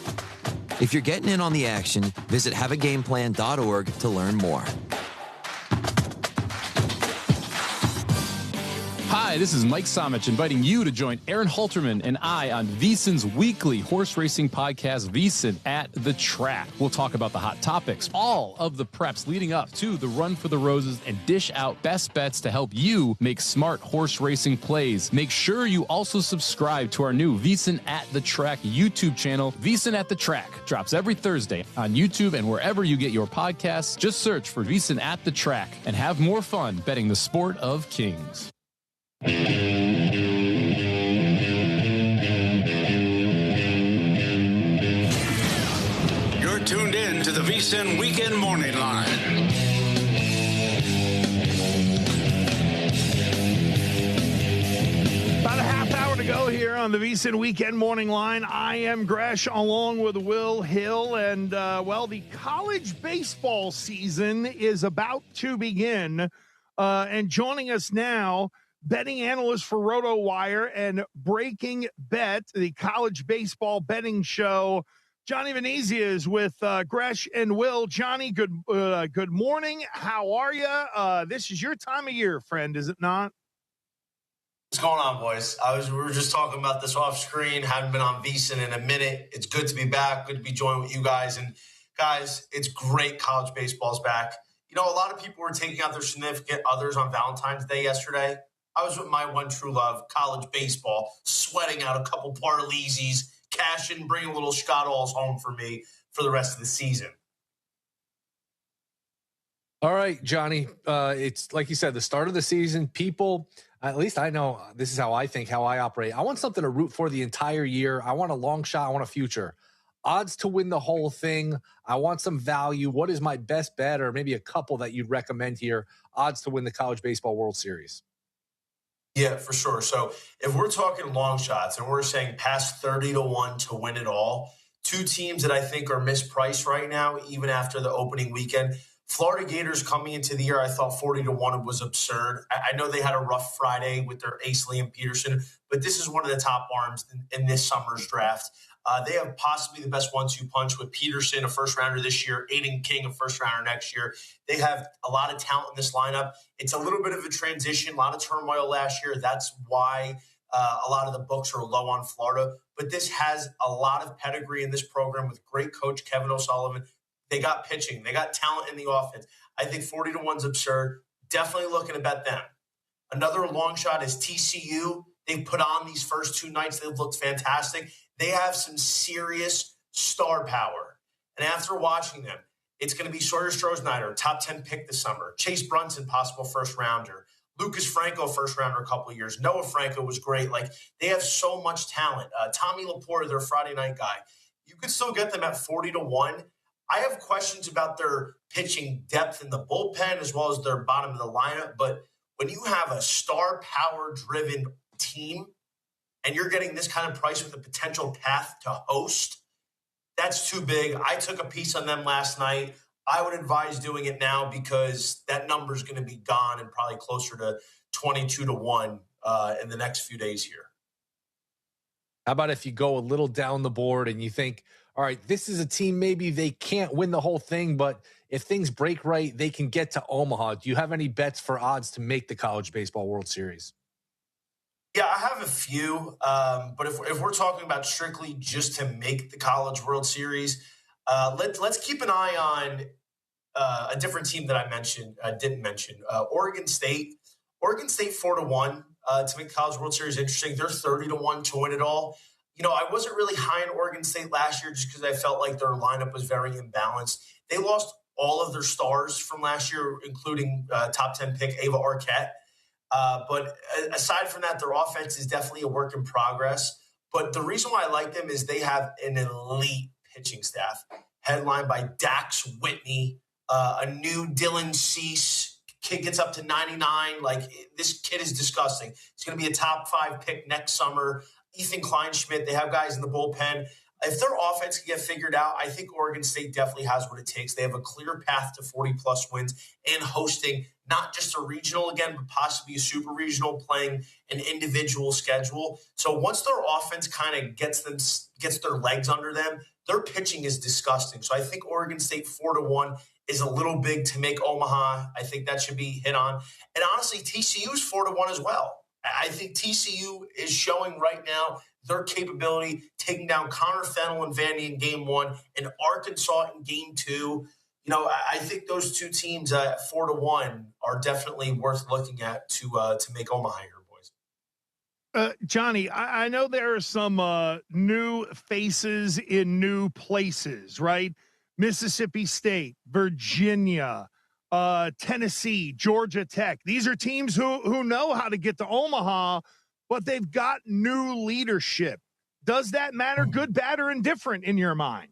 If you're getting in on the action, visit haveagameplan.org to learn more. Hi, this is Mike Somich inviting you to join Aaron Halterman and I on VSiN's weekly horse racing podcast, VSiN at the Track. We'll talk about the hot topics, all of the preps leading up to the Run for the Roses, and dish out best bets to help you make smart horse racing plays. Make sure you also subscribe to our new VSiN at the Track YouTube channel. VSiN at the Track drops every Thursday on YouTube and wherever you get your podcasts. Just search for VSiN at the Track and have more fun betting the sport of kings. You're tuned in to the VSiN Weekend Morning Line. About a half hour to go here on the VSiN Weekend Morning Line. I am Gresh along with Will Hill. And, the college baseball season is about to begin. And joining us now, betting analyst for RotoWire and Breaking Bet, the college baseball betting show, Johnny Venezia is with Gresh and Will. Johnny, good morning. How are you? This is your time of year, friend, is it not? What's going on, boys? We were just talking about this off screen. Haven't been on VSiN in a minute. It's good to be back. Good to be joined with you guys. And guys, it's great college baseball's back. You know, a lot of people were taking out their significant others on Valentine's Day yesterday. I was with my one true love, college baseball, sweating out a couple Parleezes, cash in, bring a little Scott Alls home for me for the rest of the season. All right, Johnny. It's like you said, the start of the season. People, at least I know this is how I think, how I operate. I want something to root for the entire year. I want a long shot. I want a future. Odds to win the whole thing. I want some value. What is my best bet, or maybe a couple that you'd recommend here? Odds to win the College Baseball World Series. Yeah, for sure. So if we're talking long shots and we're saying past 30-1 to win it all, two teams that I think are mispriced right now, even after the opening weekend. Florida Gators coming into the year, I thought 40-1 was absurd. I know they had a rough Friday with their ace Liam Peterson, but this is one of the top arms in this summer's draft. They have possibly the best 1-2 punch with Peterson, a first-rounder this year, Aiden King, a first-rounder next year. They have a lot of talent in this lineup. It's a little bit of a transition, a lot of turmoil last year. That's why a lot of the books are low on Florida. But this has a lot of pedigree in this program with great coach Kevin O'Sullivan. They got pitching. They got talent in the offense. I think 40-1 is absurd. Definitely looking to bet them. Another long shot is TCU. They've put on these first two nights. They've looked fantastic. They have some serious star power. And after watching them, it's going to be Sawyer Strohsnyder, top 10 pick this summer. Chase Brunson, possible first rounder. Lucas Franco, first rounder a couple of years. Noah Franco was great. Like, they have so much talent. Tommy Laporte, their Friday night guy. You could still get them at 40-1. I have questions about their pitching depth in the bullpen as well as their bottom of the lineup. But when you have a star power driven team and you're getting this kind of price with a potential path to host, that's too big. I took a piece on them last night. I would advise doing it now because that number is going to be gone and probably closer to 22-1 in the next few days here. How about if you go a little down the board and you think, all right, this is a team, maybe they can't win the whole thing, but if things break right, they can get to Omaha. Do you have any bets for odds to make the College Baseball World Series? Yeah, I have a few, but if we're talking about strictly just to make the College World Series, let's keep an eye on a different team that I didn't mention. Oregon State. Oregon State 4-1 to make the College World Series interesting. They're 30-1 to win it all. You know, I wasn't really high on Oregon State last year just because I felt like their lineup was very imbalanced. They lost all of their stars from last year, including top 10 pick Ava Arquette. But aside from that, their offense is definitely a work in progress. But the reason why I like them is they have an elite pitching staff, headlined by Dax Whitney, a new Dylan Cease. Kid gets up to 99. Like, this kid is disgusting. He's going to be a top 5 pick next summer. Ethan Kleinschmidt, they have guys in the bullpen. If their offense can get figured out, I think Oregon State definitely has what it takes. They have a clear path to 40-plus wins and hosting not just a regional again, but possibly a super regional, playing an individual schedule. So once their offense kind of gets their legs under them, their pitching is disgusting. So I think Oregon State 4-1 is a little big to make Omaha. I think that should be hit on. And honestly, TCU is 4-1 as well. I think TCU is showing right now their capability, taking down Connor Fennell and Vandy in game 1 and Arkansas in game 2. You know, I think those two teams at 4-1 are definitely worth looking at to make Omaha here, boys. Johnny, I know there are some new faces in new places, right? Mississippi State, Virginia, Tennessee, Georgia Tech. These are teams who know how to get to Omaha, but they've got new leadership. Does that matter, good, bad, or indifferent in your mind?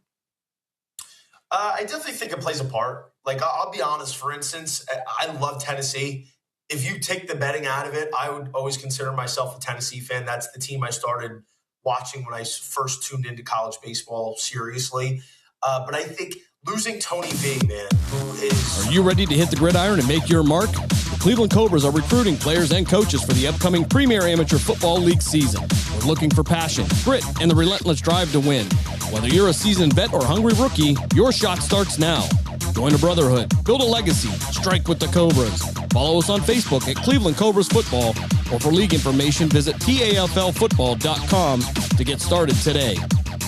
I definitely think it plays a part. Like, I'll be honest, for instance, I love Tennessee. If you take the betting out of it, I would always consider myself a Tennessee fan. That's the team I started watching when I first tuned into college baseball seriously. But I think losing Tony Big, man, who is... Are you ready to hit the gridiron and make your mark? The Cleveland Cobras are recruiting players and coaches for the upcoming Premier Amateur Football League season. We're looking for passion, grit, and the relentless drive to win. Whether you're a seasoned vet or hungry rookie, your shot starts now. Join a brotherhood, build a legacy, strike with the Cobras. Follow us on Facebook at Cleveland Cobras Football, or for league information, visit TAFLfootball.com to get started today.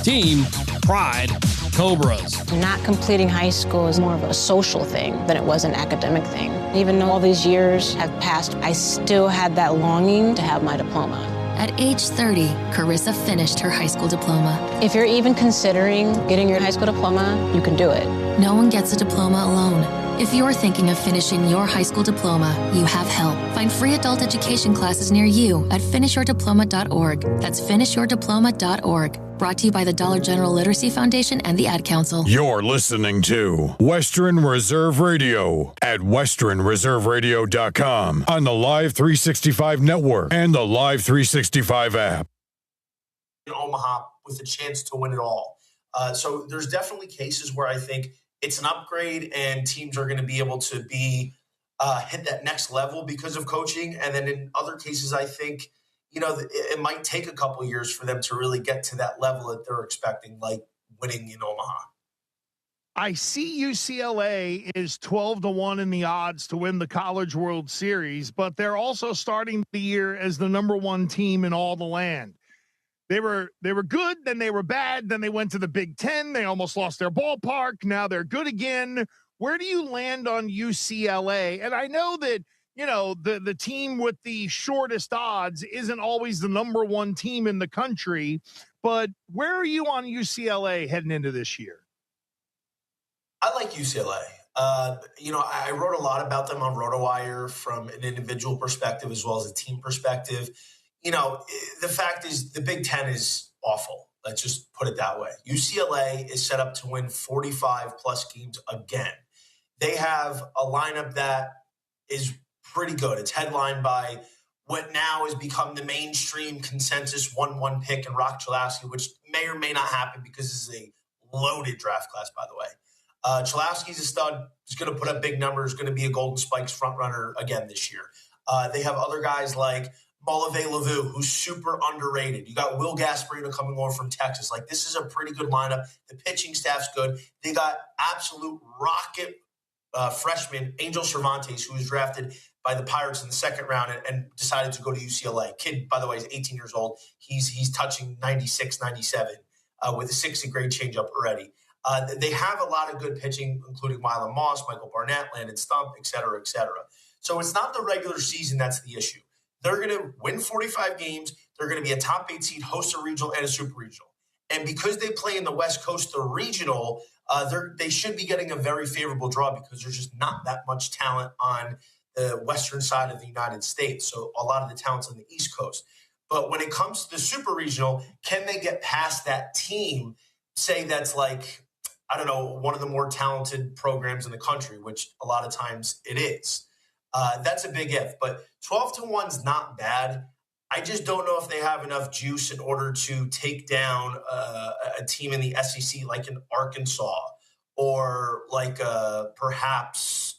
Team, pride, Cobras. Not completing high school is more of a social thing than it was an academic thing. Even though all these years have passed, I still had that longing to have my diploma. At age 30, Carissa finished her high school diploma. If you're even considering getting your high school diploma, you can do it. No one gets a diploma alone. If you're thinking of finishing your high school diploma, you have help. Find free adult education classes near you at finishyourdiploma.org. That's finishyourdiploma.org. Brought to you by the Dollar General Literacy Foundation and the Ad Council. You're listening to Western Reserve Radio at westernreserveradio.com on the Live 365 network and the Live 365 app. In Omaha with a chance to win it all. So there's definitely cases where I think it's an upgrade and teams are going to be able to be hit that next level because of coaching. And then in other cases, I think, it might take a couple years for them to really get to that level that they're expecting, like winning in Omaha. I see UCLA is 12-1 in the odds to win the College World Series, but they're also starting the year as the number one team in all the land. They were good, then they were bad, then they went to the Big Ten. They almost lost their ballpark. Now they're good again. Where do you land on UCLA? And I know that, the team with the shortest odds isn't always the number one team in the country, but where are you on UCLA heading into this year? I like UCLA. I wrote a lot about them on RotoWire from an individual perspective as well as a team perspective. The fact is the Big Ten is awful. Let's just put it that way. UCLA is set up to win 45-plus games again. They have a lineup that is pretty good. It's headlined by what now has become the mainstream consensus 1-1 pick in Rock Chalowski, which may or may not happen because this is a loaded draft class, by the way. Chalowski's a stud. He's going to put up big numbers, going to be a Golden Spikes frontrunner again this year. They have other guys like Malave Lavu, who's super underrated. You got Will Gasparino coming over from Texas. Like, this is a pretty good lineup. The pitching staff's good. They got absolute rocket freshman Angel Cervantes, who was drafted by the Pirates in the second round and decided to go to UCLA. Kid, by the way, is 18 years old. He's touching 96, 97 with a 60 grade changeup already. They have a lot of good pitching, including Mylon Moss, Michael Barnett, Landon Stump, et cetera, et cetera. So it's not the regular season that's the issue. They're going to win 45 games. They're going to be a top 8 seed, host a regional and a super regional. And because they play in the West Coast, the regional, they should be getting a very favorable draw because there's just not that much talent on the western side of the United States. So a lot of the talent's on the East Coast. But when it comes to the super regional, can they get past that team, say that's like, I don't know, one of the more talented programs in the country, which a lot of times it is. That's a big if. But 12-1's not bad. I just don't know if they have enough juice in order to take down a team in the SEC like an Arkansas or like perhaps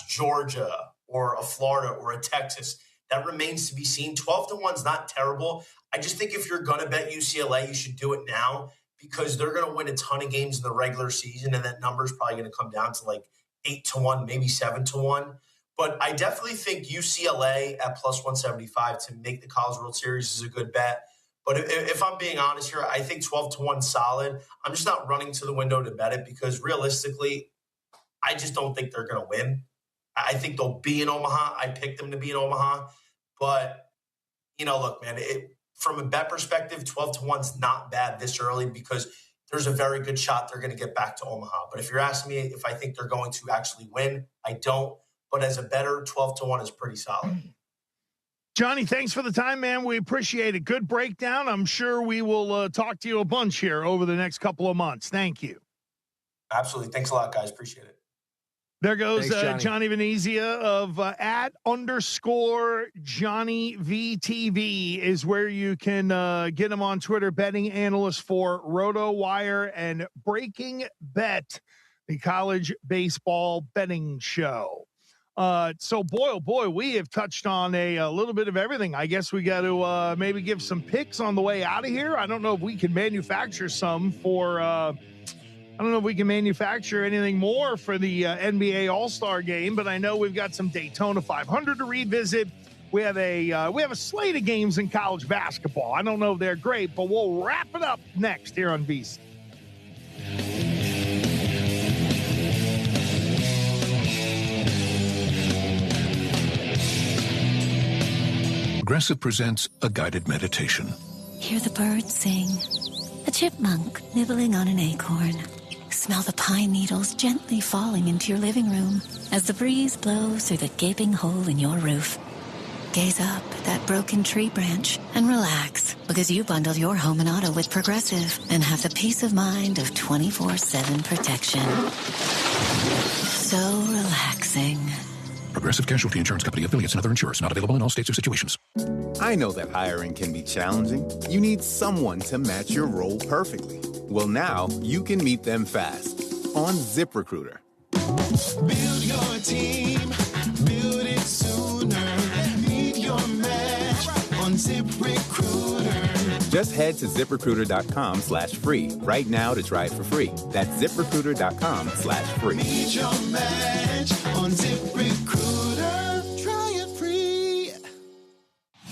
Georgia or a Florida or a Texas. That remains to be seen. 12-1's not terrible. I just think if you're going to bet UCLA, you should do it now because they're going to win a ton of games in the regular season, and that number is probably going to come down to like 8-1, maybe 7-1. But I definitely think UCLA at plus 175 to make the College World Series is a good bet. But if I'm being honest here, I think 12-1 solid. I'm just not running to the window to bet it because realistically, I just don't think they're going to win. I think they'll be in Omaha. I picked them to be in Omaha. But, look, man, from a bet perspective, 12-1's not bad this early because there's a very good shot they're going to get back to Omaha. But if you're asking me if I think they're going to actually win, I don't. But as a bettor, 12-1 is pretty solid. Johnny, thanks for the time, man. We appreciate it. Good breakdown. I'm sure we will talk to you a bunch here over the next couple of months. Thank you. Absolutely. Thanks a lot, guys. Appreciate it. There goes Thanks, Johnny Venezia of @_Johnny VTV is where you can get him on Twitter, betting analyst for RotoWire and Breaking Bet, the college baseball betting show. So boy, oh boy, we have touched on a little bit of everything. I guess we got to maybe give some picks on the way out of here. I don't know if we can manufacture some for. I don't know if we can manufacture anything more for the NBA All-Star Game, but I know we've got some Daytona 500 to revisit. We have a slate of games in college basketball. I don't know if they're great, but we'll wrap it up next here on VSiN. Progressive presents a guided meditation. Hear the birds sing, a chipmunk nibbling on an acorn. Smell the pine needles gently falling into your living room as the breeze blows through the gaping hole in your roof. Gaze up at that broken tree branch and relax, because you bundle your home and auto with Progressive and have the peace of mind of 24/7 protection. So relaxing. Progressive Casualty Insurance Company, affiliates, and other insurers. Not available in all states or situations. I know that hiring can be challenging. You need someone to match your role perfectly. Well, now you can meet them fast on ZipRecruiter. Build your team, build it sooner. Meet your match on ZipRecruiter. Just head to ZipRecruiter.com/free right now to try it for free. That's ZipRecruiter.com/free. Meet your match on ZipRecruiter. Try it free.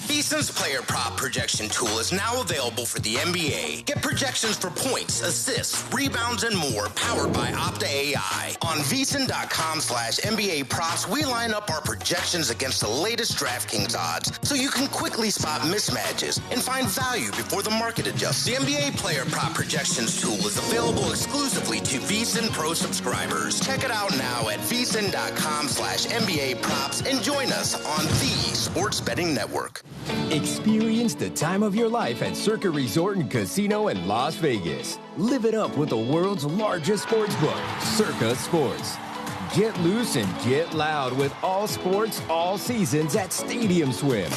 VSiN's player prop projection tool is now available for the NBA. Get projections for points, assists, rebounds, and more powered by Opta AI. On VSiN.com/NBA props, we line up our projections against the latest DraftKings odds so you can quickly spot mismatches and find value before the market adjusts. The NBA player prop projections tool is available exclusively to VSiN Pro subscribers. Check it out now at VSiN.com/NBA props and join us on the Sports Betting Network. Experience the time of your life at Circa Resort and Casino in Las Vegas. Live it up with the world's largest sports book, Circa Sports. Get loose and get loud with all sports, all seasons at Stadium Swim.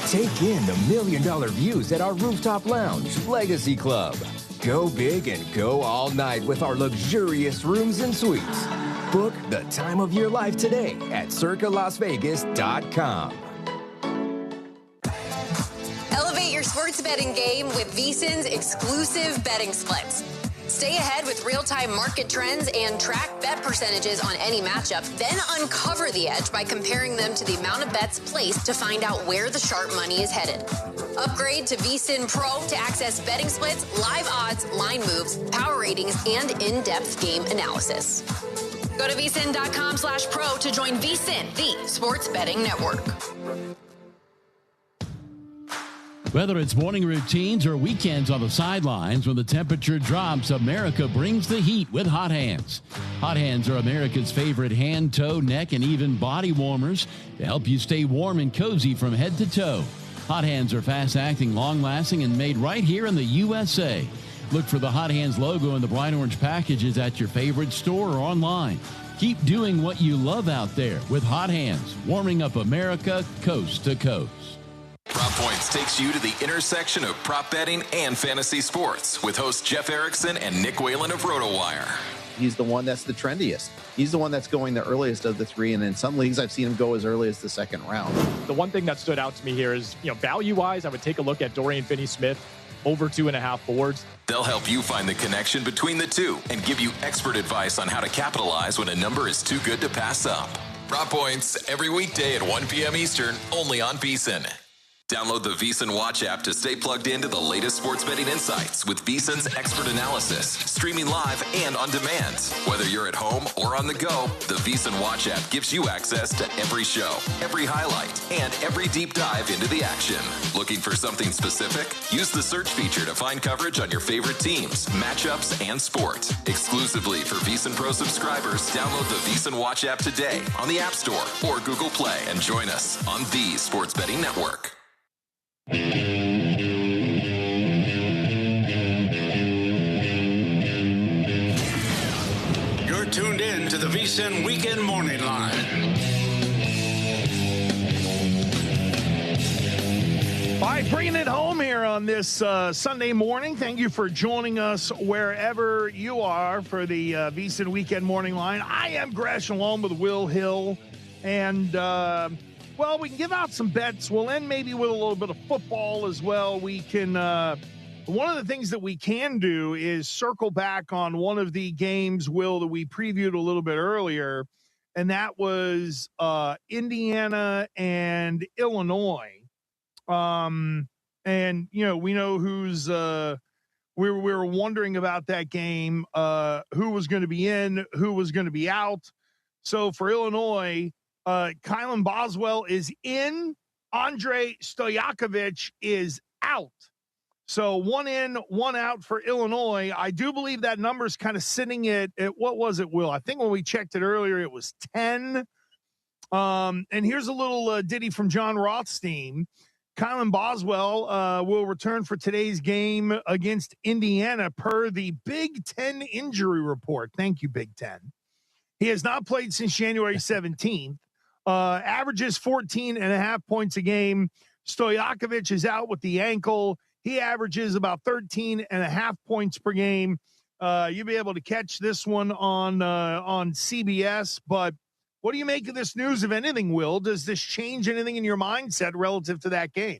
Take in the $1 million views at our rooftop lounge, Legacy Club. Go big and go all night with our luxurious rooms and suites. Book the time of your life today at circalasvegas.com. Elevate your sports betting game with VSiN's exclusive betting splits. Stay ahead with real-time market trends and track bet percentages on any matchup. Then uncover the edge by comparing them to the amount of bets placed to find out where the sharp money is headed. Upgrade to VSiN Pro to access betting splits, live odds, line moves, power ratings, and in-depth game analysis. Go to VSiN.com/pro to join VSiN, the sports betting network. Whether it's morning routines or weekends on the sidelines, when the temperature drops, America brings the heat with Hot Hands. Hot Hands are America's favorite hand, toe, neck, and even body warmers to help you stay warm and cozy from head to toe. Hot Hands are fast-acting, long-lasting, and made right here in the USA. Look for the Hot Hands logo in the bright orange packages at your favorite store or online. Keep doing what you love out there with Hot Hands, warming up America coast to coast. Prop Points takes you to the intersection of prop betting and fantasy sports with hosts Jeff Erickson and Nick Whalen of RotoWire. He's the one that's the trendiest. He's the one that's going the earliest of the three, and in some leagues I've seen him go as early as the second round. The one thing that stood out to me here is, value-wise, I would take a look at Dorian Finney-Smith over 2.5 boards. They'll help you find the connection between the two and give you expert advice on how to capitalize when a number is too good to pass up. Prop Points every weekday at 1 p.m. Eastern, only on VSiN. Download the VSiN Watch app to stay plugged into the latest sports betting insights with VSiN's expert analysis, streaming live and on demand. Whether you're at home or on the go, the VSiN Watch app gives you access to every show, every highlight, and every deep dive into the action. Looking for something specific? Use the search feature to find coverage on your favorite teams, matchups, and sport. Exclusively for VSiN Pro subscribers, download the VSiN Watch app today on the App Store or Google Play and join us on the Sports Betting Network. You're tuned in to the VSiN Weekend Morning Line. All right, bringing it home here on this Sunday morning. Thank you for joining us wherever you are for the VSiN Weekend Morning Line. I am Gresh along with Will Hill And, well, we can give out some bets. We'll end maybe with a little bit of football as well. We can, one of the things that we can do is circle back on one of the games, Will, that we previewed a little bit earlier, and that was Indiana and Illinois. And, you know, we know who's we were wondering about that game, who was going to be in, who was going to be out. So for Illinois, Kylan Boswell is in, Andre Stojakovic is out. So one in, one out for Illinois. I do believe that number is kind of sitting at what was it, Will? I think when we checked it earlier, it was 10. And here's a little ditty from John Rothstein. Kylan Boswell will return for today's game against Indiana per the Big Ten injury report. Thank you, Big Ten. He has not played since January 17th. Averages 14.5 points a game. Stojakovic is out with the ankle. He averages about 13.5 points per game. You'll be able to catch this one on CBS. But what do you make of this news, if anything, Will? Does this change anything in your mindset relative to that game?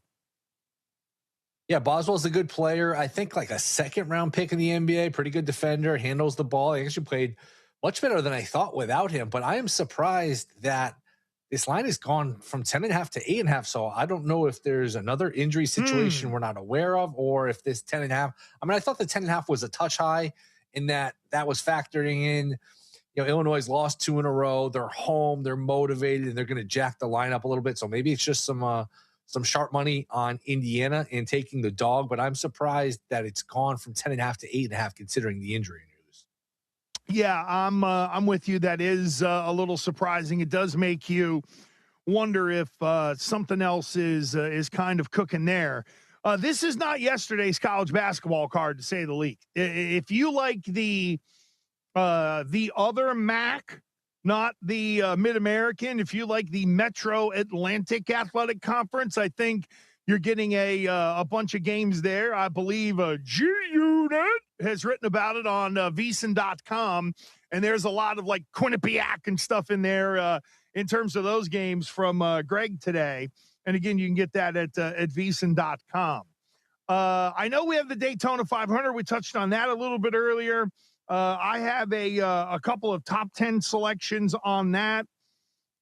Yeah, Boswell's a good player. I think like a second-round pick in the NBA, pretty good defender, handles the ball. He actually played much better than I thought without him. But I am surprised that this line has gone from 10.5 to 8.5. So I don't know if there's another injury situation we're not aware of, or if this 10.5. I mean, I thought the 10.5 was a touch high in that was factoring in. You know, Illinois lost 2 in a row. They're home. They're motivated, and they're going to jack the line up a little bit. So maybe it's just some sharp money on Indiana and taking the dog. But I'm surprised that it's gone from 10.5 to 8.5, considering the injury news. Yeah, I'm with you. That is a little surprising. It does make you wonder if something else is kind of cooking there. This is not yesterday's college basketball card, to say the least. If you like the other MAC, not the Mid-American, if you like the Metro Atlantic Athletic Conference, I think you're getting a bunch of games there. I believe G-Unit has written about it on VSiN.com, and there's a lot of like Quinnipiac and stuff in there in terms of those games from Greg today. And again, you can get that at VSiN.com. I know we have the Daytona 500. We touched on that a little bit earlier. I have a couple of top 10 selections on that.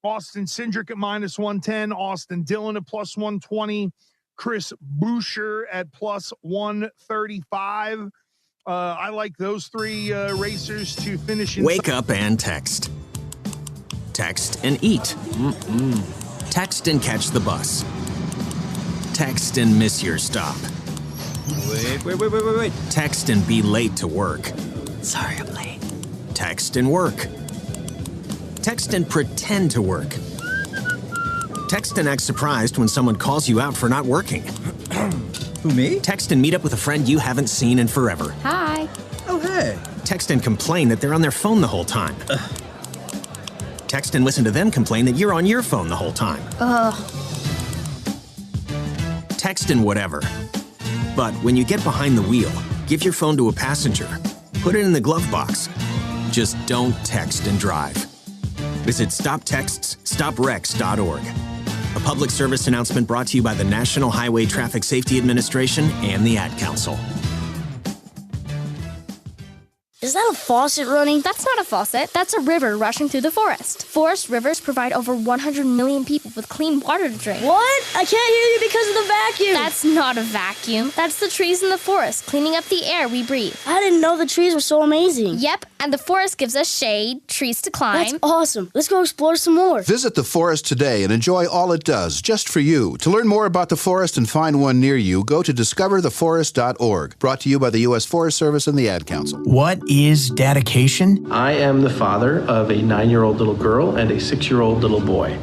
Austin Cindric at -110, Austin Dillon at +120, Chris Buescher at +135. I like those three racers to finish. Wake up and text. Text and eat. Text and catch the bus. Text and miss your stop. Wait. Text and be late to work. Sorry, I'm late. Text and work. Text and pretend to work. Text and act surprised when someone calls you out for not working. Who, me? Text and meet up with a friend you haven't seen in forever. Hi. Oh, hey. Text and complain that they're on their phone the whole time. Text and listen to them complain that you're on your phone the whole time. Text and whatever. But when you get behind the wheel, give your phone to a passenger. Put it in the glove box. Just don't text and drive. Visit StopTextsStopWrecks.org. A public service announcement brought to you by the National Highway Traffic Safety Administration and the Ad Council. Is that a faucet running? That's not a faucet. That's a river rushing through the forest. Forest rivers provide over 100 million people with clean water to drink. What? I can't hear you because of the vacuum. That's not a vacuum. That's the trees in the forest cleaning up the air we breathe. I didn't know the trees were so amazing. Yep, and the forest gives us shade, trees to climb. That's awesome. Let's go explore some more. Visit the forest today and enjoy all it does, just for you. To learn more about the forest and find one near you, go to discovertheforest.org. Brought to you by the U.S. Forest Service and the Ad Council. What is dedication? I am the father of a 9-year-old little girl and a 6-year-old little boy.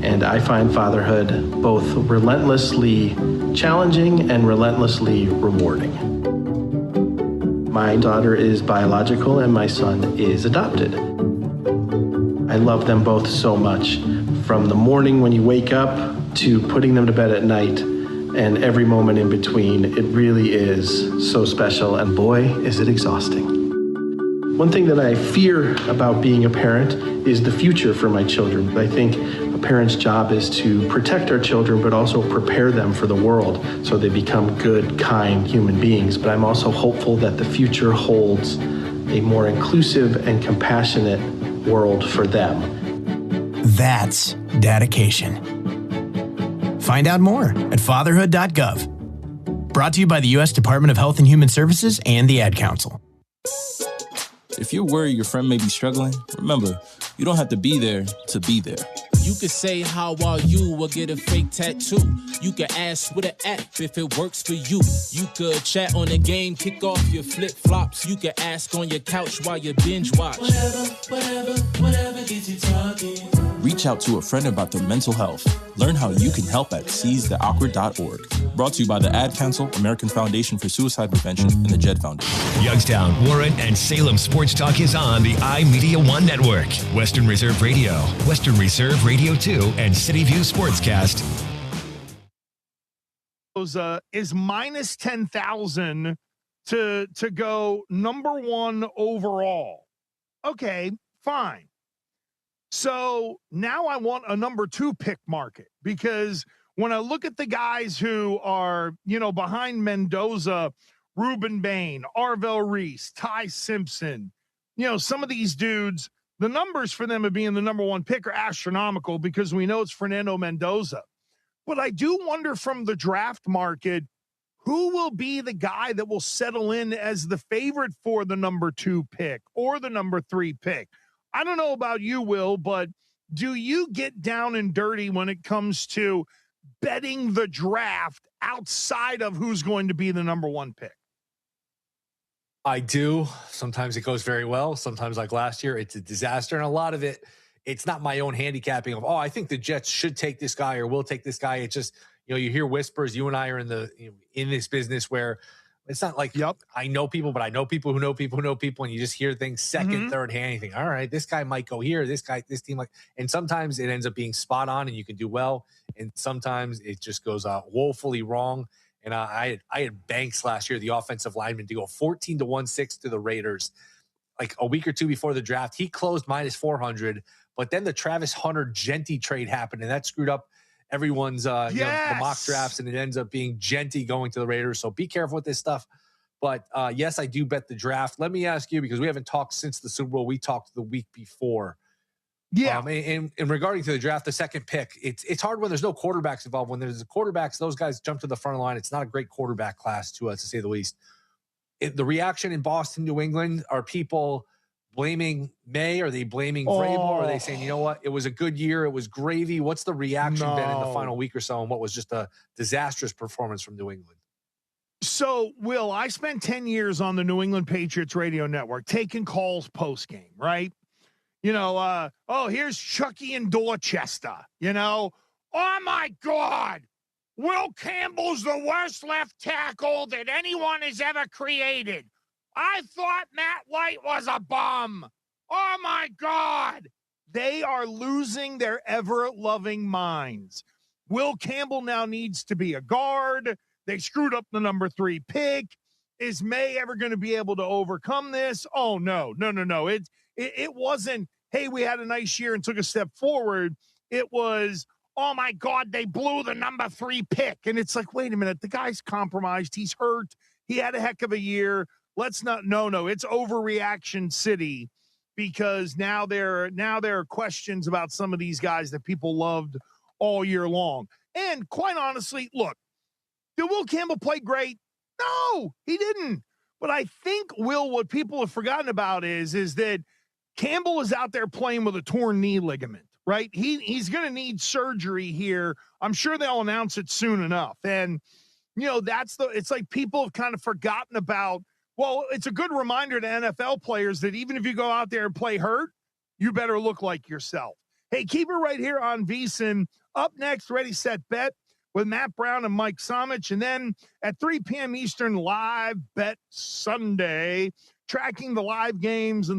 And I find fatherhood both relentlessly challenging and relentlessly rewarding. My daughter is biological and my son is adopted. I love them both so much. From the morning when you wake up to putting them to bed at night and every moment in between, it really is so special. And boy, is it exhausting. One thing that I fear about being a parent is the future for my children. I think a parent's job is to protect our children, but also prepare them for the world so they become good, kind human beings. But I'm also hopeful that the future holds a more inclusive and compassionate world for them. That's dedication. Find out more at fatherhood.gov. Brought to you by the U.S. Department of Health and Human Services and the Ad Council. If you're worried your friend may be struggling, remember, you don't have to be there to be there. You could say, how are you, or get a fake tattoo. You could ask with an app if it works for you. You could chat on the game, kick off your flip-flops. You could ask on your couch while you binge watch. Whatever gets you talking. Reach out to a friend about their mental health. Learn how you can help at seizetheawkward.org. Brought to you by the Ad Council, American Foundation for Suicide Prevention, and the Jed Foundation. Youngstown, Warren, and Salem Sports Talk is on the iMedia One Network, Western Reserve Radio, Western Reserve Radio 2, and City View Sportscast. Is minus 10,000 to go number one overall. Okay, fine. So now I want a number two pick market, because when I look at the guys who are, behind Mendoza, Ruben Bain, Arvell Reese, Ty Simpson, some of these dudes, the numbers for them of being the number one pick are astronomical because we know it's Fernando Mendoza. But I do wonder from the draft market, who will be the guy that will settle in as the favorite for the number two pick or the number three pick? I don't know about you, Will, but do you get down and dirty when it comes to betting the draft outside of who's going to be the number one pick? I do. Sometimes it goes very well. Sometimes, like last year, it's a disaster. And a lot of it, it's not my own handicapping of, I think the Jets should take this guy or will take this guy. It's just, you hear whispers. You and I are in this business where it's not like, I know people, but I know people who know people who know people. And you just hear things second, third hand. You think, all right, this guy might go here. This team and sometimes it ends up being spot on and you can do well. And sometimes it just goes woefully wrong. And I had Banks last year, the offensive lineman, to go 14-1-6 to the Raiders like a week or two before the draft. He closed minus 400, but then the Travis Hunter-Genty trade happened, and that screwed up everyone's the mock drafts, and it ends up being Genty going to the Raiders. So be careful with this stuff. But yes, I do bet the draft. Let me ask you, because we haven't talked since the Super Bowl. We talked the week before. Yeah. And regarding to the draft, the second pick, it's hard when there's no quarterbacks involved. When there's quarterbacks, those guys jump to the front of the line. It's not a great quarterback class to say the least. The reaction in Boston, New England, are people blaming May? Are they blaming Vrabel? Or are they saying, you know what, it was a good year, it was gravy? What's the reaction been in the final week or so, and what was just a disastrous performance from New England? So, Will, I spent 10 years on the New England Patriots radio network taking calls post-game, right? Here's Chucky in Dorchester, oh my God, Will Campbell's the worst left tackle that anyone has ever created. I thought Matt White was a bum. Oh my God. They are losing their ever-loving minds. Will Campbell now needs to be a guard. They screwed up the number 3 pick. Is May ever going to be able to overcome this? Oh, no. It wasn't, hey, we had a nice year and took a step forward. It was, oh, my God, they blew the number 3 pick. And it's like, wait a minute, the guy's compromised. He's hurt. He had a heck of a year. Let's not, no, it's overreaction city, because now there are questions about some of these guys that people loved all year long. And quite honestly, look, did Will Campbell play great? No, he didn't. But I think, Will, what people have forgotten about is that Campbell is out there playing with a torn knee ligament, right? He's going to need surgery here. I'm sure they'll announce it soon enough. And, it's like people have kind of forgotten about, well, it's a good reminder to NFL players that even if you go out there and play hurt, you better look like yourself. Hey, keep it right here on VSiN. Up next, Ready, Set, Bet with Matt Brown and Mike Somich. And then at 3 p.m. Eastern, live Bet Sunday, tracking the live games and